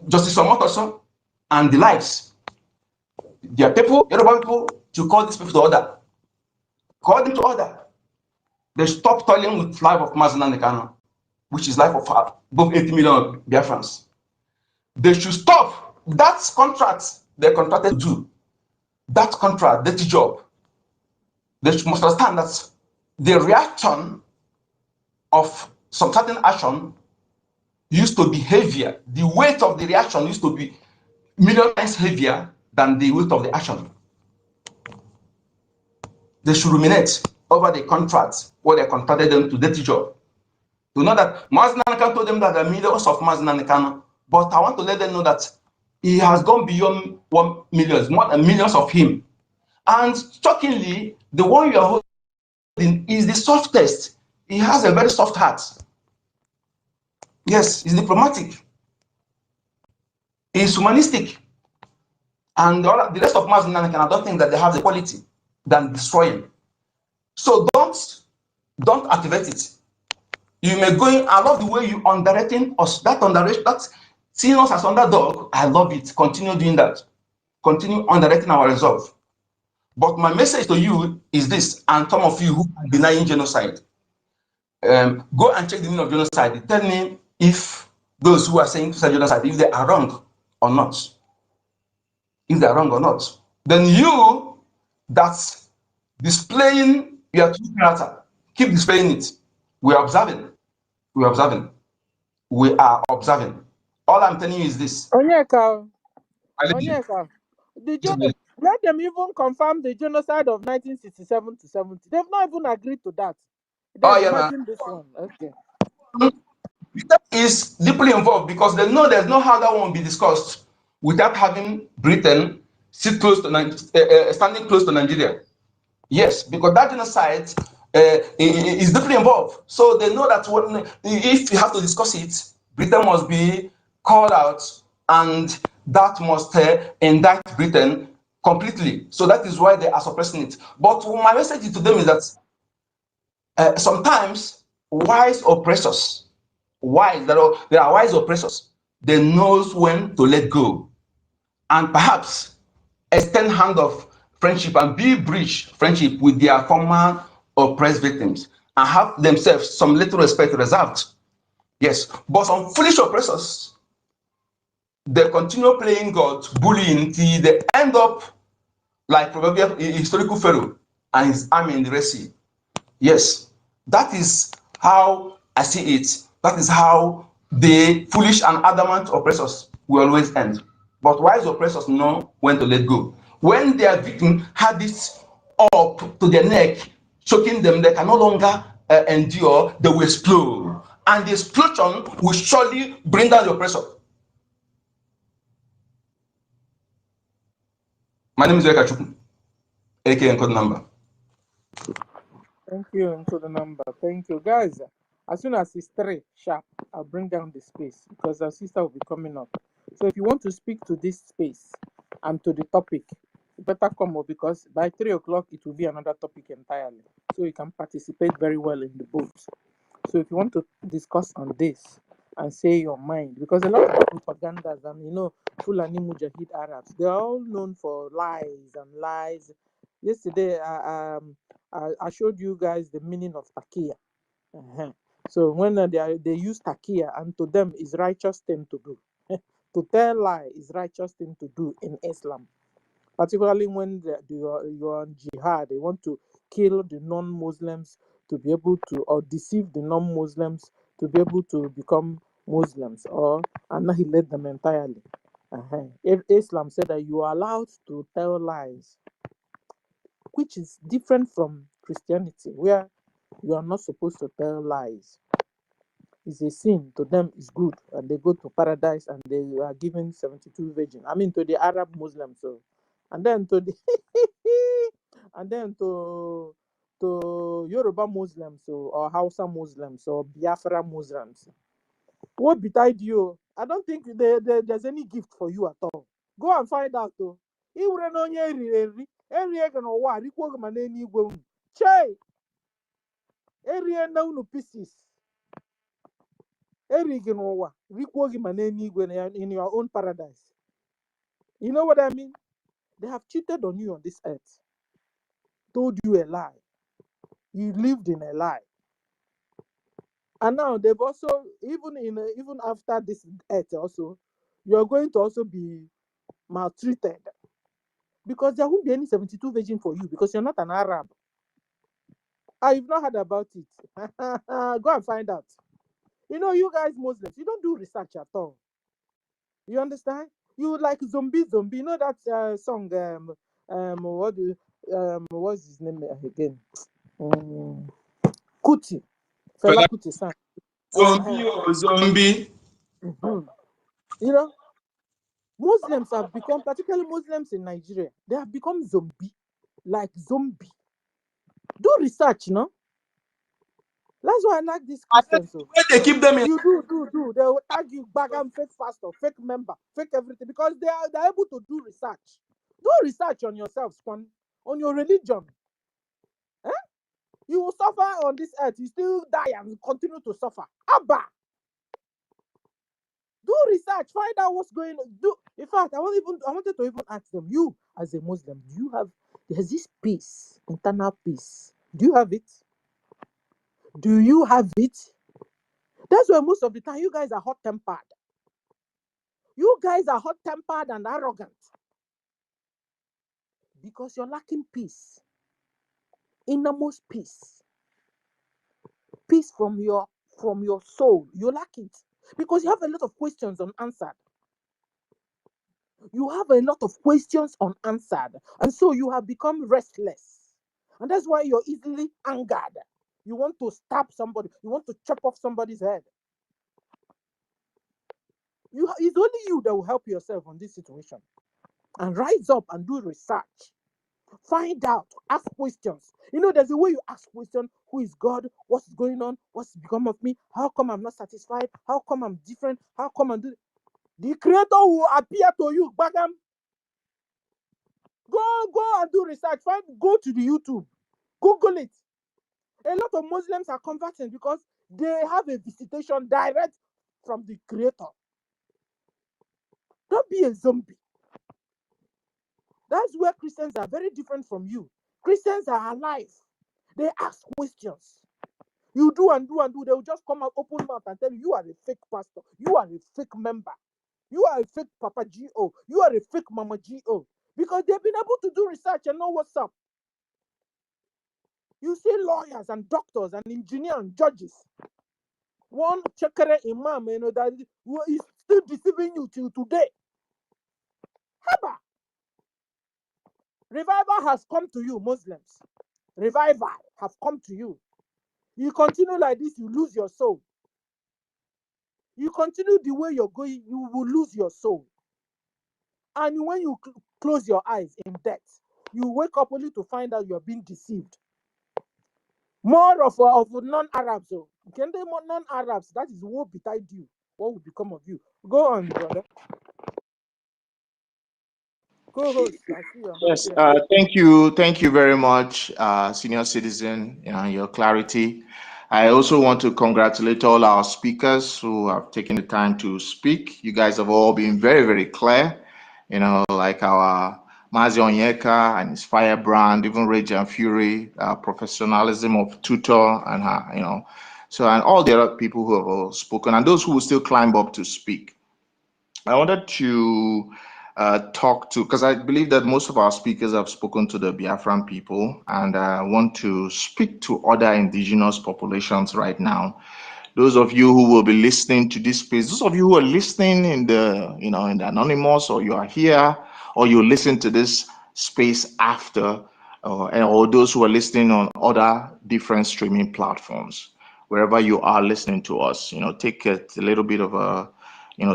Speaker 5: Justice Omotoso, and the likes. There are people, Yoruba people, to call these people to order. Call them to order. They stop toiling with life of Mazi Nnamdi Kanu, which is life of above 80 million Biafrans. They should stop that contract they contracted to do. That contract, that job. They must understand that the reaction of some certain action used to be heavier. The weight of the reaction used to be million times heavier than the weight of the action. They should ruminate over the contracts where they contracted them to dirty job. To know that Mazi Nnamdi Kanu told them that there are millions of Mazi Nnamdi Kanu, but I want to let them know that he has gone beyond 1 million, more than millions of him. And shockingly, the one you are holding is the softest. He has a very soft heart. Yes, he's diplomatic. He's humanistic. And the rest of Mazi Nnamdi Kanu, I don't think that they have the quality than destroying. So don't activate it. You may go in. I love the way you underrating us. That seeing us as underdog, I love it. Continue doing that. Continue underrating our resolve. But my message to you is this, and some of you who are denying genocide, go and check the meaning of genocide. Tell me if those who are saying genocide, if they are wrong or not. If they are wrong or not. Then you that's displaying your true character, keep displaying it. We are observing. We are observing. We are observing. All I'm telling you is this.
Speaker 1: Onyeka,
Speaker 5: I leave you.
Speaker 1: Onyeka, Let them even confirm the genocide of 1967 to 70. They've not even agreed to that. Then imagine this one. Okay.
Speaker 5: That is deeply involved because they know there's no how that one will be discussed without having Britain sit close to standing close to Nigeria. Yes, because that genocide is deeply involved. So they know that if you have to discuss it, Britain must be called out, and that must indict Britain completely. So that is why they are suppressing it. But my message to them is that sometimes wise oppressors, there are wise oppressors, they knows when to let go, and perhaps extend hand of friendship and build bridge friendship with their former oppressed victims and have themselves some little respect reserved. Yes, but some foolish oppressors, they continue playing God, bullying until they end up like probably a historical Pharaoh and his army in the Red Sea. Yes, that is how I see it. That is how the foolish and adamant oppressors will always end. But wise oppressors know when to let go. When their victim had this up to their neck, choking them, they can no longer endure, they will explode. And the explosion will surely bring down the oppressor. My name is Eka Chukwu, aka Encode Number.
Speaker 1: Thank you, into the number. Thank you, guys. As soon as it's 3 sharp, I'll bring down the space because our sister will be coming up. So if you want to speak to this space and to the topic, you better come up because by 3 o'clock it will be another topic entirely. So you can participate very well in the booth. So if you want to discuss on this and say your mind, because a lot of propagandas and Fulani Mujahid Arabs, they're all known for lies and lies. Yesterday, I showed you guys the meaning of takia. So when they use takia, and to them is righteous thing to do. To tell lie is righteous thing to do in Islam, particularly when you're on jihad. They want to kill the non-Muslims to be able to, or deceive the non-Muslims to be able to become Muslims, or annihilate them entirely. If Islam said that you are allowed to tell lies, which is different from Christianity, where you are not supposed to tell lies. It's a sin. To them, it's good, and they go to paradise, and they are given 72 virgin. I mean, to the Arab Muslims, so, and then to the and then to Yoruba Muslims, so, or Hausa Muslims, or Biafra Muslims. What betide you? I don't think there's any gift for you at all. Go and find out, though. Che, area no pieces. In your own paradise. You know what I mean? They have cheated on you on this earth, told you a lie. You lived in a lie. And now they've also, even after this earth also, you're going to also be maltreated. Because there won't be any 72 virgin for you because you're not an Arab. You've not heard about it. Go and find out. You guys Muslims, you don't do research at all. You understand? You like zombie. You know that song? What's his name again? Kuti. Fela Kuti sang.
Speaker 5: Zombie.
Speaker 1: Muslims have become, particularly Muslims in Nigeria, they have become zombie. Like zombie. Do research, no? That's why I like these Christians. So
Speaker 5: They keep them in.
Speaker 1: you do. They will tag you back and fake pastor, fake member, fake everything, because they're able to do research. Do research on yourself, on your religion. You will suffer on this earth. You still die and continue to suffer. Abba! Do research. Find out what's going on. In fact, I wanted to even ask them, you as a Muslim, there's this peace, internal peace. Do you have it? Do you have it? That's why most of the time you guys are hot-tempered. You guys are hot-tempered and arrogant. Because you're lacking peace. Innermost peace. Peace from your soul. You lack it. Because you have a lot of questions unanswered. You have a lot of questions unanswered, and so you have become restless. And that's why you're easily angered. You want to stab somebody, you want to chop off somebody's head. It's only you that will help yourself on this situation. And rise up and do research. Find out, ask questions. You know, there's a way you ask questions. Who is God? What's going on? What's become of me? How come I'm not satisfied? How come I'm different? How come I'm doing? The creator will appear to you. Bagam. Go and do research. Go to the YouTube. Google it. A lot of Muslims are converting because they have a visitation direct from the creator. Don't be a zombie. That's where Christians are very different from you. Christians are alive. They ask questions. You do and do and do. They will just come out open mouth and tell you, you are a fake pastor. You are a fake member. You are a fake Papa GO. You are a fake Mama GO. Because they've been able to do research and know what's up. You see lawyers and doctors and engineers and judges. One Chekere imam, that is still deceiving you till today. Haba! Revival has come to you, Muslims. Revival have come to you. You continue like this, you lose your soul. You continue the way you're going, you will lose your soul. And when you close your eyes in death, you wake up only to find out you're being deceived. More of non-Arabs. So, non-Arabs, that is what betide you. What will become of you? Go on, brother. Co-host, I see your hand
Speaker 2: Yes,
Speaker 1: there.
Speaker 2: thank you very much, senior citizen, your clarity. I also want to congratulate all our speakers who have taken the time to speak. You guys have all been very, very clear, like our Mazi Onyeka and his firebrand, even Rage and Fury, professionalism of tutor and her, and all the other people who have all spoken and those who will still climb up to speak. I wanted to talk to, because I believe that most of our speakers have spoken to the Biafran people, and I want to speak to other indigenous populations right now. Those of you who will be listening to this space, those of you who are listening in the, in the anonymous, or you are here, or you listen to this space after, or those who are listening on other different streaming platforms, wherever you are listening to us, take a little bit of a,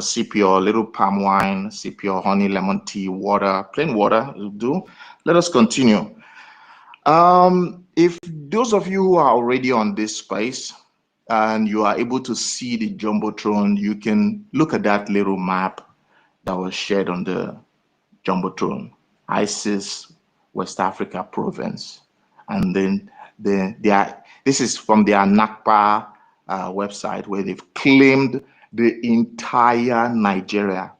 Speaker 2: sip your little palm wine, sip your honey, lemon tea, water, plain water will do. Let us continue. If those of you who are already on this space and you are able to see the Jumbotron, you can look at that little map that was shared on the Jumbotron, ISIS West Africa province. And then this is from the Anakpa website, where they've claimed the entire Nigeria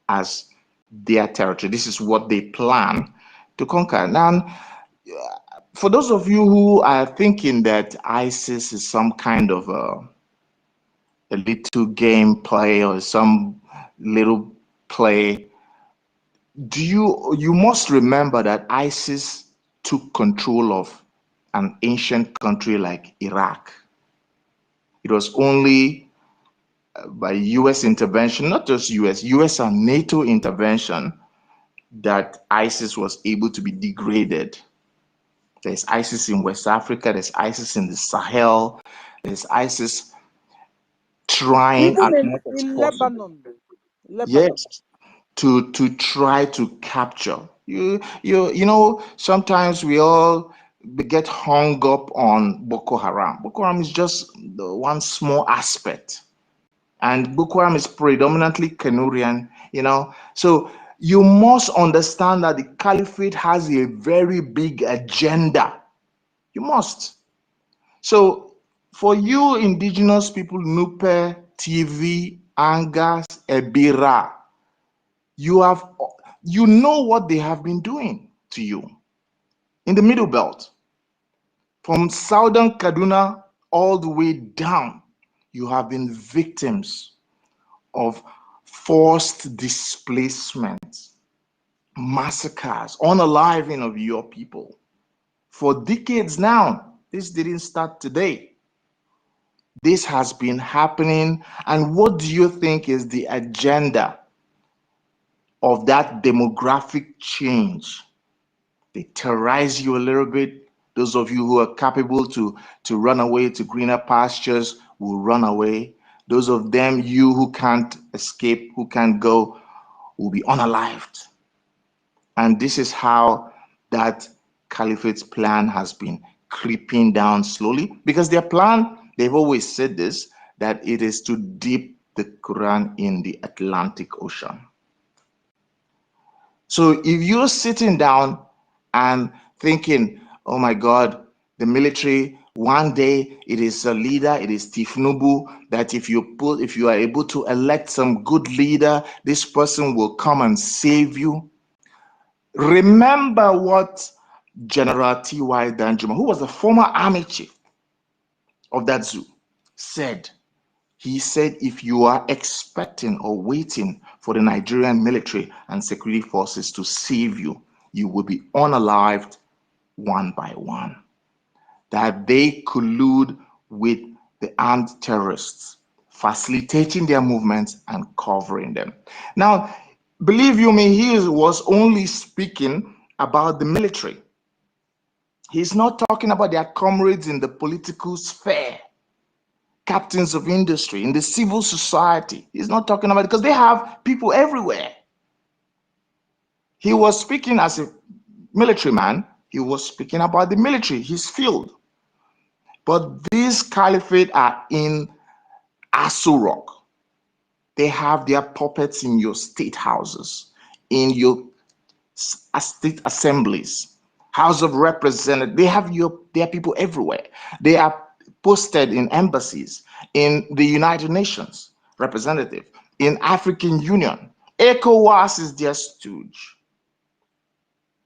Speaker 2: as their territory. This is what they plan to conquer. Now, for those of you who are thinking that ISIS is some kind of a little game play or some little play, you must remember that ISIS took control of an ancient country like Iraq. It was only by US intervention, not just US and NATO intervention, that ISIS was able to be degraded. There's ISIS in West Africa, there's ISIS in the Sahel, there's ISIS trying as
Speaker 1: Even
Speaker 2: much as
Speaker 1: in
Speaker 2: possible.
Speaker 1: Lebanon.
Speaker 2: Yes, to try to capture. Sometimes we all get hung up on Boko Haram. Boko Haram is just the one small aspect. And Boko Haram is predominantly Kanurian, So you must understand that the caliphate has a very big agenda. You must. So for you indigenous people, Nupe, TV, Angas, Ebira, you know what they have been doing to you in the Middle Belt. From southern Kaduna all the way down, you have been victims of forced displacement, massacres, unaliving of your people for decades now. This didn't start today. This has been happening. And what do you think is the agenda of that demographic change. They terrorize you a little bit. Those of you who are capable to run away to greener pastures will run away. Those of them, you who can't escape, who can't go, will be unalived. And this is how that caliphate's plan has been creeping down slowly, because their plan, they've always said this, that it is to dip the Quran in the Atlantic Ocean. So if you're sitting down and thinking, oh my God, the military, one day it is a leader, it is Tifnubu, that if you are able to elect some good leader, this person will come and save you. Remember what General T.Y. Danjuma, who was the former army chief of that zoo, said. He said, if you are expecting or waiting for the Nigerian military and security forces to save you, you will be unalived one by one. That they collude with the armed terrorists, facilitating their movements and covering them. Now, believe you me, he was only speaking about the military. He's not talking about their comrades in the political sphere, captains of industry, in the civil society. He's not talking about it because they have people everywhere. He was speaking as a military man. He was speaking about the military, his field. But these caliphate are in Aso Rock. They have their puppets in your state houses, in your state assemblies, House of Representatives. They have their people everywhere. They are posted in embassies, in the United Nations representative, in African Union. ECOWAS is their stooge.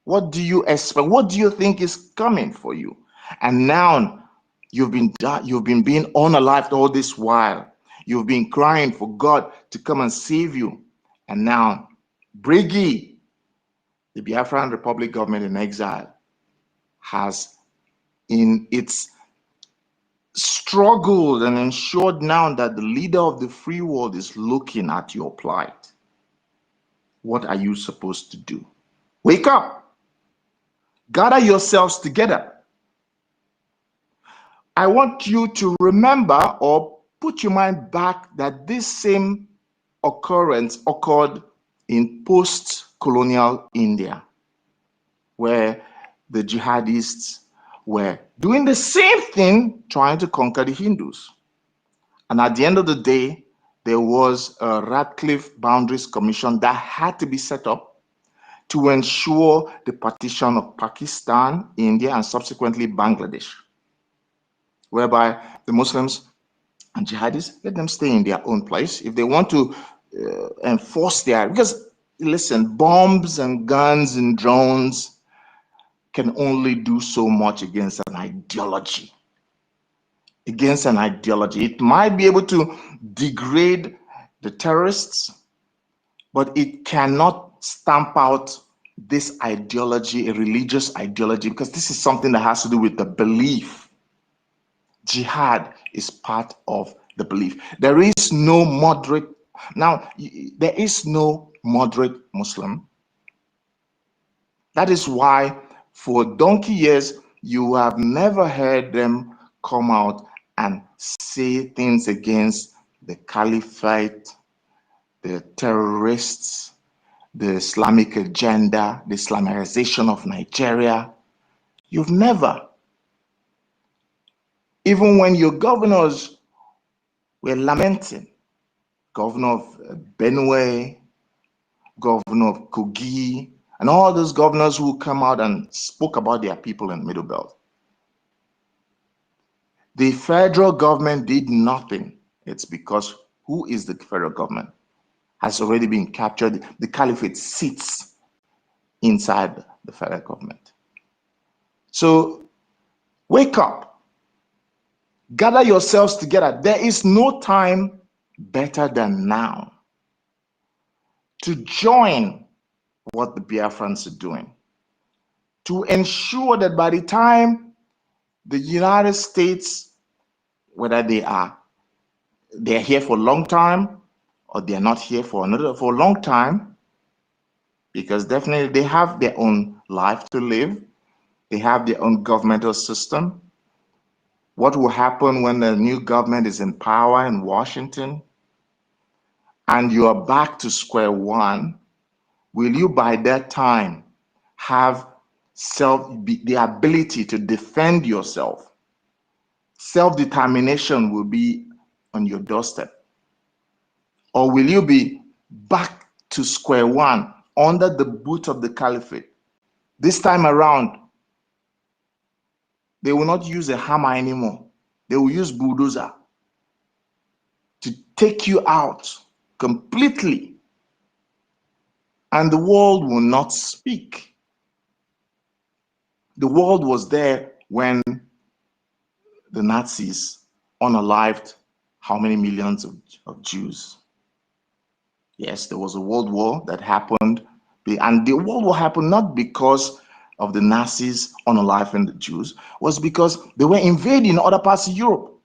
Speaker 2: What do you expect? What do you think is coming for you? And now you've been being unalived all this while. You've been crying for God to come and save you. And now BRGIE, the Biafran Republic government in exile, has in its struggled and ensured now that the leader of the free world is looking at your plight. What are you supposed to do? Wake up. Gather yourselves together. I want you to remember or put your mind back that this same occurrence occurred in post-colonial India, where the jihadists were doing the same thing, trying to conquer the Hindus. And at the end of the day, there was a Radcliffe Boundaries Commission that had to be set up to ensure the partition of Pakistan, India, and subsequently Bangladesh, whereby the Muslims and jihadists, let them stay in their own place. If they want to enforce their, because listen, bombs and guns and drones can only do so much against an ideology. Against an ideology. It might be able to degrade the terrorists, but it cannot stamp out this ideology, a religious ideology, because this is something that has to do with the belief. Jihad is part of the belief. There is no moderate, now, there is no moderate Muslim. That is why for donkey years, you have never heard them come out and say things against the caliphate, the terrorists, the Islamic agenda, the Islamization of Nigeria. You've never. Even when your governors were lamenting, governor of Benue, governor of Kogi, and all those governors who come out and spoke about their people in Middle Belt. The federal government did nothing. It's because who is the federal government? Has already been captured. The caliphate sits inside the federal government. So wake up. Gather yourselves together. There is no time better than now to join what the Biafrans are doing, to ensure that by the time the United States, whether they're here for a long time or they're not here for a long time, because definitely they have their own life to live. They have their own governmental system. What will happen when the new government is in power in Washington and you are back to square one? Will you by that time have the ability to defend yourself? Self-determination will be on your doorstep. Or will you be back to square one under the boot of the caliphate? This time around, they will not use a hammer anymore. They will use bulldozer to take you out completely. And the world will not speak. The world was there when the Nazis unalived how many millions of Jews? Yes, there was a world war that happened, and the world war happened not because of the Nazis unaliving the Jews, was because they were invading other parts of Europe.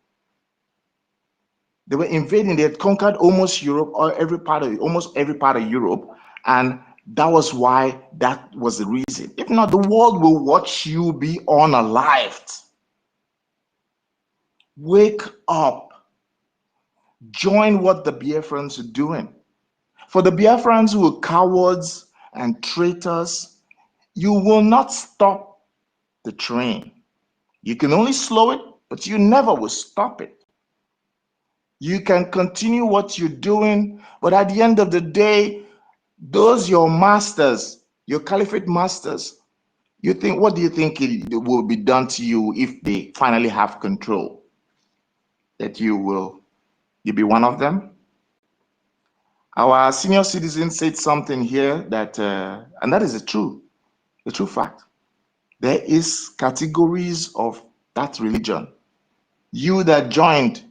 Speaker 2: They were invading, they had conquered almost Europe, or almost every part of Europe, and that was why, that was the reason. If not, the world will watch you be unalived. Wake up. Join what the Biafrans are doing. For the Biafrans who are cowards and traitors, you will not stop the train. You can only slow it, but you never will stop it. You can continue what you're doing, but at the end of the day, those your masters, your caliphate masters, what do you think it will be done to you if they finally have control? That you'll be one of them? Our senior citizen said something here that, and that is the true fact. There is categories of that religion. You that joined,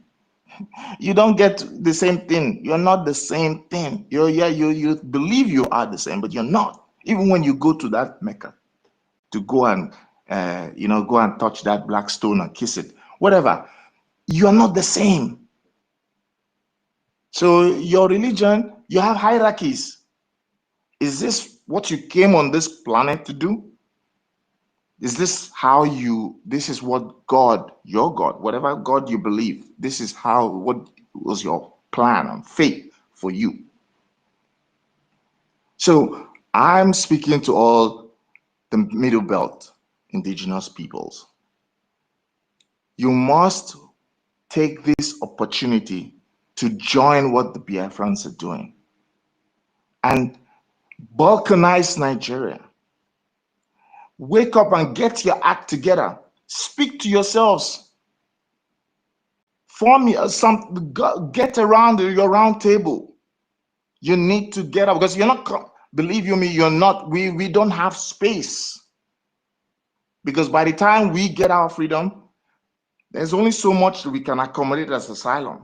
Speaker 2: you don't get the same thing. You're not the same thing. You believe you are the same, but you're not. Even when you go to that Mecca to go and go and touch that black stone and kiss it, whatever, you are not the same. So your religion, you have hierarchies. Is this what you came on this planet to do? Is this this is what God, your God, whatever God you believe, this is what was your plan and faith for you? So I'm speaking to all the Middle Belt indigenous peoples. You must take this opportunity to join what the Biafrans are doing and balkanize Nigeria. Wake up and get your act together. Speak to yourselves. Form get around your round table. You need to get up because you're not, believe you me, you're not, we don't have space. Because by the time we get our freedom, there's only so much that we can accommodate as asylum.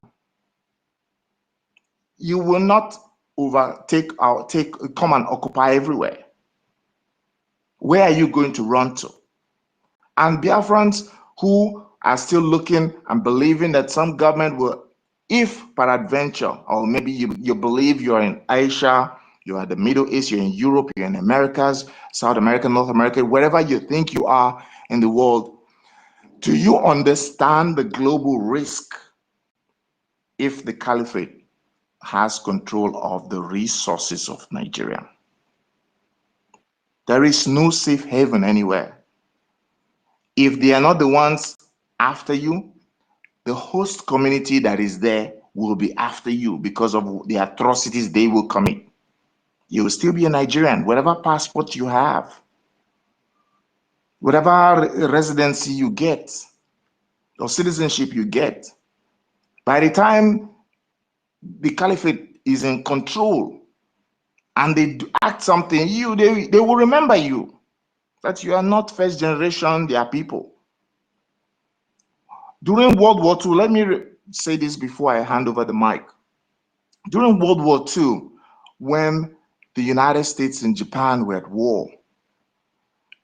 Speaker 2: You will not come and occupy everywhere. Where are you going to run to? And Biafrans who are still looking and believing that some government will, if peradventure, or maybe you believe you're in Asia, you're in the Middle East, you're in Europe, you're in Americas, South America, North America, wherever you think you are in the world, do you understand the global risk if the caliphate has control of the resources of Nigeria? There is no safe haven anywhere. If they are not the ones after you, the host community that is there will be after you because of the atrocities they will commit. You will still be a Nigerian, whatever passport you have, whatever residency you get, or citizenship you get. By the time the caliphate is in control and they act something, they will remember you, that you are not first generation, they are people. During World War II, let me say this before I hand over the mic. During World War II, when the United States and Japan were at war,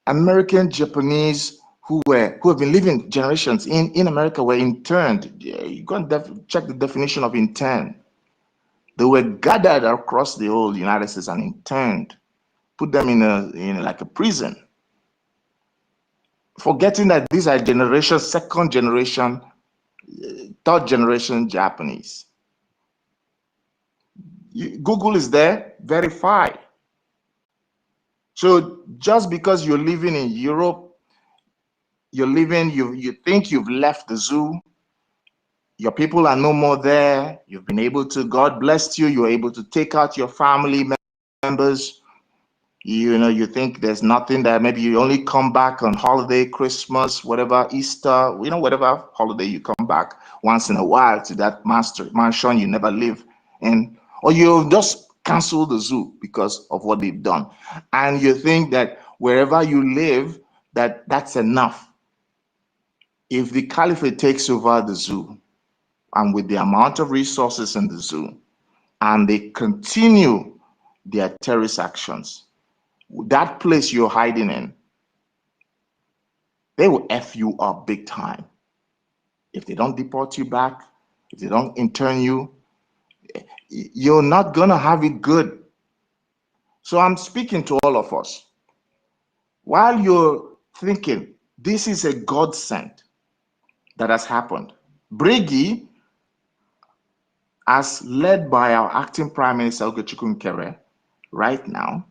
Speaker 2: American, Japanese who have been living generations in America were interned. You can check the definition of intern. They were gathered across the whole United States and interned put them in like a prison, forgetting that these are generation, second generation, third generation Japanese. Google is there, verify. So just because you're living in Europe, you think you've left the zoo, your people are no more there, you've been able to, God blessed you, you're able to take out your family members, you think there's nothing there, maybe you only come back on holiday, Christmas, whatever, Easter, whatever holiday you come back once in a while to that mansion you never live in, or you just cancel the zoo because of what they've done. And you think that wherever you live, that's enough. If the caliphate takes over the zoo, and with the amount of resources in the zoo, and they continue their terrorist actions, that place you're hiding in, they will F you up big time. If they don't deport you back, if they don't intern you, you're not gonna have it good. So I'm speaking to all of us. While you're thinking, this is a godsend that has happened. BRGIE, as led by our acting Prime Minister Ogechukwu Nkere right now,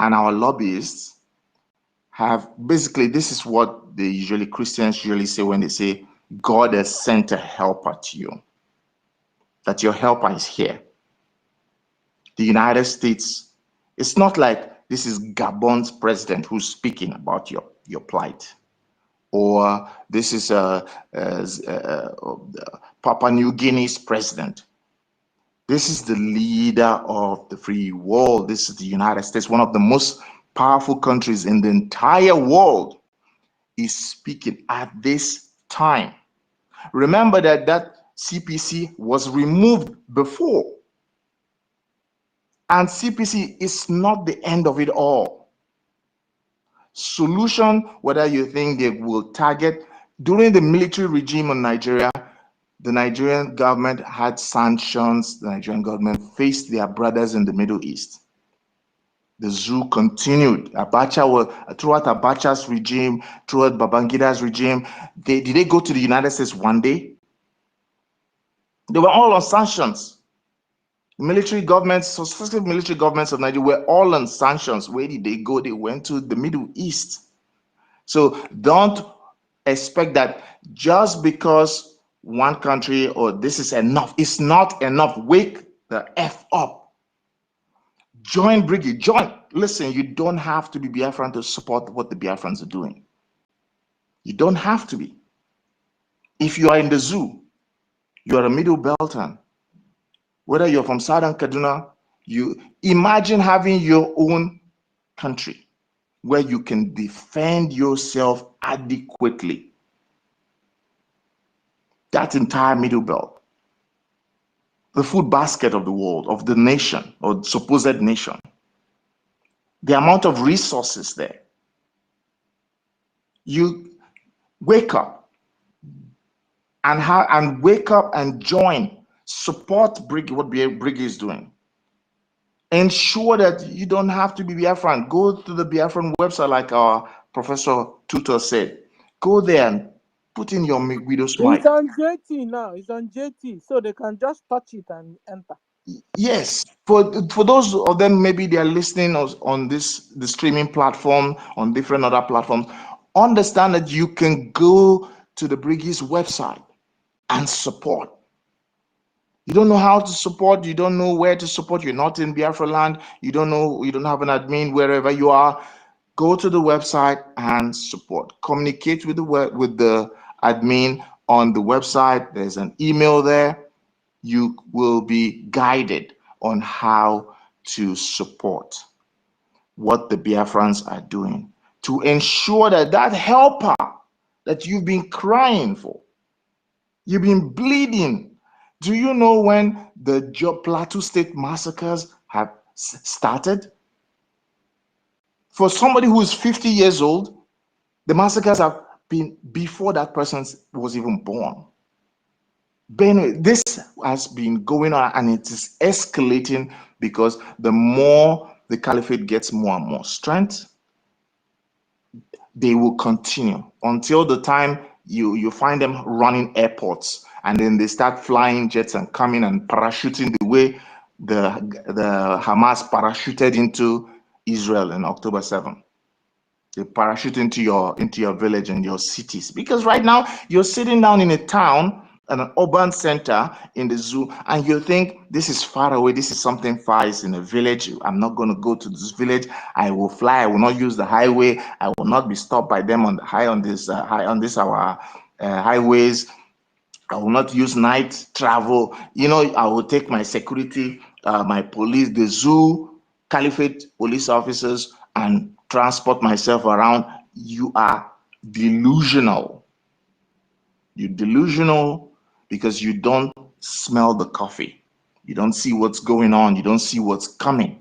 Speaker 2: and our lobbyists have basically, this is what Christians usually say when they say God has sent a helper to you, that your helper is here. The United States, it's not like this is Gabon's president who's speaking about your plight, or this is Papua New Guinea's president. This is the leader of the free world. This is the United States, one of the most powerful countries in the entire world, is speaking at this time. Remember that CPC was removed before. And CPC is not the end of it all. Solution, whether you think they will target, during the military regime in Nigeria, the Nigerian government had sanctions. The Nigerian government faced their brothers in the Middle East. The zoo continued. Throughout Abacha's regime, throughout Babangida's regime, did they go to the United States one day? They were all on sanctions. Military governments, successive military governments of Nigeria were all on sanctions. Where did they go? They went to the Middle East. So don't expect that just because one country or this is enough. It's not enough. Wake the F up. Join BRGIE. Join. Listen, you don't have to be Biafran to support what the Biafrans are doing. You don't have to be. If you are in the zoo, you are a Middle Beltan, whether you're from Southern Kaduna, you imagine having your own country where you can defend yourself adequately. That entire Middle Belt, the food basket of the world, of the nation, or supposed nation, the amount of resources there. You wake up and wake up and join, support BRGIE, what BRGIE is doing. Ensure that you don't have to be Biafran. Go to the Biafran website, like our Professor Tutor said. Go there and put in your widow's mite.
Speaker 1: It's on JT now. It's on JT, so they can just touch it and enter.
Speaker 2: Yes, for those of them, maybe they are listening on the streaming platform, on different other platforms. Understand that you can go to the BRGIE's website and support. You don't know how to support, you don't know where to support, you're not in Biafra land, you don't have an admin wherever you are. Go to the website and support. Communicate with the admin on the website. There's an email there. You will be guided on how to support what the Biafrans are doing to ensure that helper that you've been crying for, you've been bleeding. Do you know when the Plateau State massacres have started? For somebody who is 50 years old, the massacres have been before that person was even born. This has been going on, and it is escalating because the more the caliphate gets more and more strength, they will continue until the time you find them running airports, and then they start flying jets and coming and parachuting the way the Hamas parachuted into Israel on October 7th. They parachute into your village and your cities, because right now you're sitting down in a town, an urban center in the zoo, and you think this is far away, this is something far, it's in a village, I'm not going to go to this village, I will fly, I will not use the highway, I will not be stopped by them on our highways, I will not use night travel, you know, I will take my security, my police, the zoo, caliphate police officers, and transport myself around. You are delusional. You're delusional because you don't smell the coffee. You don't see what's going on. You don't see what's coming.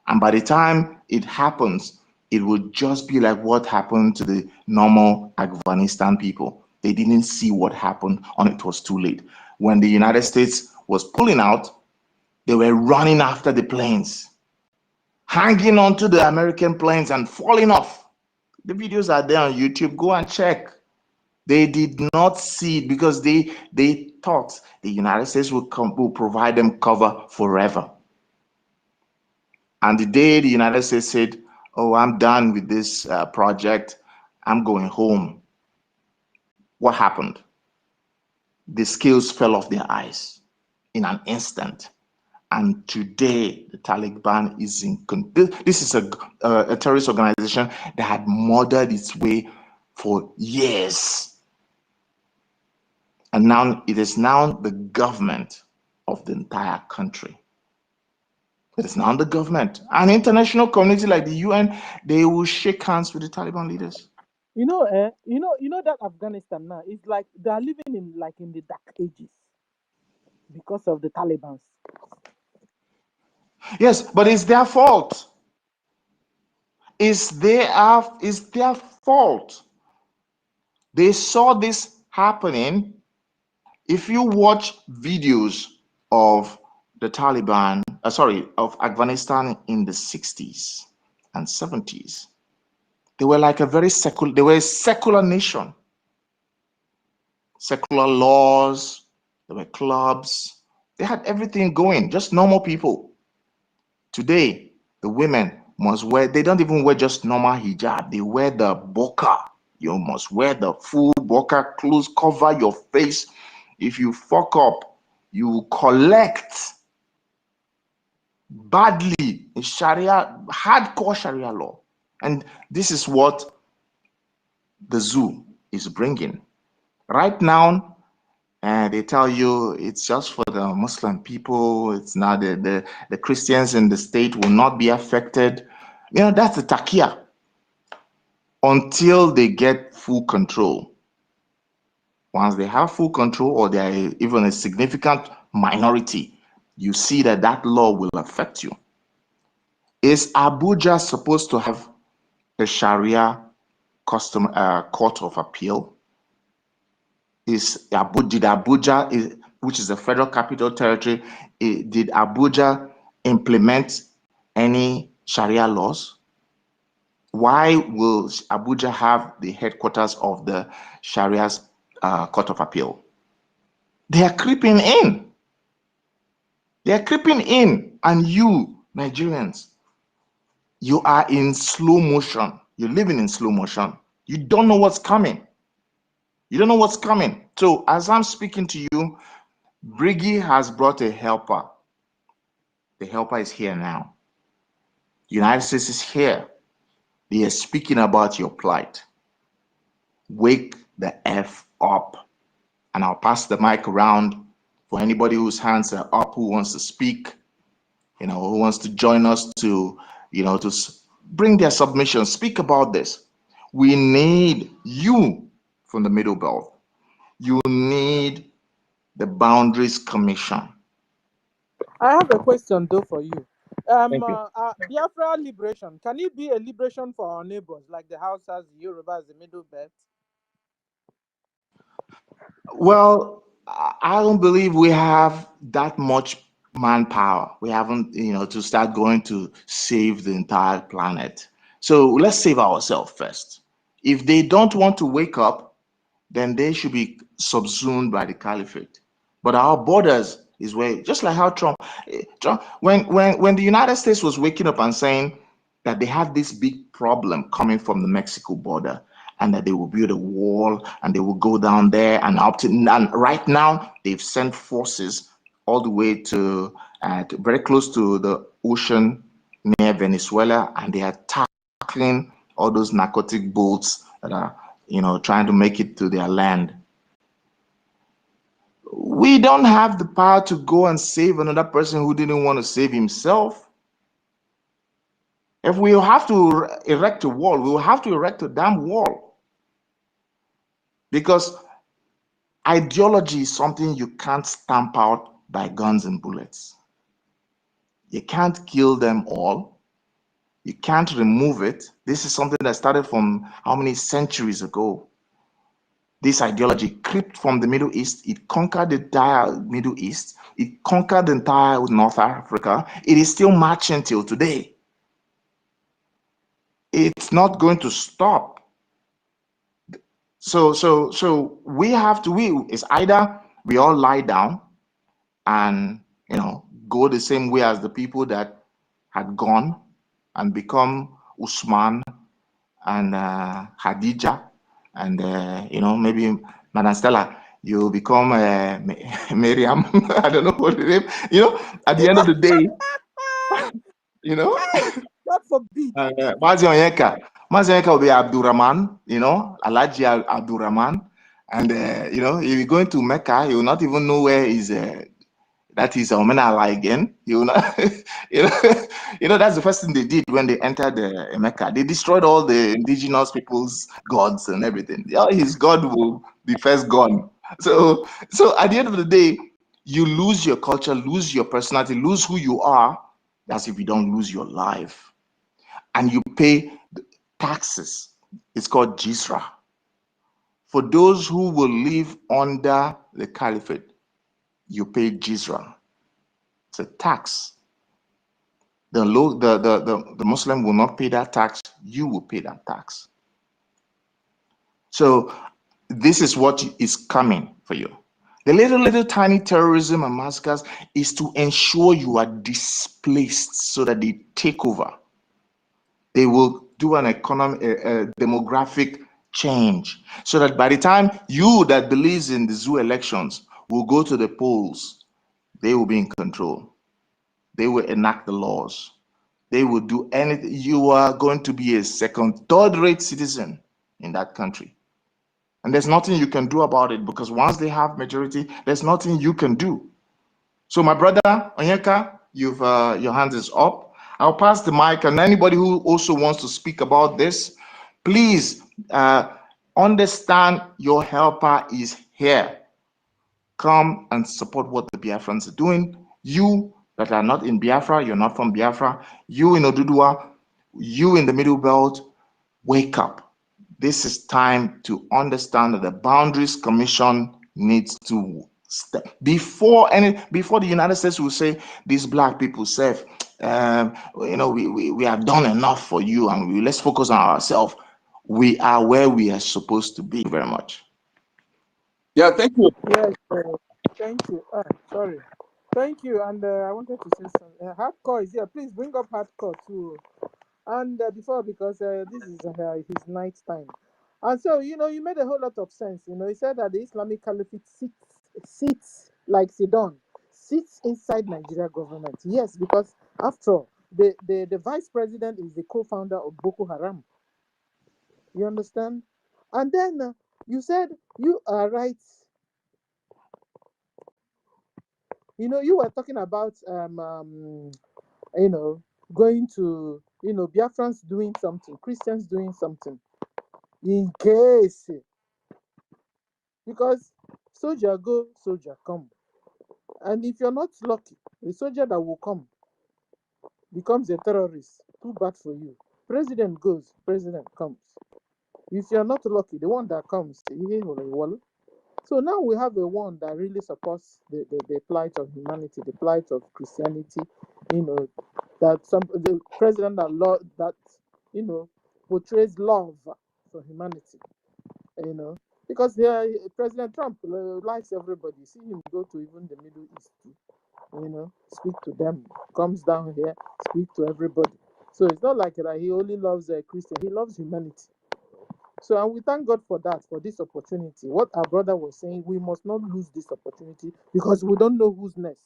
Speaker 2: And by the time it happens, it will just be like what happened to the normal Afghanistan people. They didn't see what happened, and it was too late. When the United States was pulling out, they were running after the planes, hanging onto the American planes and falling off. The videos are there on YouTube. Go and check. They did not see it because they thought the United States will provide them cover forever. And the day the United States said, "Oh, I'm done with this project, I'm going home," what happened? The scales fell off their eyes in an instant. And today, the Taliban is in. This is a terrorist organization that had murdered its way for years. And now it is now the government of the entire country. It is now the government. An international community like the UN, they will shake hands with the Taliban leaders.
Speaker 1: You know that Afghanistan now is like they are living in the dark ages because of the Taliban.
Speaker 2: Yes, but it's their fault. It's their fault. They saw this happening. If you watch videos of the Taliban, of Afghanistan in the 60s and 70s, they were like a secular nation. Secular laws, there were clubs, they had everything going, just normal people. Today, the women must wear, they don't even wear just normal hijab, they wear the burqa. You must wear the full burqa clothes, cover your face. If you fuck up, you collect badly in Sharia, hardcore Sharia law. And this is what the zoo is bringing. Right now, they tell you it's just for the Muslim people. It's not the Christians in the state will not be affected. You know, that's the takia until they get full control. Once they have full control, or they are even a significant minority, you see that law will affect you. Is Abuja supposed to have a Sharia court of appeal? Did Abuja, which is the federal capital territory, did Abuja implement any Sharia laws? Why will Abuja have the headquarters of the Sharia's court of appeal? They are creeping in. They are creeping in, and you, Nigerians, you are in slow motion. You're living in slow motion. You don't know what's coming. You don't know what's coming. So as I'm speaking to you, BRGIE has brought a helper. The helper is here now. The United States is here. They are speaking about your plight. Wake the F up. And I'll pass the mic around for anybody whose hands are up, who wants to speak, who wants to join us to bring their submission, speak about this. We need you from the Middle Belt. You need the Boundaries Commission.
Speaker 1: I have a question though for you.
Speaker 3: Thank you.
Speaker 1: Biafra liberation, can it be a liberation for our neighbors like the Hausas, the Yorubas, the Middle Belt?
Speaker 2: Well, I don't believe we have that much manpower. We haven't, to start going to save the entire planet. So let's save ourselves first. If they don't want to wake up, then they should be subsumed by the caliphate. But our borders is where, just like how Trump, when the United States was waking up and saying that they had this big problem coming from the Mexico border, and that they will build a wall and they will go down there and up to, and right now they've sent forces all the way to very close to the ocean near Venezuela, and they are tackling all those narcotic boats that are, trying to make it to their land. We don't have the power to go and save another person who didn't want to save himself. If we have to erect a wall, we will have to erect a damn wall. Because ideology is something you can't stamp out by guns and bullets. You can't kill them all. You can't remove it. This is something that started from how many centuries ago? This ideology crept from the Middle East. It conquered the entire Middle East. It conquered the entire North Africa. It is still marching till today. It's not going to stop. So we have to, it's either we all lie down and, go the same way as the people that had gone and become Usman and Khadija and, maybe Madam Stella, you become Miriam. I don't know what it is. At the end of the day,
Speaker 1: God forbid.
Speaker 2: Mazi Onyeka will be Abdurrahman, Alaji Abdurrahman. And, if you're going to Mecca, you will not even know where is that is Omenala again. You know, that's the first thing they did when they entered Mecca. They destroyed all the indigenous people's gods and everything. Yeah, his god will be first gone. So at the end of the day, you lose your culture, lose your personality, lose who you are. That's if you don't lose your life. And you pay taxes. It's called Jizra. For those who will live under the caliphate, you pay Jizra. It's a tax. The Muslim will not pay that tax. You will pay that tax. So this is what is coming for you. The little tiny terrorism and massacres is to ensure you are displaced so that they take over. They will do an economic, demographic change so that by the time you that believes in the zoo elections will go to the polls, they will be in control. They will enact the laws. They will do anything. You are going to be a second, third-rate citizen in that country. And there's nothing you can do about it because once they have majority, there's nothing you can do. So my brother Onyeka, you've your hand is up. I'll pass the mic, and anybody who also wants to speak about this, please understand your helper is here. Come and support what the Biafrans are doing. You that are not in Biafra, you're not from Biafra, you in Oduduwa, you in the Middle Belt, wake up. This is time to understand that the Boundaries Commission needs to step before the United States will say these black people say, we have done enough for you and let's focus on ourselves. We are where we are supposed to be. Very much.
Speaker 5: Yeah, thank you.
Speaker 1: Yes, thank you. Sorry. Thank you. And I wanted to say something. Hardcore is here. Please bring up Hardcore too. And before, because this is his night time. And so, you made a whole lot of sense. He said that the Islamic Caliphate sits like Sidon, sits inside Nigeria government. Yes, because after all, the vice president is the co-founder of Boko Haram. You understand? And then you said you are right. You were talking about going to Biafrans doing something, Christians doing something, in case, because soldier go, soldier come, and if you're not lucky, the soldier that will come becomes a terrorist. Too bad for you. President goes, president comes. If you're not lucky, the one that comes, So now we have a one that really supports the plight of humanity, the plight of Christianity, you know, that the president that portrays love for humanity, you know, because President Trump likes everybody. See him go to even the Middle East, speak to them, comes down here, speak to everybody. So it's not like that he only loves Christian, he loves humanity. So, and we thank God for that, for this opportunity. What our brother was saying, we must not lose this opportunity because we don't know who's next.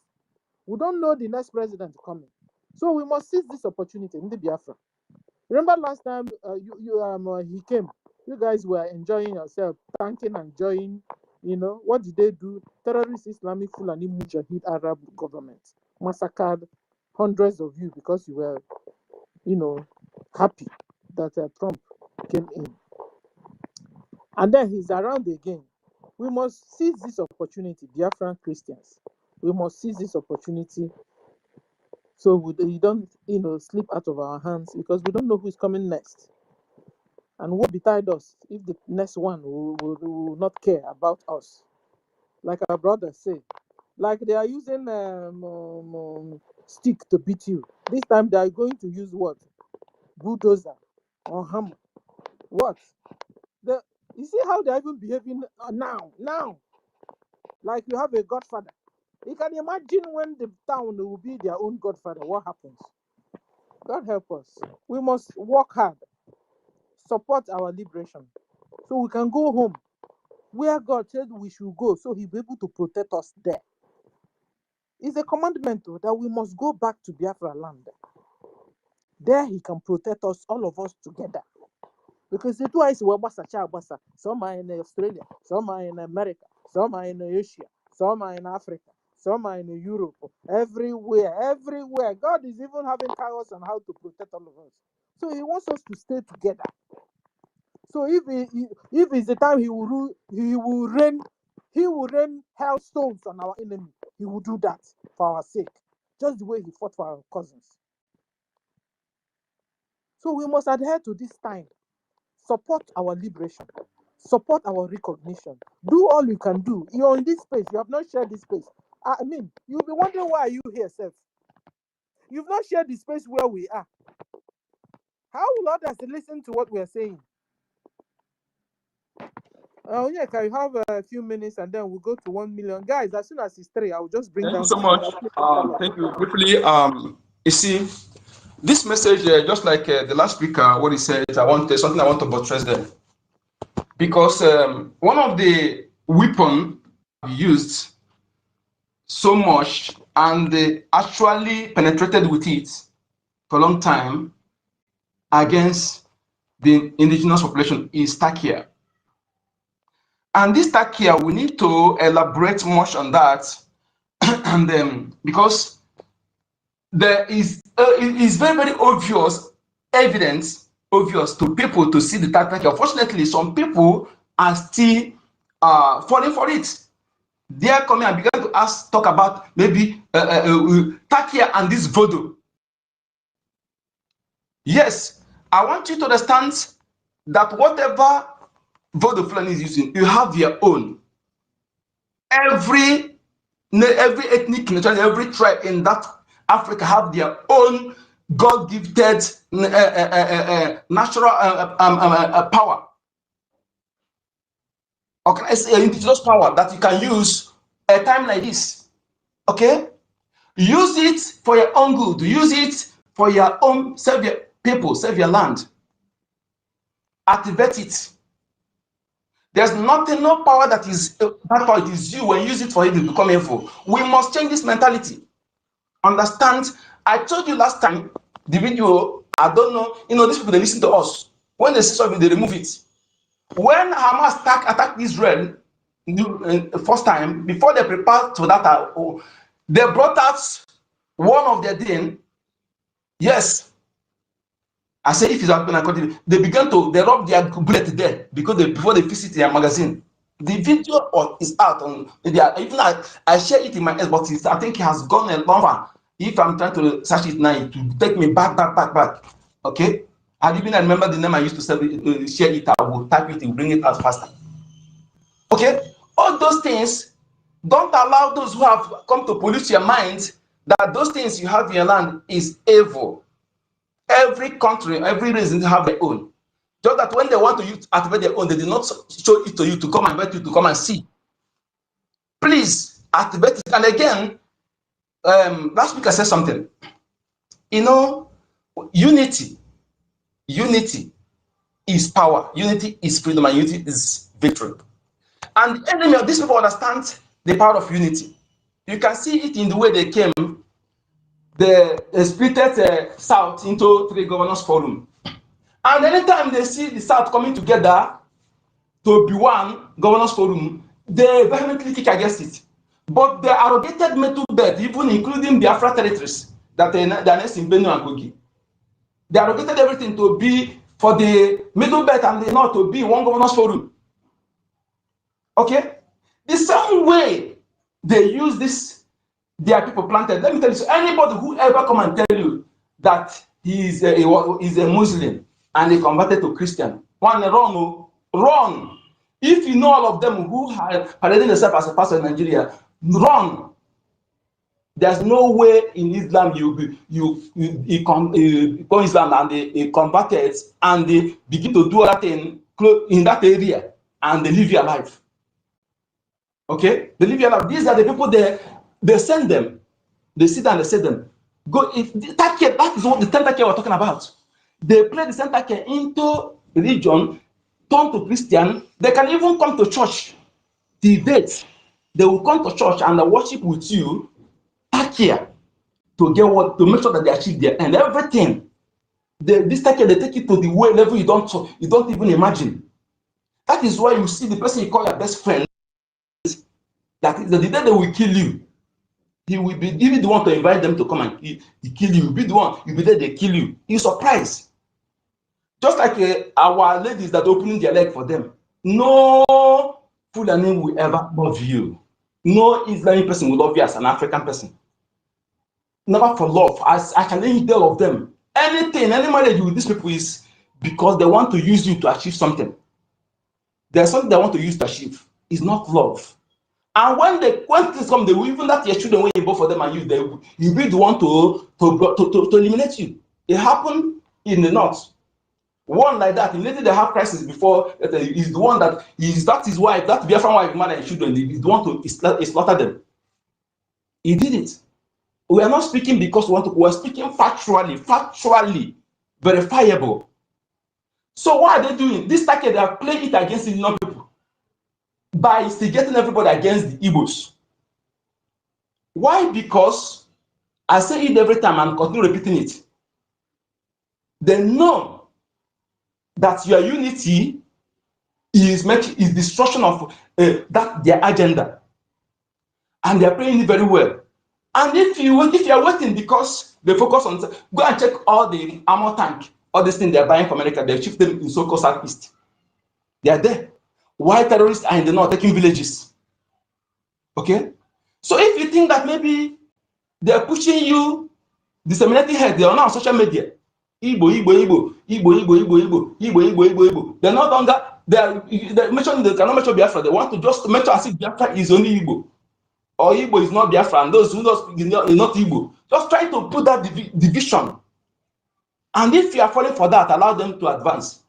Speaker 1: We don't know the next president coming. So we must seize this opportunity in the Biafra. Remember last time he came, you guys were enjoying yourself, thanking and enjoying. What did they do? Terrorist Islamic Fulani Mujahid Arab government massacred hundreds of you because you were, happy that Trump came in. And then he's around again. We must seize this opportunity, Biafran Christians. We must seize this opportunity so we don't, slip out of our hands because we don't know who's coming next. And what betide us if the next one will not care about us. Like our brother said, like they are using stick to beat you. This time they are going to use what? Bulldozer or hammer. What? You see how they're even behaving now? Like you have a godfather. You can imagine when the town will be their own godfather, what happens? God help us. We must work hard, support our liberation, so we can go home where God said we should go, so He'll be able to protect us there. It's a commandment though, that we must go back to Biafra land. There He can protect us, all of us together. Because the two eyes were basa. Some are in Australia, some are in America, some are in Asia, some are in Africa, some are in Europe, everywhere. God is even having chaos on how to protect all of us. So He wants us to stay together. So if it's the time He will rain hailstones on our enemy. He will do that for our sake, just the way He fought for our cousins. So we must adhere to this time. Support our liberation. Support our recognition. Do all you can do. You're in this space. You have not shared this space. I mean, you'll be wondering why are you here, Seth? You've not shared the space where we are. How will others listen to what we are saying? Oh yeah, can you have a few minutes and then we'll go to 1 million. Guys, as soon as it's 3, I'll just bring
Speaker 5: Thank
Speaker 1: down
Speaker 5: you so
Speaker 1: the
Speaker 5: much. Thank you. Briefly, you see, this message, just like the last speaker, what he said, something I want to buttress there. Because one of the weapons used so much and they actually penetrated with it for a long time against the indigenous population is Takia. And this Takia, we need to elaborate much on that. And because there is it is very, very obvious to people to see the Takia. Unfortunately, some people are still falling for it. They are coming and began to talk about maybe Takia and this voodoo. Yes, I want you to understand that whatever voodoo Fulani is using, you have your own. Every ethnic nation, every tribe in that Africa have their own God-gifted natural power. Or can I say indigenous power that you can use at a time like this? Okay? Use it for your own good. Use it for your own, serve your people, serve your land. Activate it. There's nothing, no power that is that power. It is you when you use it for it to become evil. We must change this mentality. Understand? I told you last time the video. I don't know. These people they listen to us. When they see something, they remove it. When Hamas attacked Israel first time, before they prepared to that, they brought out one of their din. Yes, I say if it's happening, they began to rub their bullet there because before they visit their magazine. The video is out on even I share it in my head, but I think it has gone a long way. If I'm trying to search it now, it will take me back. Okay, and even I remember the name I used to share it. I will type it and bring it out faster. Okay, All those things, don't allow those who have come to pollute your mind that those things you have in your land is evil. Every country, every region have their own. Just that when they want to activate their own, they did not show it to you to come and invite you to come and see. Please activate it. And again, last week I said something. You know, unity is power, unity is freedom, and unity is victory. And the enemy of these people understand the power of unity. You can see it in the way they came. They splitted South into 3 governors forum. And anytime they see the South coming together to be one governors forum, they vehemently kick against it. But they arrogated middle belt, even including Biafra territories that they are next in Benue and Kogi. They arrogated everything to be for the middle belt and the north to be one governors forum. Okay? The same way they use this, their people planted. Let me tell you, so anybody who ever come and tell you that he is a Muslim and he converted to Christian, run. If you know all of them who are parading themselves as a pastor in Nigeria, run. There's no way in Islam you come Islam and they convert it and they begin to do other thing in that area and they live your life. Okay, they live your life. These are the people they send them. They sit and they say them. Go if that is what the center care we're talking about. They play the center care into religion, turn to Christian. They can even come to church. Debate. They will come to church and they worship with you. Care to get what to make sure that they achieve their end. Everything. This take care, they take it to the way level you don't even imagine. That is why you see the person you call your best friend. That is the day they will kill you. He will be the one to invite them to come and he kill you. He will be the one. You'll be there, they kill you. You're surprised. Just like our ladies that opening their leg for them. No Fulani will ever love you. No Islamic person will love you as an African person. Never for love. I challenge all of them. Anything, any marriage with these people is because they want to use you to achieve something. There's something they want to use to achieve. It's not love. And when things come, they will even that your children when you vote for them and you be the one to eliminate you. It happened in the north. One like that, immediately they have crisis before he's the one that his wife, that Biafran wife, man and children, he's the one to slaughter them. He did it. We are not speaking because we are speaking factually, verifiable. So what are they doing? This target, they are playing it against the non people by instigating everybody against the Igbos. Why? Because I say it every time and continue repeating it. They know that your unity is destruction of their agenda, and they are playing it very well. And if you are waiting because they focus on, go and check all the armor tank, all these things they are buying from America, they shift them in so-called Southeast. They are there. Why terrorists are in the north taking villages? Okay? So if you think that maybe they are pushing you, disseminating head, they are now on social media. Igbo. They're no longer, they cannot mention Biafra. They want to just mention as if Biafra is only Igbo. Or Igbo is not Biafra, and those who don't speak is not Igbo. Just try to put that division. And if you are falling for that, allow them to advance.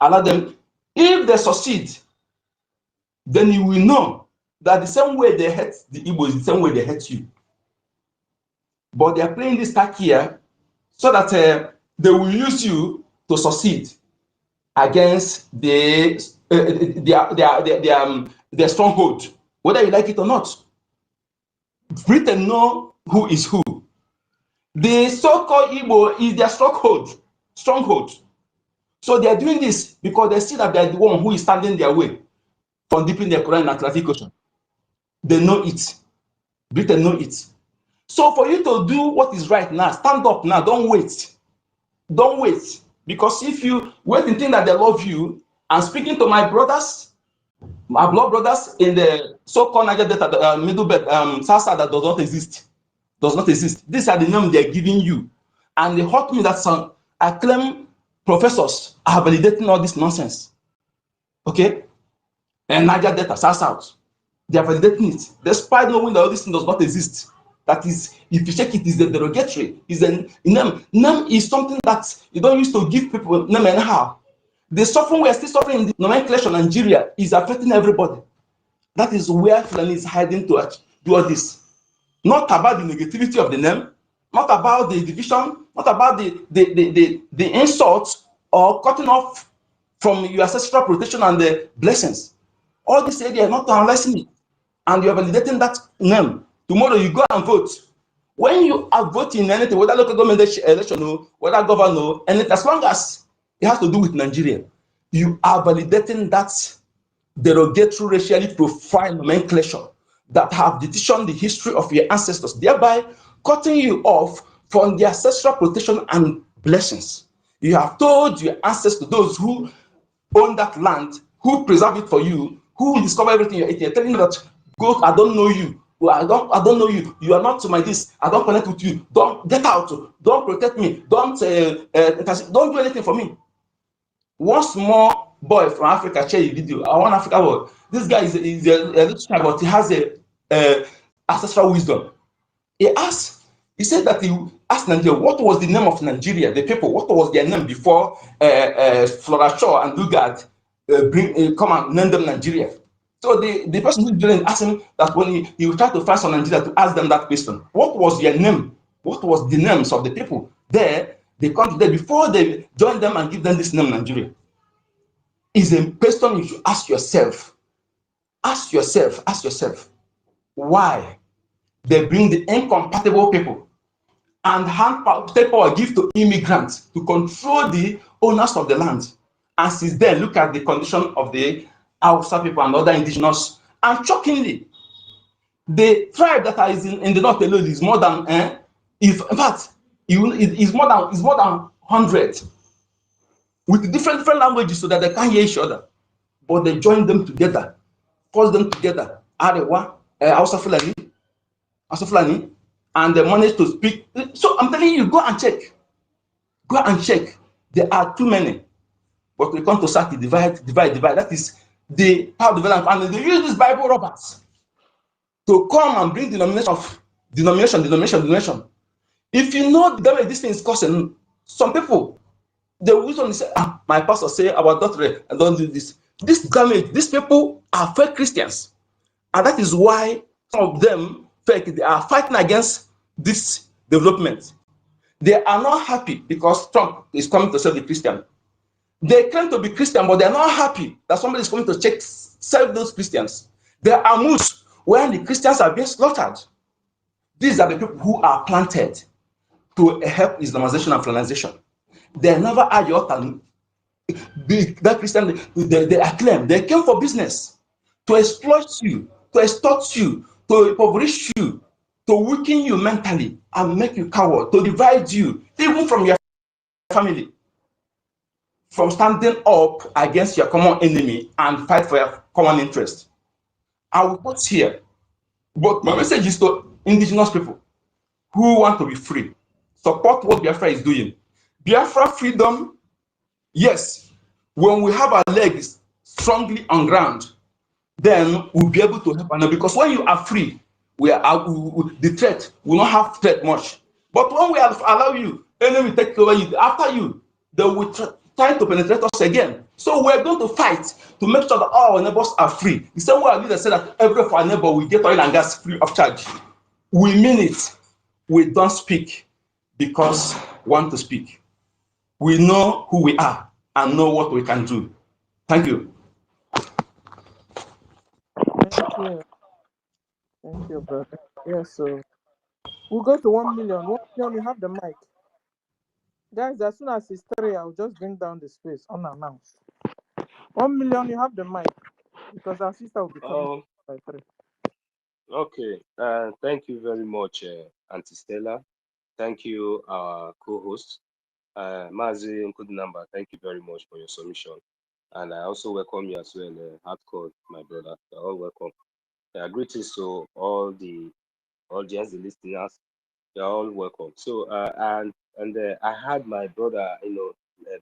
Speaker 5: Allow them. If they succeed, then you will know that the same way they hate the Igbo is the same way they hate you. But they are playing this tactic here so that they will use you to succeed against their stronghold, whether you like it or not. Britain know who is who. The so-called Igbo is their stronghold. So they are doing this because they see that they are the one who is standing their way from dipping their Quran in the Atlantic Ocean. They know it. Britain know it. So for you to do what is right now, stand up now. Don't wait. Don't wait. Because if you wait and think that they love you, and speaking to my brothers, my blood brothers in the so-called Niger Delta, Middle Belt, Sasa that does not exist. Does not exist. These are the names they are giving you. And they hurt me that some I claim professors are validating all this nonsense. Okay? And Niger Delta, South. They are validating it, despite knowing that all this thing does not exist. That is, if you check it, is a derogatory. Is a name. Name is something that you don't use to give people name anyhow. The suffering we are still suffering in the nomenclature Nigeria is affecting everybody. That is where Fulani is hiding to do all this. Not about the negativity of the name, not about the division, not about the insults or cutting off from your ancestral protection and the blessings. All this area is not analyzing it, and you are validating that name. Tomorrow you go and vote. When you are voting anything, whether local government election or whether governor, and as long as it has to do with Nigeria, you are validating that derogatory racially profile nomenclature that have petitioned the history of your ancestors, thereby cutting you off from the ancestral protection and blessings. You have told your ancestors, those who own that land, who preserve it for you, who discover everything you're eating, you're telling them that, go, I don't know you. Well, I don't know you. You are not to my this. I don't connect with you. Don't get out. Don't protect me. Don't do anything for me. One small boy from Africa shared a video. I want Africa boy. This guy is a little child, but he has a ancestral wisdom. He said that he asked Nigeria, what was the name of Nigeria, the people, what was their name before Flora Shaw and Lugard come and name them Nigeria. So the person who didn't ask him that when he would try to find some Nigeria to ask them that question, what was their name? What was the names of the people there? They come to there before they join them and give them this name Nigeria. Is a question you should ask yourself. Ask yourself, why they bring the incompatible people and hand power give to immigrants to control the owners of the land. And since then, look at the condition of the Hausa people and other indigenous. And shockingly, the tribe that is in the north alone is more than, in fact, is more than 100 with different languages so that they can't hear each other. But they join them together, force them together. Arewa, Hausa Fulani, and they manage to speak. So I'm telling you, go and check. Go and check. There are too many. But we come to start the divide. That is the power development. And they use these Bible robbers to come and bring denomination. If you know the damage this thing is causing, some people, they will usually say, my pastor say our daughter, I don't do this. This damage, these people are fake Christians. And that is why some of them fake, they are fighting against this development. They are not happy because Trump is coming to save the Christian. They claim to be Christian, but they're not happy that somebody is coming to save those Christians. There are moods where the Christians are being slaughtered. These are the people who are planted to help Islamization and Islamization. They never are your talent. That Christian, they acclaim. They came for business, to exploit you, to extort you, to impoverish you, to weaken you mentally and make you coward, to divide you, even from your family, from standing up against your common enemy and fight for your common interest. I will put here, but my message is to indigenous people who want to be free. Support what Biafra is doing. Biafra freedom, yes, when we have our legs strongly on ground, then we'll be able to help another. Because when you are free, the threat will not have threat much. But when we allow you, enemy take over you, after you, they will try to penetrate us again. So we're going to fight to make sure that all our neighbors are free. The same way our leader said that every of our neighbor will get oil and gas free of charge. We mean it. We don't speak because we want to speak. We know who we are and know what we can do. Thank you.
Speaker 1: Thank you. Thank you, brother. Yes, so we'll go to 1 million. 1 million, you have the mic. Guys, as soon as it's 3, I'll just bring down the space unannounced. 1 million, you have the mic. Because our sister will be coming by 3.
Speaker 6: Okay. Thank you very much, Auntie Stella. Thank you, our co-host, Mazi Nkudinamba. Thank you very much for your submission. And I also welcome you as well, Hardcore, my brother. You're all welcome. Greetings to all the audience, the listeners. You're all welcome. So, I had my brother,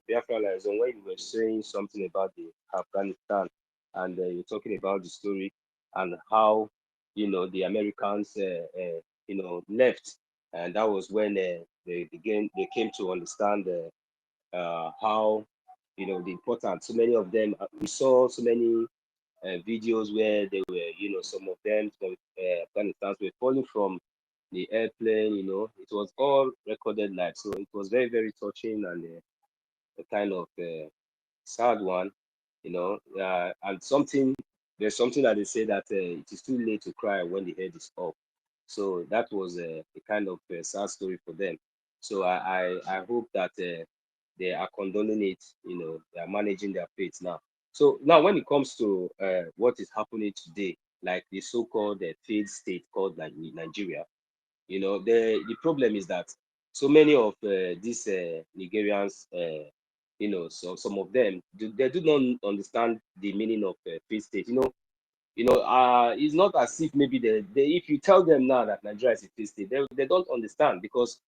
Speaker 6: Biafra liaison, when you were saying something about the Afghanistan, and you're talking about the story. and how, you know, the Americans, you know, left. And that was when they came to understand how, you know, the importance. So many of them, we saw so many videos where they were, you know, some of them from Afghanistan were falling from the airplane, you know. It was all recorded live. So it was very, very touching and a kind of sad one, you know. And there's something that they say that it is too late to cry when the head is off. So that was a kind of sad story for them. So I hope that they are condoning it, you know, they are managing their fate now. So now when it comes to what is happening today, like the so-called failed state called like Nigeria, you know, the problem is that so many of these Nigerians, you know, so some of them, they do not understand the meaning of failed state. It's not as if maybe if you tell them now that Nigeria is a failed state, they don't understand, because,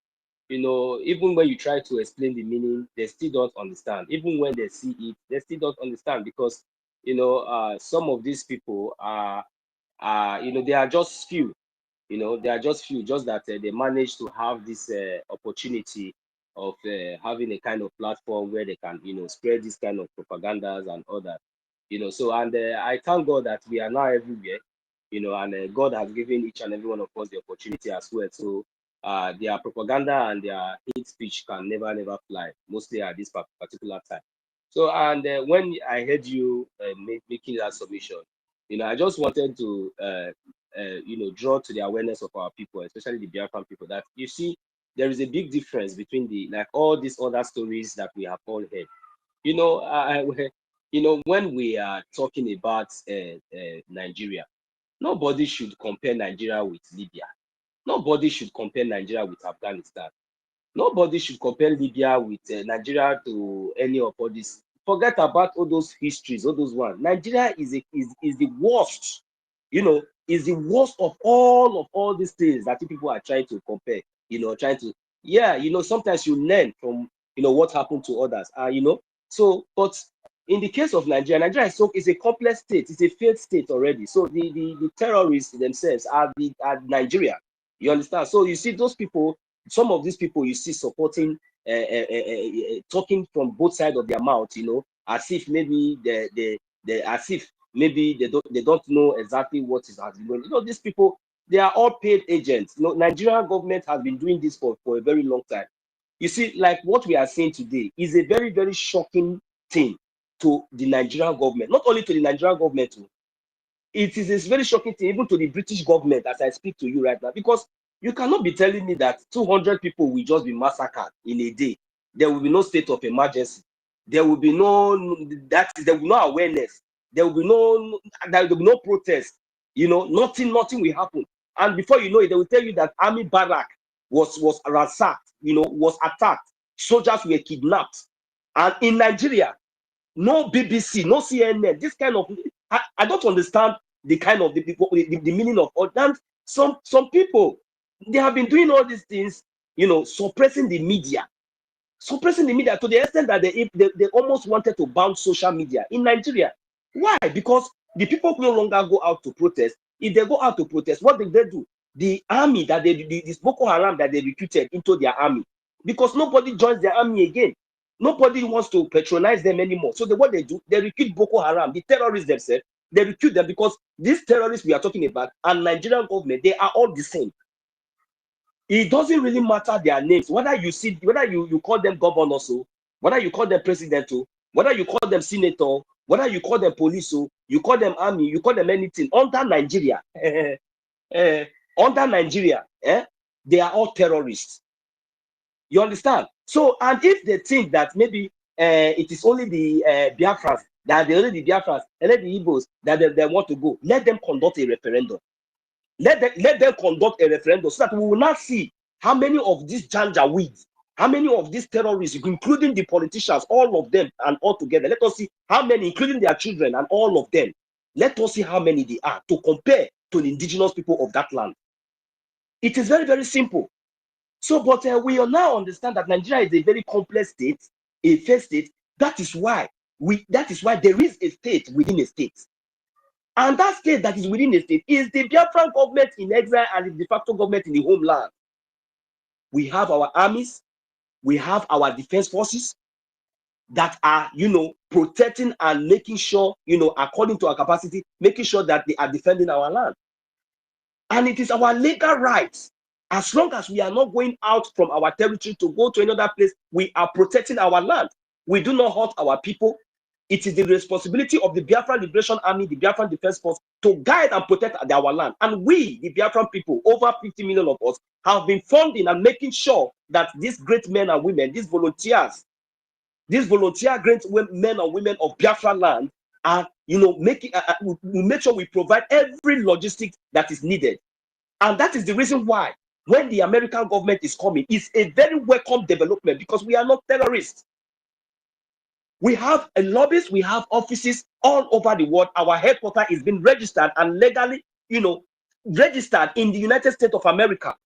Speaker 6: you know, even when you try to explain the meaning, they still don't understand. Even when they see it, they still don't understand, because, you know, some of these people are, you know, they are just few. You know, they are just few, just that they managed to have this opportunity of having a kind of platform where they can, you know, spread this kind of propagandas and all that. You know, so, and I thank God that we are now everywhere, you know, and God has given each and every one of us the opportunity as well. So their propaganda and their hate speech can never fly, mostly at this particular time. So, and when I heard you making that submission, you know, I just wanted to you know, draw to the awareness of our people, especially the Biafran people, that you see there is a big difference between the, like, all these other stories that we have all heard. You know, you know, when we are talking about Nigeria, nobody should compare Nigeria with Libya. Nobody should compare Nigeria with Afghanistan. Nobody should compare Libya with Nigeria to any of all this. Forget about all those histories, all those ones. Nigeria is the worst, you know, is the worst of all these things that people are trying to compare, you know, trying to, yeah, you know, sometimes you learn from, you know, what happened to others, you know. So, but in the case of Nigeria is a complex state, it's a failed state already. So the terrorists themselves are Nigeria. You understand? So you see those people, some of these people you see supporting, talking from both sides of their mouth, you know, as if maybe they don't know exactly what is happening. You know, these people, they are all paid agents. You know, Nigerian government has been doing this for a very long time. You see, like what we are seeing today is a very, very shocking thing to the Nigerian government. Not only to the Nigerian government, it is a very shocking thing even to the British government as I speak to you right now, because you cannot be telling me that 200 people will just be massacred in a day. There will be no state of emergency. There will be no there will be no awareness. There will be no protest. You know, nothing will happen. And before you know it, they will tell you that army barrack was ransacked. You know, was attacked. Soldiers were kidnapped. And in Nigeria, no BBC, no CNN. This kind of I don't understand the kind of the meaning of all that. Some people, they have been doing all these things, you know, suppressing the media to the extent that they almost wanted to ban social media in Nigeria. Why? Because the people no longer go out to protest. If they go out to protest, what did they do? The army that this Boko Haram that they recruited into their army, because nobody joins their army again. Nobody wants to patronize them anymore. So what they do, they recruit Boko Haram, the terrorists themselves. They recruit them because these terrorists we are talking about and Nigerian government, they are all the same. It doesn't really matter their names, whether you call them governors, whether you call them president, whether you call them senator, whether you call them police, you call them army, you call them anything. Under Nigeria, they are all terrorists. You understand? So, and if they think that maybe it is only the Biafrans, that they only the Biafrans, and then the Igbos that they want to go, let them conduct a referendum. Let them conduct a referendum so that we will not see how many of these janjaweeds, how many of these terrorists, including the politicians, all of them and all together. Let us see how many, including their children and all of them. Let us see how many they are to compare to the indigenous people of that land. It is very, very simple. So, but we now understand that Nigeria is a very complex state, a fair state. That is why there is a state within a state. And that state that is within the state is the Biafran government in exile and the de facto government in the homeland. We have our armies, we have our defense forces that are, protecting and making sure, according to our capacity, making sure that they are defending our land. And it is our legal rights. As long as we are not going out from our territory to go to another place, we are protecting our land. We do not hurt our people. It is the responsibility of the Biafran Liberation Army, the Biafran Defense Force, to guide and protect our land. And we, the Biafran people, over 50 million of us, have been funding and making sure that these great men and women, these volunteers, these volunteer great men and women of Biafra land are, we make sure we provide every logistics that is needed. And that is the reason why when the American government is coming, it's a very welcome development because we are not terrorists. We have a lobbies, we have offices all over the world. Our headquarters is being registered and legally, registered in the United States of America.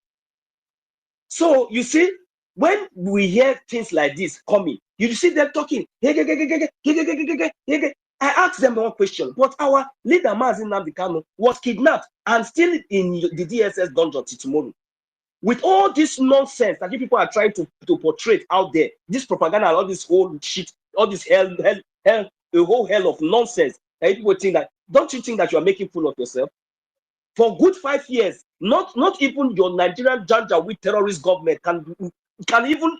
Speaker 6: So you see, when we hear things like this coming, you see them talking. I asked them one question, but our leader, Nnamdi Kanu, was kidnapped and still in the DSS dungeon till tomorrow. With all this nonsense that you people are trying to portray out there, this propaganda and all this whole shit, all this hell, a whole hell of nonsense, that people think that, don't you think that you are making fool of yourself? For good 5 years, not even your Nigerian Janjaweed terrorist government can even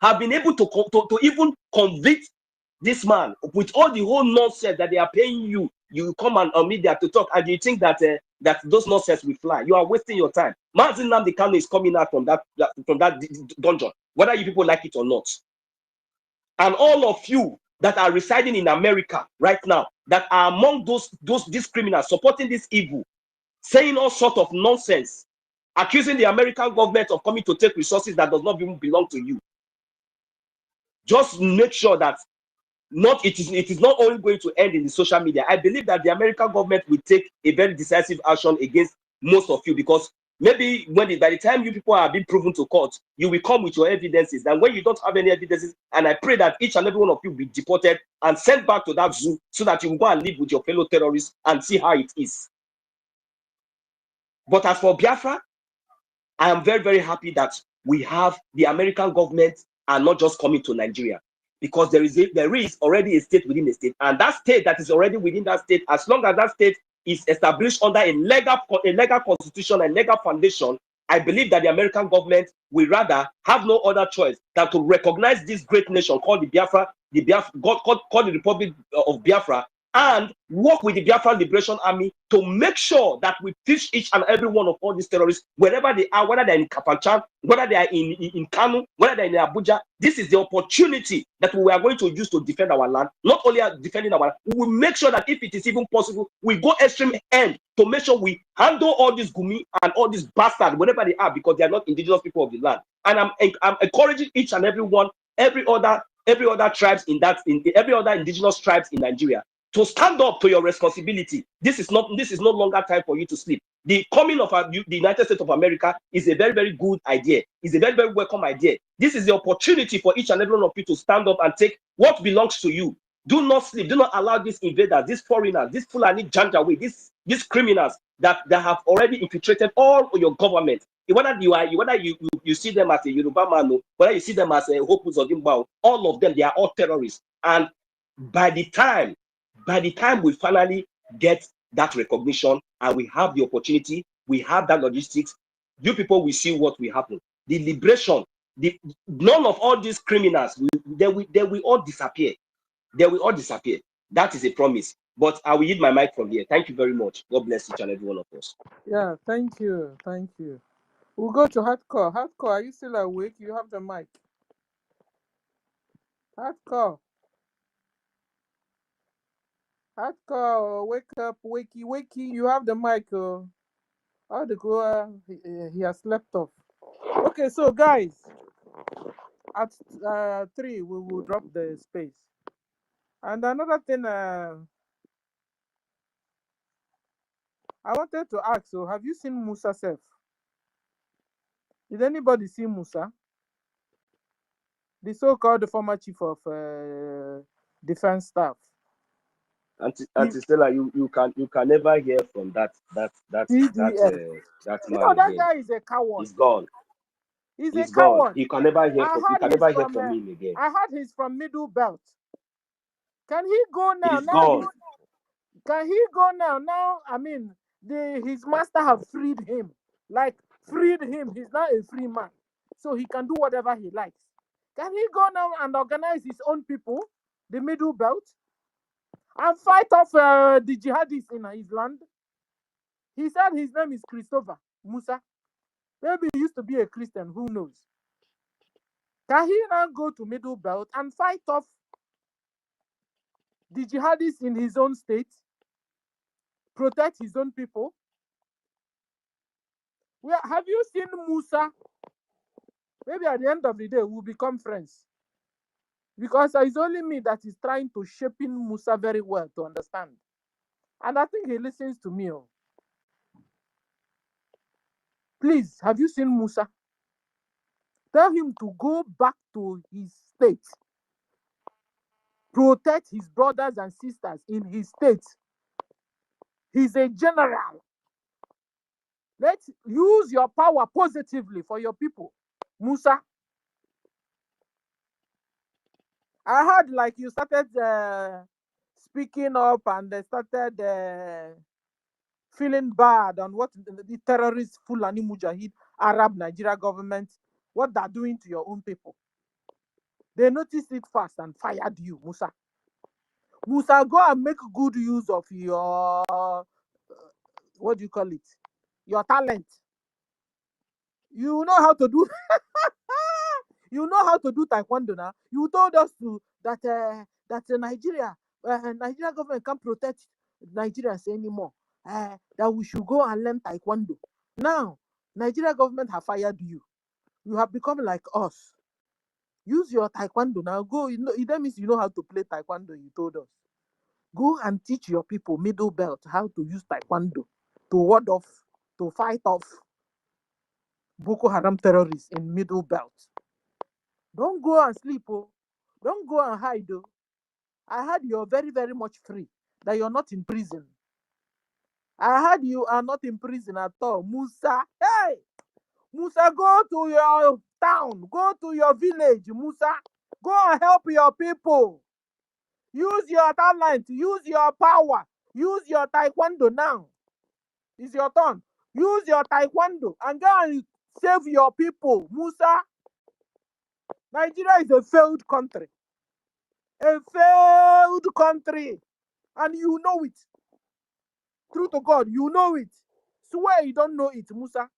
Speaker 6: have been able to even convict this man with all the whole nonsense that they are paying you. You come on media to talk, and you think that that those nonsense will fly. You are wasting your time. Mazin Nnamdi Kanu is coming out from that dungeon, whether you people like it or not. And all of you that are residing in America right now, that are among these criminals supporting this evil, saying all sorts of nonsense, accusing the American government of coming to take resources that does not even belong to you. Just make sure that it is not only going to end in the social media. I believe that the American government will take a very decisive action against most of you, because maybe by the time you people are being proven to court, you will come with your evidences. And when you don't have any evidences, and I pray that each and every one of you will be deported and sent back to that zoo so that you will go and live with your fellow terrorists and see how it is. But as for Biafra, I am very, very happy that we have the American government are not just coming to Nigeria, because there is already a state within a state, and that state that is already within that state, as long as that state is established under a legal constitution and legal foundation, I believe that the American government will rather have no other choice than to recognize this great nation called the Biafra, called the Republic of Biafra, and work with the Biafra Liberation Army to make sure that we teach each and every one of all these terrorists, wherever they are, whether they're in Kafanchan, whether they are in Kanu, whether they're in Abuja. This is the opportunity that we are going to use to defend our land. Not only defending our land, we will make sure that if it is even possible, we go extreme end to make sure we handle all these gumi and all these bastards, wherever they are, because they are not indigenous people of the land. And I'm encouraging each and every one, every other tribes every other indigenous tribes in Nigeria, to stand up to your responsibility. This is no longer time for you to sleep. The coming of the United States of America is a very, very good idea. It's a very, very welcome idea. This is the opportunity for each and every one of you to stand up and take what belongs to you. Do not sleep. Do not allow these invaders, these foreigners, these Fulani Janjaweed, these criminals that have already infiltrated all of your government. Whether you see them as a Yoruba man, whether you see them as a Hopus or Dimbao, all of them, they are all terrorists. And by the time we finally get that recognition and we have the opportunity, we have that logistics, you people will see what will happen. The liberation, none of all these criminals, they will all disappear. They will all disappear. That is a promise. But I will yield my mic from here. Thank you very much. God bless each and every one of us.
Speaker 1: Yeah, thank you. Thank you. We'll go to Hardcore. Hardcore, are you still awake? You have the mic. Hardcore. Hardcore, wake up, wakey. You have the mic. Oh, the girl, he has slept off. Okay, so guys, at 3 we will drop the space. And another thing, I wanted to ask. So, have you seen Musa Self? Did anybody see Musa? The so-called former chief of defense staff.
Speaker 6: Auntie Stella, you can never hear from that
Speaker 1: CDS.
Speaker 6: man
Speaker 1: That
Speaker 6: again.
Speaker 1: guy is a coward.
Speaker 6: He's gone.
Speaker 1: He's
Speaker 6: He's
Speaker 1: a
Speaker 6: gone.
Speaker 1: coward.
Speaker 6: You can never hear
Speaker 1: I
Speaker 6: from him again.
Speaker 1: I heard he's from Middle Belt. Can he go now?
Speaker 6: He's gone.
Speaker 1: Can he go now? Now, I mean, his master have freed him. Like, freed him. He's now a free man. So he can do whatever he likes. Can he go now and organize his own people, the Middle Belt, and fight off the jihadists in his land? He said his name is Christopher Musa. Maybe he used to be a Christian. Who knows? Can he now go to Middle Belt and fight off the jihadists in his own state? Protect his own people? Well, have you seen Musa? Maybe at the end of the day, we'll become friends. Because it's only me that is trying to shape in Musa very well to understand. And I think he listens to me. Please, have you seen Musa? Tell him to go back to his state. Protect his brothers and sisters in his state. He's a general. Let's use your power positively for your people. Musa, I heard like you started speaking up and they started feeling bad on what the terrorist Fulani Mujahid Arab Nigeria government, what they're doing to your own people. They noticed it fast and fired you, Musa. Musa, go and make good use of your, what do you call it? Your talent. You know how to do, you know how to do taekwondo now. You told us that Nigeria government can't protect Nigerians anymore. That we should go and learn taekwondo. Now, Nigeria government have fired you. You have become like us. Use your taekwondo now. Go. That means you know how to play taekwondo. You told us. Go and teach your people Middle Belt how to use taekwondo to ward off, to fight off Boko Haram terrorists in Middle Belt. Don't go and sleep, oh. Don't go and hide, oh. I heard you're very, very much free, that you're not in prison. I heard you are not in prison at all. Musa, hey! Musa, go to your town, go to your village, Musa. Go and help your people. Use your talent, use your power, use your taekwondo now. It's your turn. Use your taekwondo and go and save your people, Musa. Nigeria is a failed country. A failed country. And you know it. True to God, you know it. Swear you don't know it, Musa.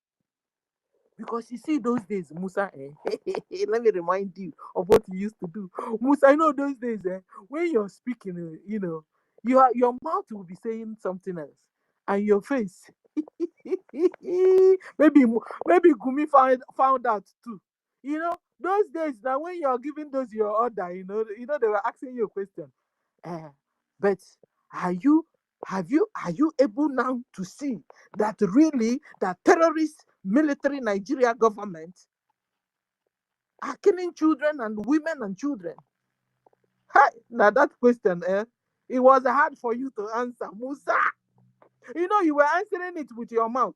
Speaker 1: Because you see those days, Musa, let me remind you of what you used to do. Musa, I know those days, when you're speaking, your mouth will be saying something else. And your face, maybe Gumi found out too. Those days now when you're giving those your order, they were asking you a question. But are you able now to see that really that terrorist military Nigeria government are killing children and women and children? Now that question, it was hard for you to answer, Musa. You were answering it with your mouth,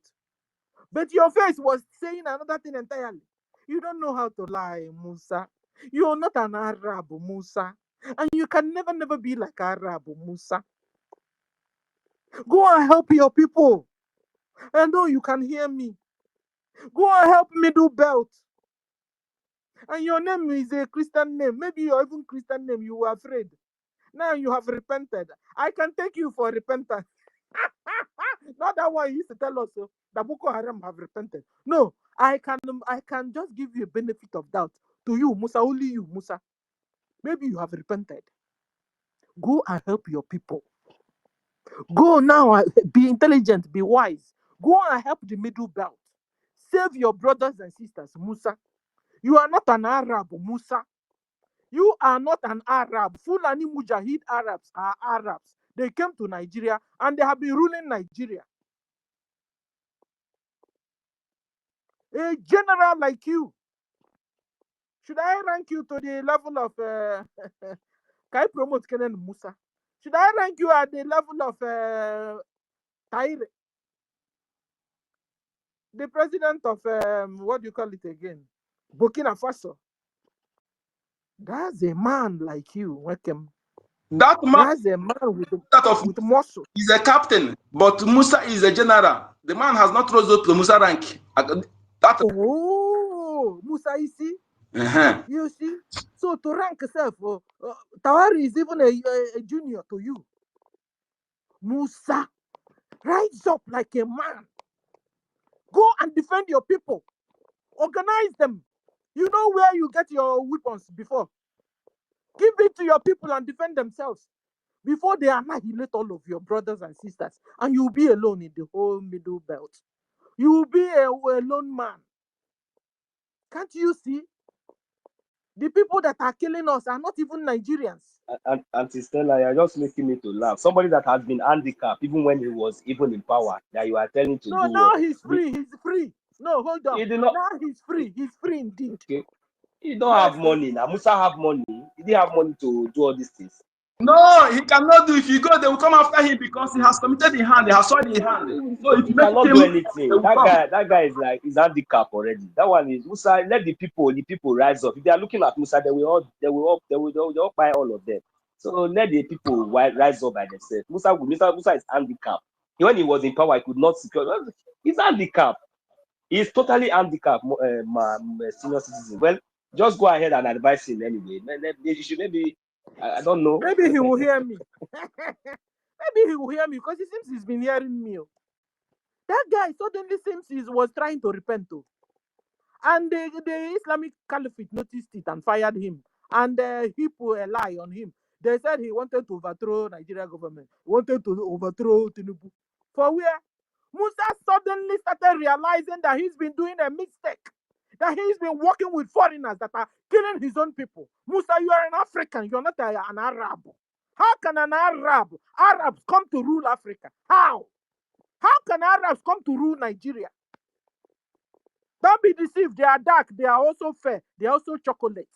Speaker 1: but your face was saying another thing entirely. You don't know how to lie, Musa. You're not an Arab, Musa. And you can never be like Arab, Musa. Go and help your people. I know you can hear me. Go and help Middle Belt. And your name is a Christian name. Maybe your even Christian name, you were afraid. Now you have repented. I can take you for repentance. Not that one you used to tell us that Boko Haram have repented. No, I can just give you a benefit of doubt. To you, Musa, only you, Musa. Maybe you have repented. Go and help your people. Go now, be intelligent, be wise. Go and help the Middle Belt. Save your brothers and sisters, Musa. You are not an Arab, Musa. You are not an Arab. Fulani Mujahid Arabs are Arabs. They came to Nigeria and they have been ruling Nigeria. A general like you, should I rank you to the level of can I promote Kenen Musa? Should I rank you at the level of Taire, the president of what do you call it again? Burkina Faso. That's a man like you, welcome.
Speaker 5: That man,
Speaker 1: That's a man with muscle.
Speaker 5: He's a captain, but Musa is a general. The man has not rose up to Musa rank.
Speaker 1: Oh, Musa, you see? You see? So to rank yourself, Tawari is even a junior to you. Musa, rise up like a man. Go and defend your people. Organize them. You know where you get your weapons before. Give it to your people and defend themselves before they annihilate all of your brothers and sisters. And you'll be alone in the whole middle belt. You will be a lone man. Can't you see? The people that are killing us are not even Nigerians.
Speaker 6: Auntie Stella, you're just making me to laugh. Somebody that has been handicapped even when he was even in power, that you are telling to do
Speaker 1: No, he's free. He's free. No, hold on.
Speaker 6: He did not...
Speaker 1: Now he's free. He's free indeed.
Speaker 6: Okay. He don't have money. Now Musa have money. He didn't have money to do all these things.
Speaker 5: No, he cannot do. If you go, they will come after him because he has committed the hand. He has soiled the hand. So if
Speaker 6: he cannot do anything. That guy is like, he's handicapped already. That one is Musa. Let the people rise up. If they are looking at Musa, they will all buy all of them. So let the people rise up by themselves. Musa is handicapped. When he was in power, he could not secure. He's handicapped. He's totally handicapped, senior citizen. Well, just go ahead and advise him anyway. Maybe I don't know.
Speaker 1: Maybe he will hear me. Maybe he will hear me because it seems he's been hearing me. That guy suddenly seems he was trying to repent too. And the Islamic Caliphate noticed it and fired him. And he put a lie on him. They said he wanted to overthrow Nigeria government. He wanted to overthrow Tinubu. For where? Musa suddenly started realizing that he's been doing a mistake. That he's been working with foreigners that are killing his own people. Musa, you are an African. You're not an Arab. How can Arabs come to rule Africa? How? How can Arabs come to rule Nigeria? Don't be deceived. They are dark. They are also fair. They are also chocolate.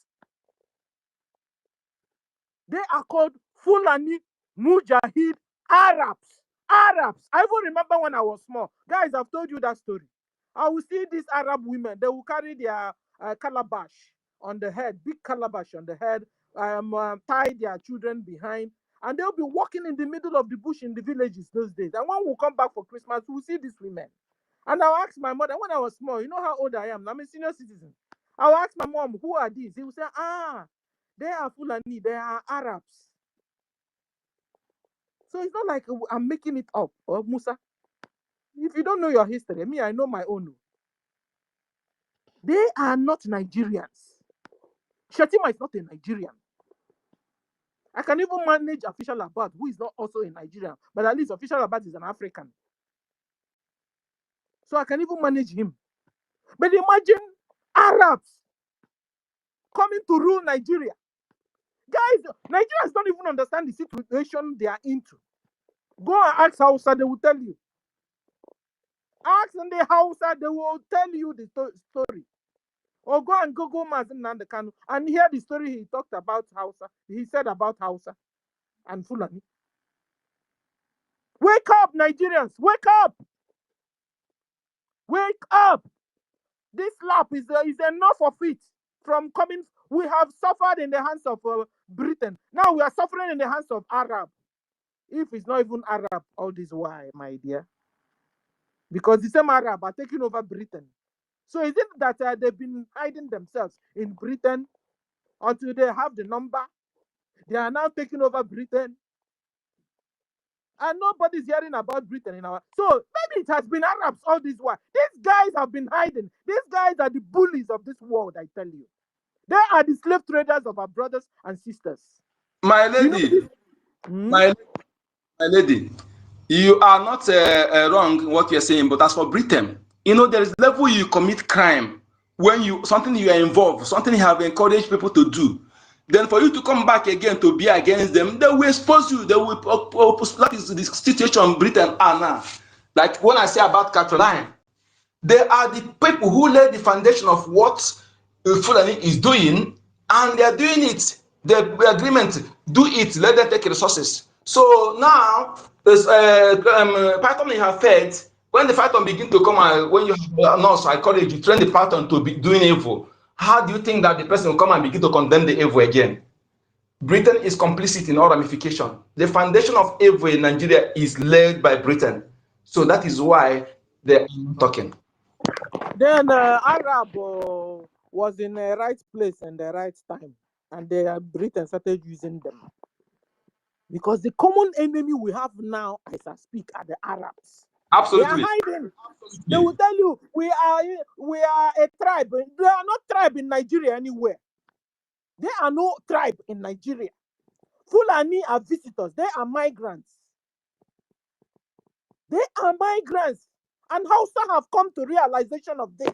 Speaker 1: They are called Fulani Mujahid Arabs. Arabs. I even remember when I was small. Guys, I've told you that story. I will see these Arab women. They will carry their calabash on the head, big calabash on the head, tie their children behind, and they'll be walking in the middle of the bush in the villages those days. And when we come back for Christmas, we'll see these women. And I'll ask my mother, when I was small, you know how old I am? I'm a senior citizen. I'll ask my mom, who are these? He will say, they are Fulani, they are Arabs. So it's not like I'm making it up, or Musa. If you don't know your history, me, I know my own. They are not Nigerians. Shetima is not a Nigerian. I can even manage Official Abad, who is not also a Nigerian, but at least Official Abad is an African. So I can even manage him. But imagine Arabs coming to rule Nigeria. Guys, Nigerians don't even understand the situation they are into. Go and ask Hausa, they will tell you. Ask in the Hausa, they will tell you the story. Or go and Google Mazen Nandekanu and hear the story he talked about Hausa. He said about Hausa and Fulani. Wake up, Nigerians! Wake up! Wake up! This slap is enough of it from coming. We have suffered in the hands of Britain. Now we are suffering in the hands of Arab. If it's not even Arab, all this why, my dear? Because the same Arab are taking over Britain. So is it that they've been hiding themselves in Britain until they have the number? They are now taking over Britain. And nobody's hearing about Britain in our... So maybe it has been Arabs all this while. These guys have been hiding. These guys are the bullies of this world, I tell you. They are the slave traders of our brothers and sisters.
Speaker 5: My lady, my lady, you are not wrong in what you're saying, but as for Britain, you know, there is level you commit crime when something you are involved, something you have encouraged people to do. Then for you to come back again to be against them, they will expose you. They will. That is the situation Britain are now. Like when I say about Caroline, they are the people who laid the foundation of what Fulani is doing, and they are doing it. The agreement, do it, let them take resources. So now, this Python in effect, when the Python begin to come and when you have no psychology, train the Python to be doing evil, how do you think that the person will come and begin to condemn the evil again? Britain is complicit in all ramification. The foundation of evil in Nigeria is led by Britain. So that is why they are talking.
Speaker 1: Then Arab was in the right place and the right time, and Britain started using them. Because the common enemy we have now, as I speak, are the Arabs.
Speaker 5: Absolutely.
Speaker 1: They are hiding. They will tell you we are a tribe. They are not tribe in Nigeria anywhere. There are no tribe in Nigeria. Fulani are visitors. They are migrants. They are migrants. And Hausa have come to realization of this.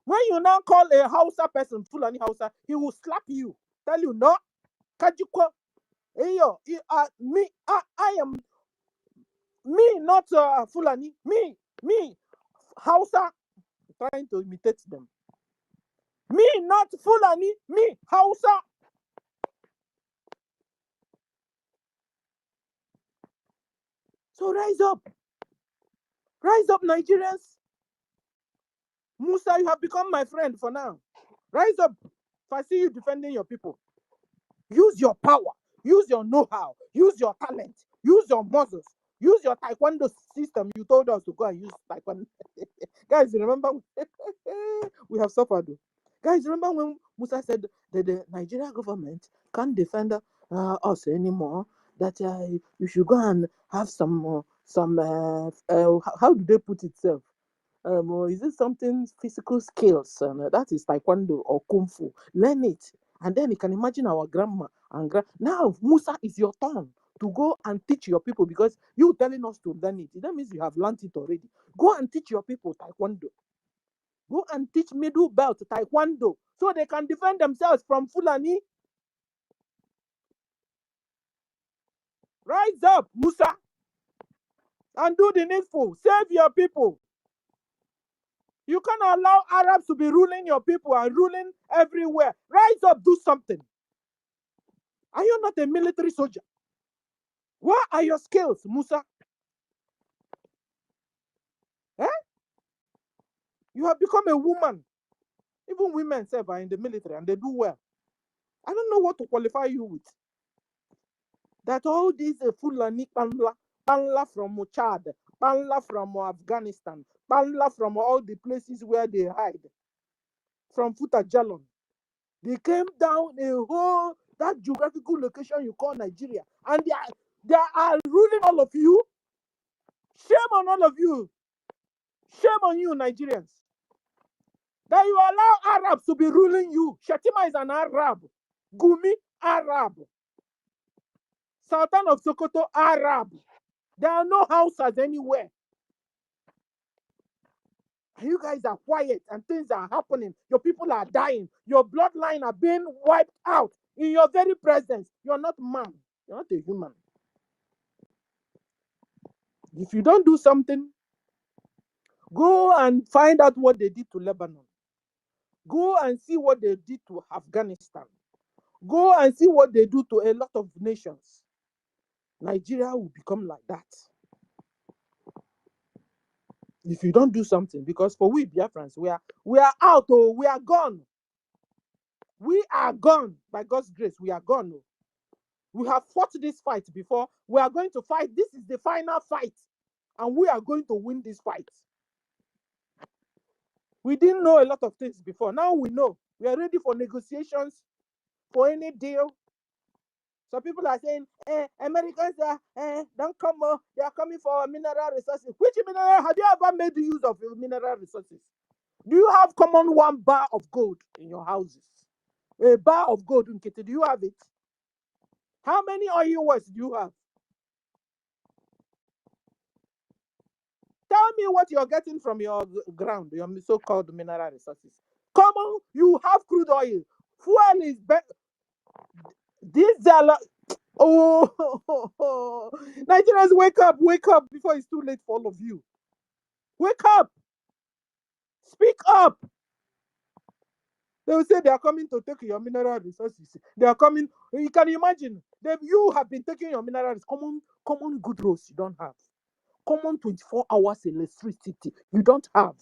Speaker 1: When you now call a Hausa person Fulani Hausa, he will slap you. Tell you, no, Kajiko, hey, yo, I am me, not Fulani. Me, Hausa, trying to imitate them. Me, not Fulani. Me, Hausa. So rise up. Rise up, Nigerians. Musa, you have become my friend for now. Rise up. If I see you defending your people, use your power, use your know-how, use your talent, use your muscles, use your taekwondo system. You told us to go and use taekwondo. Guys, remember? We have suffered. Guys, remember when Musa said that the Nigerian government can't defend us anymore? That you should go and have some how do they put itself? Is it something physical skills? And that is taekwondo or kung fu. Learn it, and then you can imagine our grandma and now Musa, is your turn to go and teach your people, because you telling us to learn it. That means you have learned it already. Go and teach your people taekwondo. Go and teach middle belt taekwondo so they can defend themselves from Fulani. Rise up, Musa, and do the needful. Save your people. You can't allow Arabs to be ruling your people and ruling everywhere. Rise up, do something. Are you not a military soldier? What are your skills, Musa? Eh? You have become a woman. Even women self are in the military and they do well. I don't know what to qualify you with. That all these Fulani Panla from Chad, Panla from Afghanistan, Panla from all the places where they hide, from Futajalon. They came down a whole, that geographical location you call Nigeria, and they are ruling all of you. Shame on all of you. Shame on you, Nigerians. That you allow Arabs to be ruling you. Shatima is an Arab. Gumi, Arab. Sultan of Sokoto, Arab. There are no houses anywhere. And you guys are quiet and things are happening. Your people are dying. Your bloodline are being wiped out in your very presence. You're not man. You're not a human. If you don't do something, go and find out what they did to Lebanon. Go and see what they did to Afghanistan. Go and see what they do to a lot of nations. Nigeria will become like that. If you don't do something, because for we Biafrans, we are out, oh, we are gone. We are gone. By God's grace, we are gone. Oh. We have fought this fight before. We are going to fight. This is the final fight. And we are going to win this fight. We didn't know a lot of things before. Now we know. We are ready for negotiations, for any deal. Some people are saying, Americans don't come, they are coming for mineral resources. Which mineral? Have you ever made use of mineral resources? Do you have common 1 bar of gold in your houses? A bar of gold in Kitty, do you have it? How many oil wells do you have? Tell me what you're getting from your ground, your so-called mineral resources. Common, you have crude oil. Fuel is better. Diesel. Oh, Nigerians, wake up before it's too late for all of you. Wake up. Speak up. They will say they are coming to take your mineral resources. They are coming. You can imagine. You have been taking your minerals. Common good roads you don't have. Common 24 hours electricity you don't have.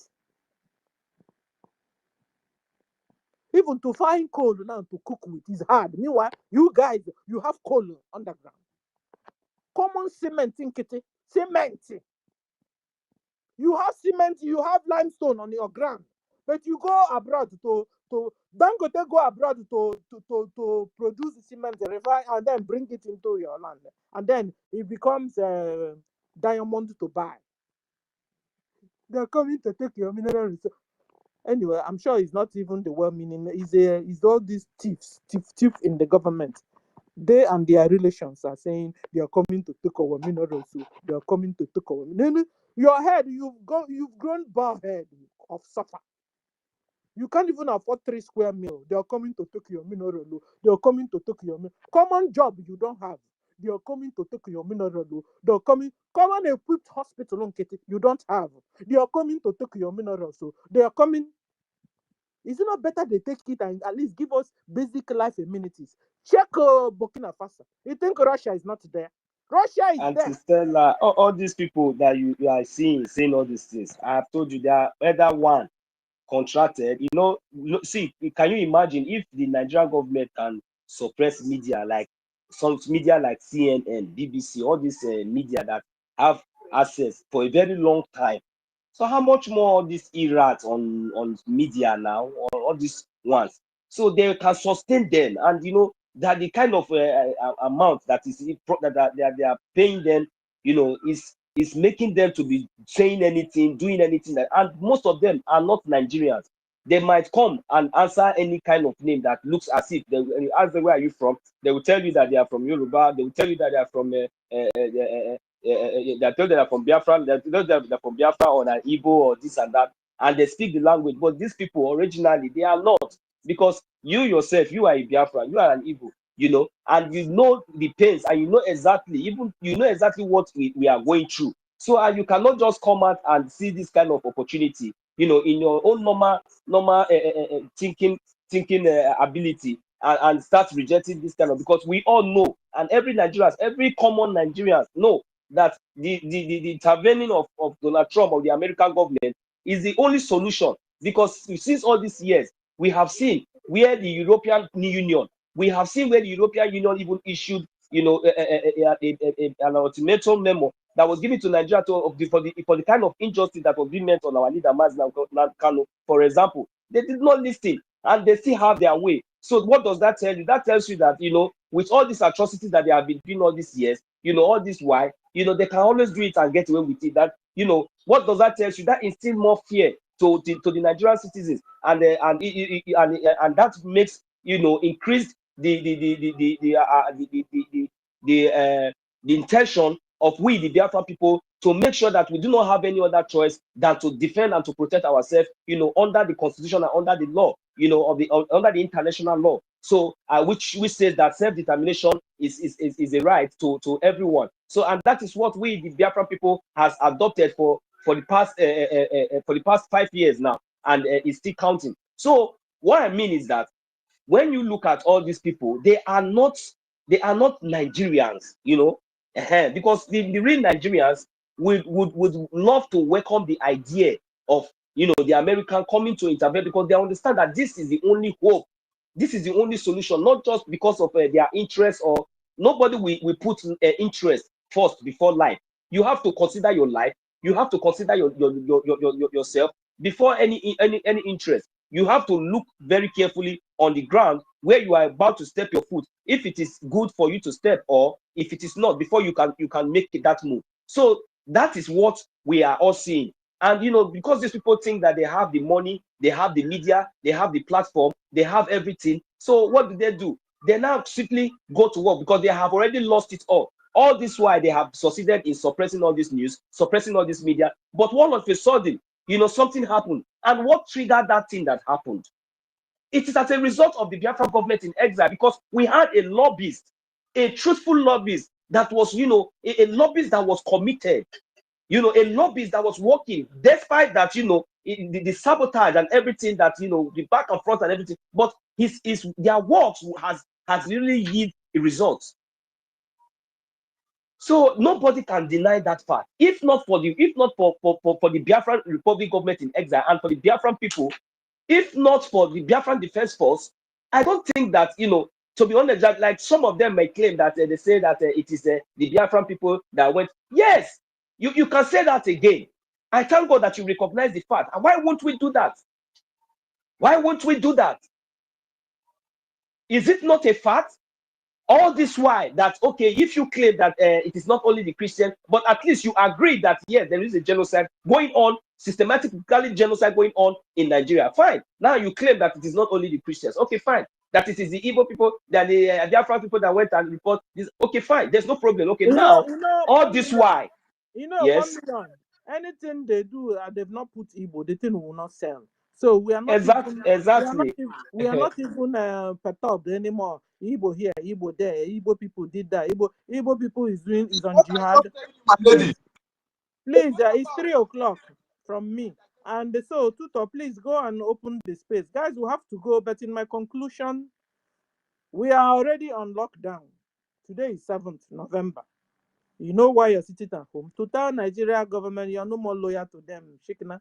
Speaker 1: Even to find coal now to cook with is hard. Meanwhile, you guys, you have coal underground. Common cement in Kitty. Cement. You have cement, you have limestone on your ground. But you go abroad to Dangote go abroad to produce cement, refine, and then bring it into your land. And then it becomes diamond to buy. They're coming to take your mineral resource. Anyway, I'm sure it's not even the well-meaning. It's all these thieves in the government. They and their relations are saying they are coming to take our minerals. So they are coming to take our minerals. Your head, you've grown bald head of suffer. You can't even afford 3 square meal. They are coming to take your mineral. They are coming to take your common job you don't have. They are coming to take your mineral. They are coming common equipped hospital you don't have. They are coming to take your minerals. So they are coming. Is it not better they take it and at least give us basic life amenities? Check Burkina Faso. You think Russia is not there? Russia is
Speaker 6: And
Speaker 1: there.
Speaker 6: Stella, all these people that you are saying all these things, I have told you they are either one contracted. See, can you imagine if the Nigerian government can suppress media like some media like CNN, BBC, all these media that have access for a very long time? So how much more all these errats on media now, or all these ones? So they can sustain them, and that the kind of amount that is that they are paying them, is making them to be saying anything, doing anything, and most of them are not Nigerians. They might come and answer any kind of name that looks as if they ask them, where are you from? They will tell you that they are from Yoruba. They will tell you that they are from they tell they are from Biafra. They tell they are from Biafra or an Igbo or this and that, and they speak the language. But these people originally they are not, because you yourself, you are a Biafra, you are an Igbo, and you know the pains, and you know exactly what we are going through. So you cannot just come out and see this kind of opportunity, in your own normal thinking ability, and start rejecting this kind of, because we all know, and every common Nigerians know that the intervening of Donald Trump, of the American government, is the only solution. Because since all these years, we have seen where the European Union, even issued, an ultimatum memo that was given to Nigeria for the kind of injustice that was being met on our leader, Kano, for example. They did not listen, and they still have their way. So what does that tell you? That tells you that, with all these atrocities that they have been doing all these years, all this why, they can always do it and get away with it. That, what does that tell you? That instills more fear to the Nigerian citizens, and that makes, increase the intention of we, the Biafra people, to make sure that we do not have any other choice than to defend and to protect ourselves, under the constitution and under the law, under the international law. So which says that self-determination is a right to everyone. So, and that is what we, the Biafra people, has adopted for the past 5 years now, and is still counting. So what I mean is that when you look at all these people, they are not Nigerians, because the real Nigerians would love to welcome the idea of, the American coming to intervene, because they understand that this is the only hope, this is the only solution, not just because of their interest, or nobody will put interest first before life. You have to consider your life. You have to consider yourself before any interest. You have to look very carefully on the ground where you are about to step your foot, if it is good for you to step, or if it is not, before you can make that move. So that is what we are all seeing. And because these people think that they have the money, they have the media, they have the platform, they have everything. So what do? They now simply go to work, because they have already lost it all. All this while they have succeeded in suppressing all this news, suppressing all this media. But all of a sudden, something happened. And what triggered that thing that happened? It is as a result of the Biafra government in exile, because we had a lobbyist, a truthful lobbyist that was, a lobbyist that was committed, a lobbyist that was working, despite that, the sabotage and everything that, you know, the back and front and everything, but their works has really yield a result. So nobody can deny that fact. If not for the Biafran Republic government in exile and for the Biafran people, if not for the Biafran Defense Force, I don't think that, you know, to be honest, that, like some of them may claim that they say that it is the Biafran people that went. Yes, you can say that again. I thank God that you recognize the fact. And why won't we do that? Why won't we do that? Is it not a fact? All this why that, okay, if you claim that it is not only the Christian, but at least you agree that yes, there is a genocide going on, systematically genocide going on in Nigeria. Fine. Now you claim that it is not only the Christians. Okay, fine. That it is the Igbo people, that the Biafra people that went and report this. Okay, fine. There's no problem. Okay, now all this why.
Speaker 1: You know,
Speaker 6: yes.
Speaker 1: 1 million. Anything they do, they've not put Igbo, the thing will not sell. So we are not
Speaker 6: exactly.
Speaker 1: We are not even perturbed anymore. Igbo here, Igbo there, Igbo people did that. Igbo people is on jihad. Please, it's 3 o'clock from me. And so, Tutor, please go and open the space. Guys, we have to go, but in my conclusion, we are already on lockdown. Today is 7th November. You know why you're sitting at home? To tell Nigeria government you're no more loyal to them, Shikna.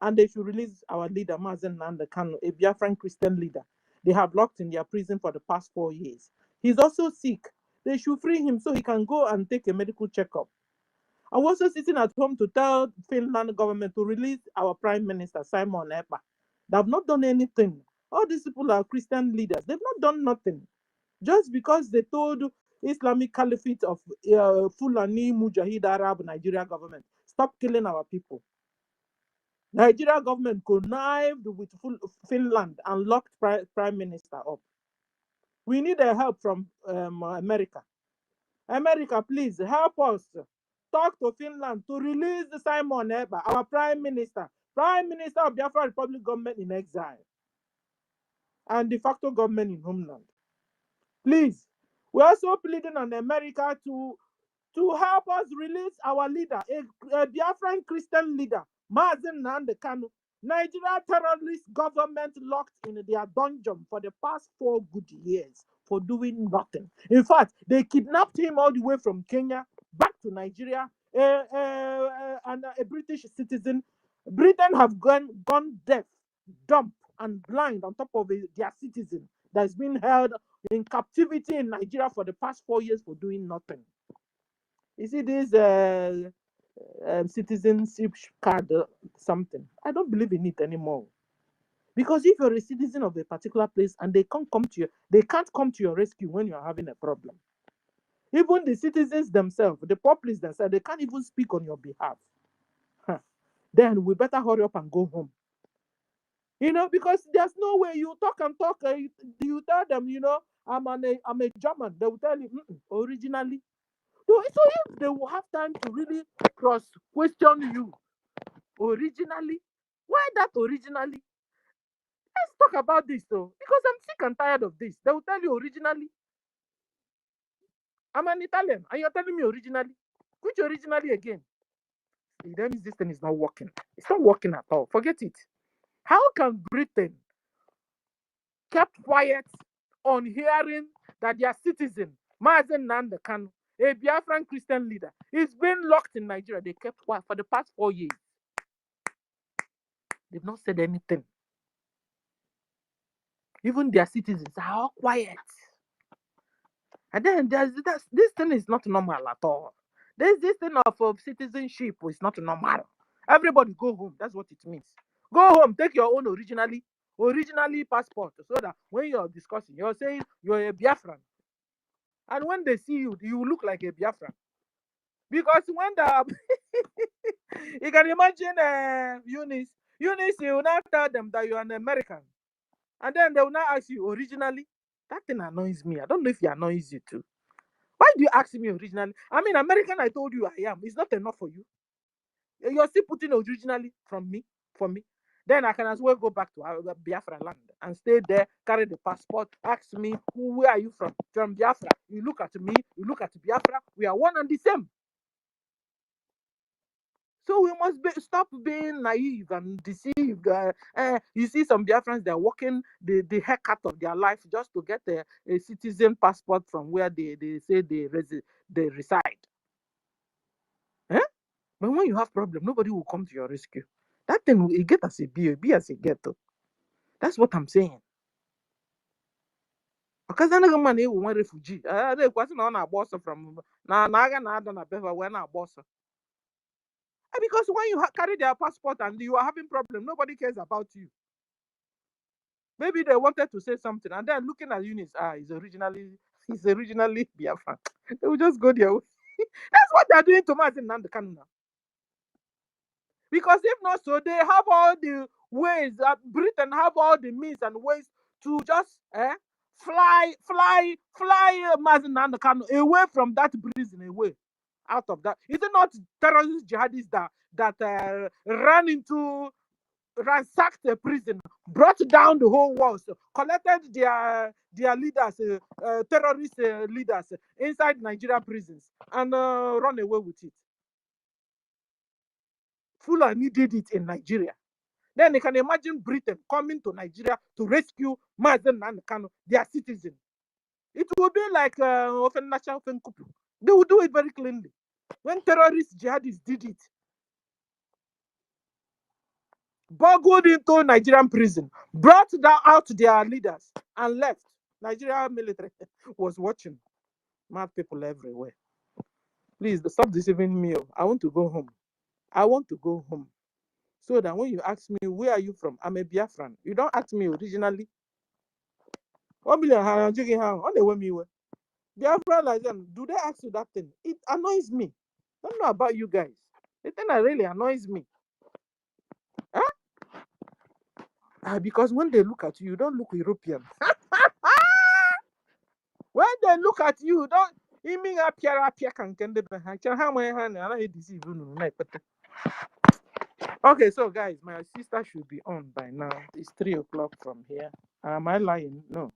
Speaker 1: And they should release our leader, Mazen Nandekano, a Biafran Christian leader. They have locked in their prison for the past 4 years. He's also sick. They should free him so he can go and take a medical checkup. I'm also sitting at home to tell Finland government to release our Prime Minister, Simon Ekpa. They have not done anything. All these people are Christian leaders. They've not done nothing. Just because they told Islamic Caliphate of Fulani Mujahid Arab Nigeria government, stop killing our people. Nigeria government connived with Finland and locked Prime Minister up. We need a help from America. America, please help us. Talk to Finland to release Simon Ekpa, our Prime Minister of Biafra Republic government in exile, and de facto government in homeland. Please, we're also pleading on America to help us release our leader, a Biafran Christian leader, Mazen Nandekano. Nigeria terrorist government locked in their dungeon for the past 4 good years for doing nothing. In fact, they kidnapped him all the way from Kenya back to Nigeria, and a British citizen. Britain have gone deaf, dumb, and blind on top of their citizen that's been held in captivity in Nigeria for the past 4 years for doing nothing. You see this citizenship card something? I don't believe in it anymore. Because if you're a citizen of a particular place and they can't come to your rescue when you're having a problem. Even the citizens themselves, the populace themselves, they can't even speak on your behalf. Then we better hurry up and go home. You know, because there's no way you talk and talk. You tell them, you know, I'm a German. They will tell you, originally. So if they will have time to really cross-question you, originally, why that originally? Let's talk about this though, because I'm sick and tired of this. They will tell you originally. I'm an Italian, and you're telling me originally. Which originally again? That means this thing is not working. It's not working at all. Forget it. How can Britain kept quiet on hearing that their citizen, Mazen Nandekano, a Biafran Christian leader, is being locked in Nigeria? They kept quiet for the past 4 years. They've not said anything. Even their citizens are all quiet. And then this thing is not normal at all. This thing of citizenship is not normal. Everybody go home. That's what it means. Go home. Take your own originally passport, so that when you're discussing, you're saying you're a Biafran. And when they see you, you look like a Biafran. Because when you can imagine Eunice, you will not tell them that you're an American. And then they will not ask you originally. That thing annoys me. I don't know if it annoys you too. Why do you ask me originally? I mean, American, I told you I am. It's not enough for you. You're still putting originally for me. Then I can as well go back to Biafra land and stay there, carry the passport, ask me, where are you from? From Biafra. You look at me, you look at Biafra. We are one and the same. So we must stop being naive and deceived. You see some Biafrans, they're working the heck out of their life just to get a citizen passport from where they say they reside. Eh? But when you have problem, nobody will come to your rescue. That thing will get as a be as a ghetto. That's what I'm saying. Because I know man one refugee. They question on a boss from Naga Nada na Beva when a boss. Because when you carry their passport and you are having problem, nobody cares about you. Maybe they wanted to say something, and then looking at Eunice, he's originally Biafran. They will just go their way. That's what they're doing to Martin Nandekanu now. Because if not so, they have all the ways. Britain have all the means and ways to just fly Martin Nandekanu away from that prison, away out of that. Is it not terrorist jihadists that ran into, ransacked the prison, brought down the whole walls, collected their leaders, terrorist leaders inside Nigeria prisons, and run away with it? Fulani did it in Nigeria. Then you can imagine Britain coming to Nigeria to rescue Mazen and Kano, their citizen. It will be like they will do it very cleanly. When terrorist jihadists did it, boggled into Nigerian prison, brought out their leaders, and left. Nigerian military was watching. Mad people everywhere. Please stop deceiving me. I want to go home. I want to go home. So that when you ask me, where are you from? I'm a Biafran. You don't ask me originally. 1 million on the way me. Biafran, like them, do they ask you that thing? It annoys me. I don't know about you guys. The thing that really annoys me. Because when they look at you, you don't look European. When they look at you, don't okay, so guys, my sister should be on by now. It's 3 o'clock from here. Am I lying? No.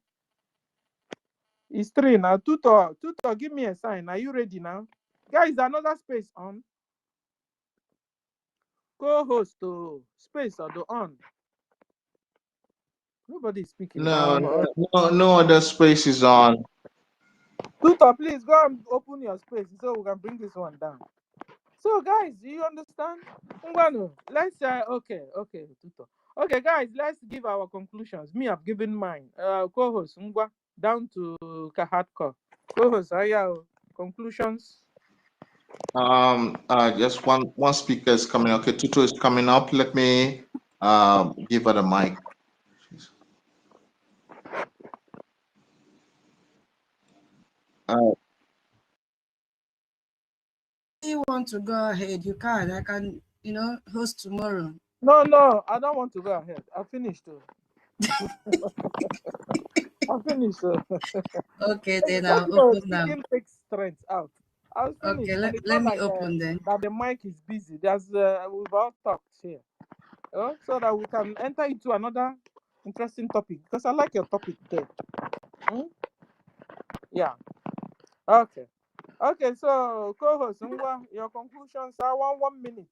Speaker 1: It's 3 now. Tutor, give me a sign. Are you ready now? Guys, another space on. Co-host to space or the on. Nobody is speaking.
Speaker 2: No other space is on.
Speaker 1: Tutor, please go and open your space so we can bring this one down. So guys, do you understand? Let's say okay, Tutor. Okay, guys, let's give our conclusions. Me, I've given mine. Co-host Ngwa down to Hardcore. Co-host, conclusions.
Speaker 2: Just one speaker is coming. Okay, Tutu is coming up. Let me give her the mic.
Speaker 4: If you want to go ahead, you can. I can, host tomorrow.
Speaker 1: No, I don't want to go ahead. I finished. I finished.
Speaker 4: Okay, then I'll open now.
Speaker 1: Takes strength out. I was finished.
Speaker 4: Okay, let me open then.
Speaker 1: That the mic is busy. There's we've all talked here, so that we can enter into another interesting topic, because I like your topic there. Yeah. Okay. So co-host, your conclusions are 1 minute.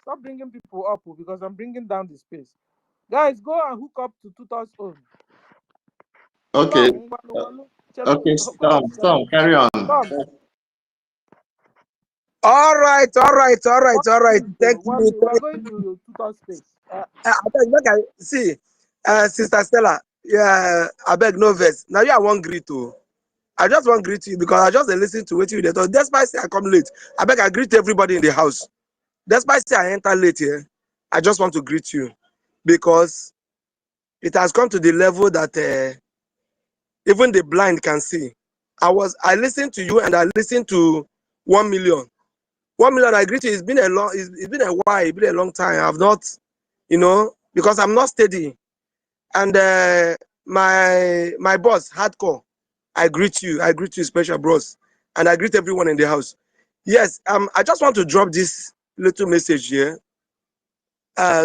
Speaker 1: Stop bringing people up because I'm bringing down the space. Guys, go and hook up to Tutor's own.
Speaker 2: Okay. Okay, Storm, carry on.
Speaker 7: All right. Thank you.
Speaker 1: We're going to Tutor's space.
Speaker 7: See, Sister Stella, I beg no verse. Now you are one greet to. I just want to greet you because I just listen to what you did. Despite say I come late, I beg I greet everybody in the house. Despite say I enter late here, I just want to greet you because it has come to the level that even the blind can see. I listened to you and I listened to 1 million. 1 million, I greet you. It's been a while. It's been a long time. I've not, because I'm not steady. And my boss, Hardcore, I greet you, special bros, and I greet everyone in the house. Yes, I just want to drop this little message here.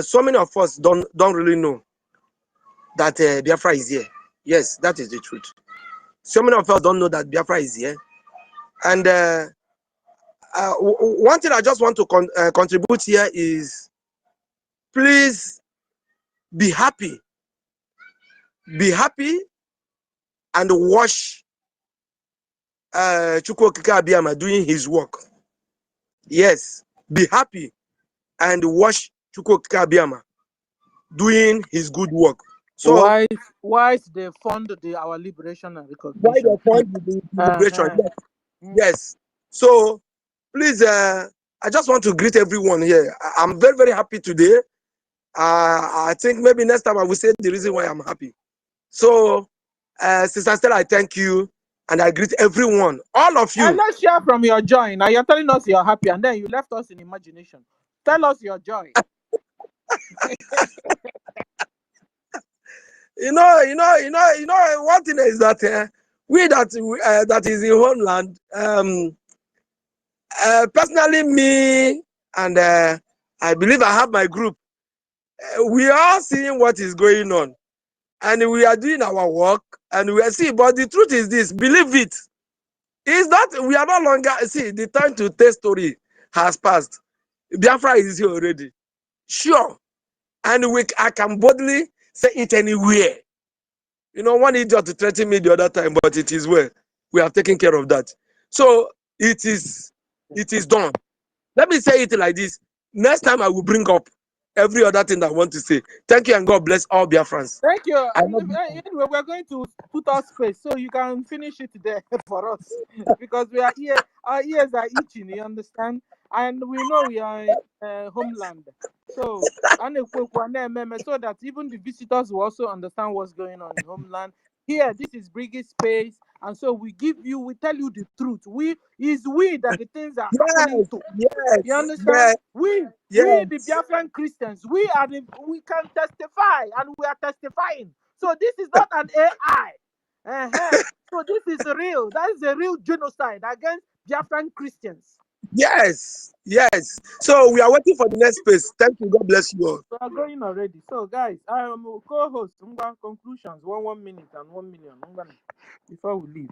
Speaker 7: So many of us don't really know that Biafra is here. Yes, that is the truth. So many of us don't know that Biafra is here, and one thing I just want to contribute here is, please be happy. Be happy and watch Chukwu Okike Abiyama doing his work. Yes, be happy and watch Chukwu Okike Abiyama doing his good work. So
Speaker 1: why they fund our liberation and recognition?
Speaker 7: Why they fund the liberation? Yes. So please, I just want to greet everyone here. I'm very, very happy today. I think maybe next time I will say the reason why I'm happy. So, Sister Stella, I thank you, and I greet everyone, all of you.
Speaker 1: And let's share from your joy. Now you're telling us you're happy, and then you left us in imagination. Tell us your joy.
Speaker 7: You know. One thing is that we that is in homeland. Personally, me and I believe I have my group. We are seeing what is going on, and we are doing our work, and we are seeing. But the truth is this: believe it, is that we are no longer the time to tell story has passed. Biafra is here already, sure, and I can boldly say it anywhere. You know, one idiot threatened me the other time, but it is well. We have taken care of that. So it is done. Let me say it like this. Next time I will bring up every other thing that I want to say. Thank you, and God bless all BIAFRANS.
Speaker 1: Thank you. Anyway, we're going to put our space so you can finish it there for us, because we are here. Our ears are itching. You understand? And we know we are in homeland. So that even the visitors will also understand what's going on in homeland. Here, this is BRGIE space, and so we tell you the truth. We that the things are happening to.
Speaker 7: Yes,
Speaker 1: you understand?
Speaker 7: yes,
Speaker 1: we the Biafran Christians, we can testify, and we are testifying. So this is not an AI. So this is real. That is a real genocide against Biafran Christians.
Speaker 7: Yes. So we are waiting for the next space. Thank you. God bless you all.
Speaker 1: We are going already. So guys, I am co-host. Conclusions. 1 minute and 1 million. Before we leave.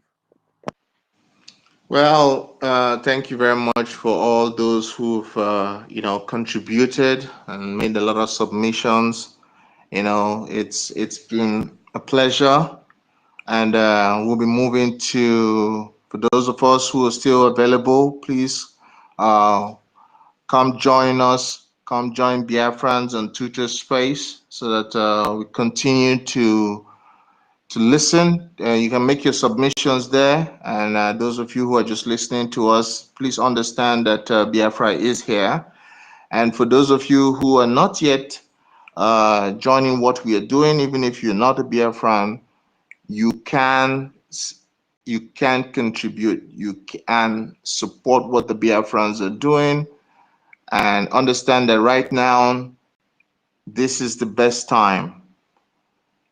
Speaker 2: Well, thank you very much for all those who've contributed and made a lot of submissions. It's been a pleasure, and we'll be moving to, for those of us who are still available, please come join us. Come join BIAFRANS on Twitter Space so that we continue to listen. You can make your submissions there, and those of you who are just listening to us, please understand that Biafra is here. And for those of you who are not yet joining what we are doing, even if you're not a Biafran, you can contribute, you can support what the Biafrans are doing, and understand that right now this is the best time.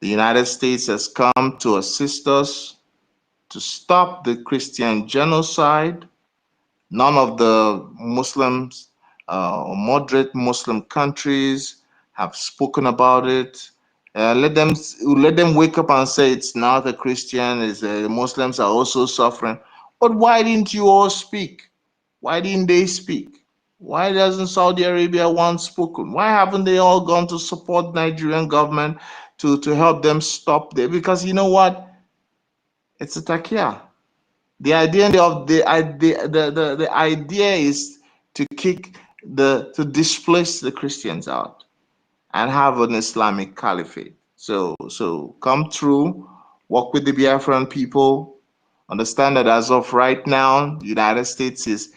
Speaker 2: The United States has come to assist us to stop the Christian genocide. None of the Muslims or moderate Muslim countries have spoken about it. Let them wake up and say it's not the Christian, it's the Muslims are also suffering. But why didn't you all speak? Why didn't they speak? Why doesn't Saudi Arabia want spoken? Why haven't they all gone to support Nigerian government to help them stop there? Because you know what? It's a takia. The idea is to displace the Christians out and have an Islamic caliphate. So come through, work with the Biafran people, understand that as of right now, the United States is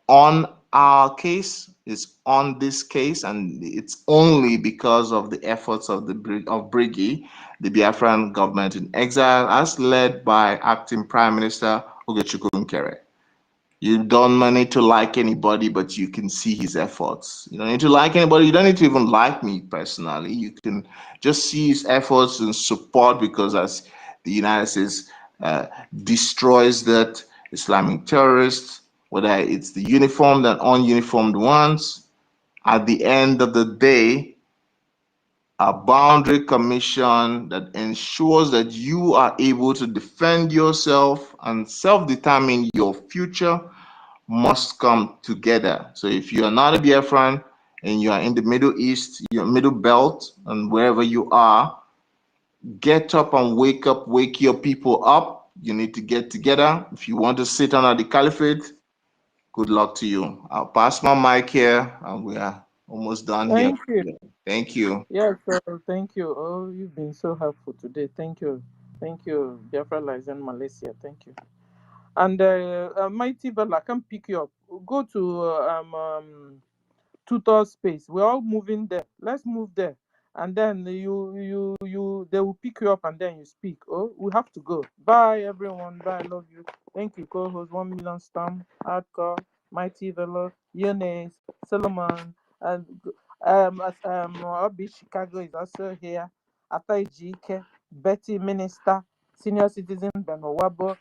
Speaker 2: on our case, is on this case, and it's only because of the efforts of BRGIE, the Biafran government in exile, as led by acting Prime Minister Ogechukwu. You don't need to like anybody, but you can see his efforts. You don't need to like anybody. You don't need to even like me personally. You can just see his efforts and support, because as the United States destroys that Islamic terrorists, whether it's the uniformed and ununiformed ones, at the end of the day, a boundary commission that ensures that you are able to defend yourself and self-determine your future must come together. So if you are not a Biafran and you are in the Middle East, your Middle Belt, and wherever you are, get up and wake your people up. You need to get together. If you want to sit under the caliphate, good luck to you. I'll pass my mic here, and we are almost done here.
Speaker 1: Thank you.
Speaker 2: Thank you.
Speaker 1: Yes, thank you. Oh, you've been so helpful today. Thank you. Thank you, Biafra lies in Malaysia. Thank you. And Mighty Bella, I can pick you up. Go to tutor space. We're all moving there. Let's move there. And then they will pick you up and then you speak. Oh, we have to go. Bye everyone. Bye. I love you. Thank you, co-host 1 million stamp, hardcore, Mighty Velo, Eunice, Solomon, and Obi Chicago is also here. Ata Ejike, Betty Minister, Senior Citizen Ben Owabo,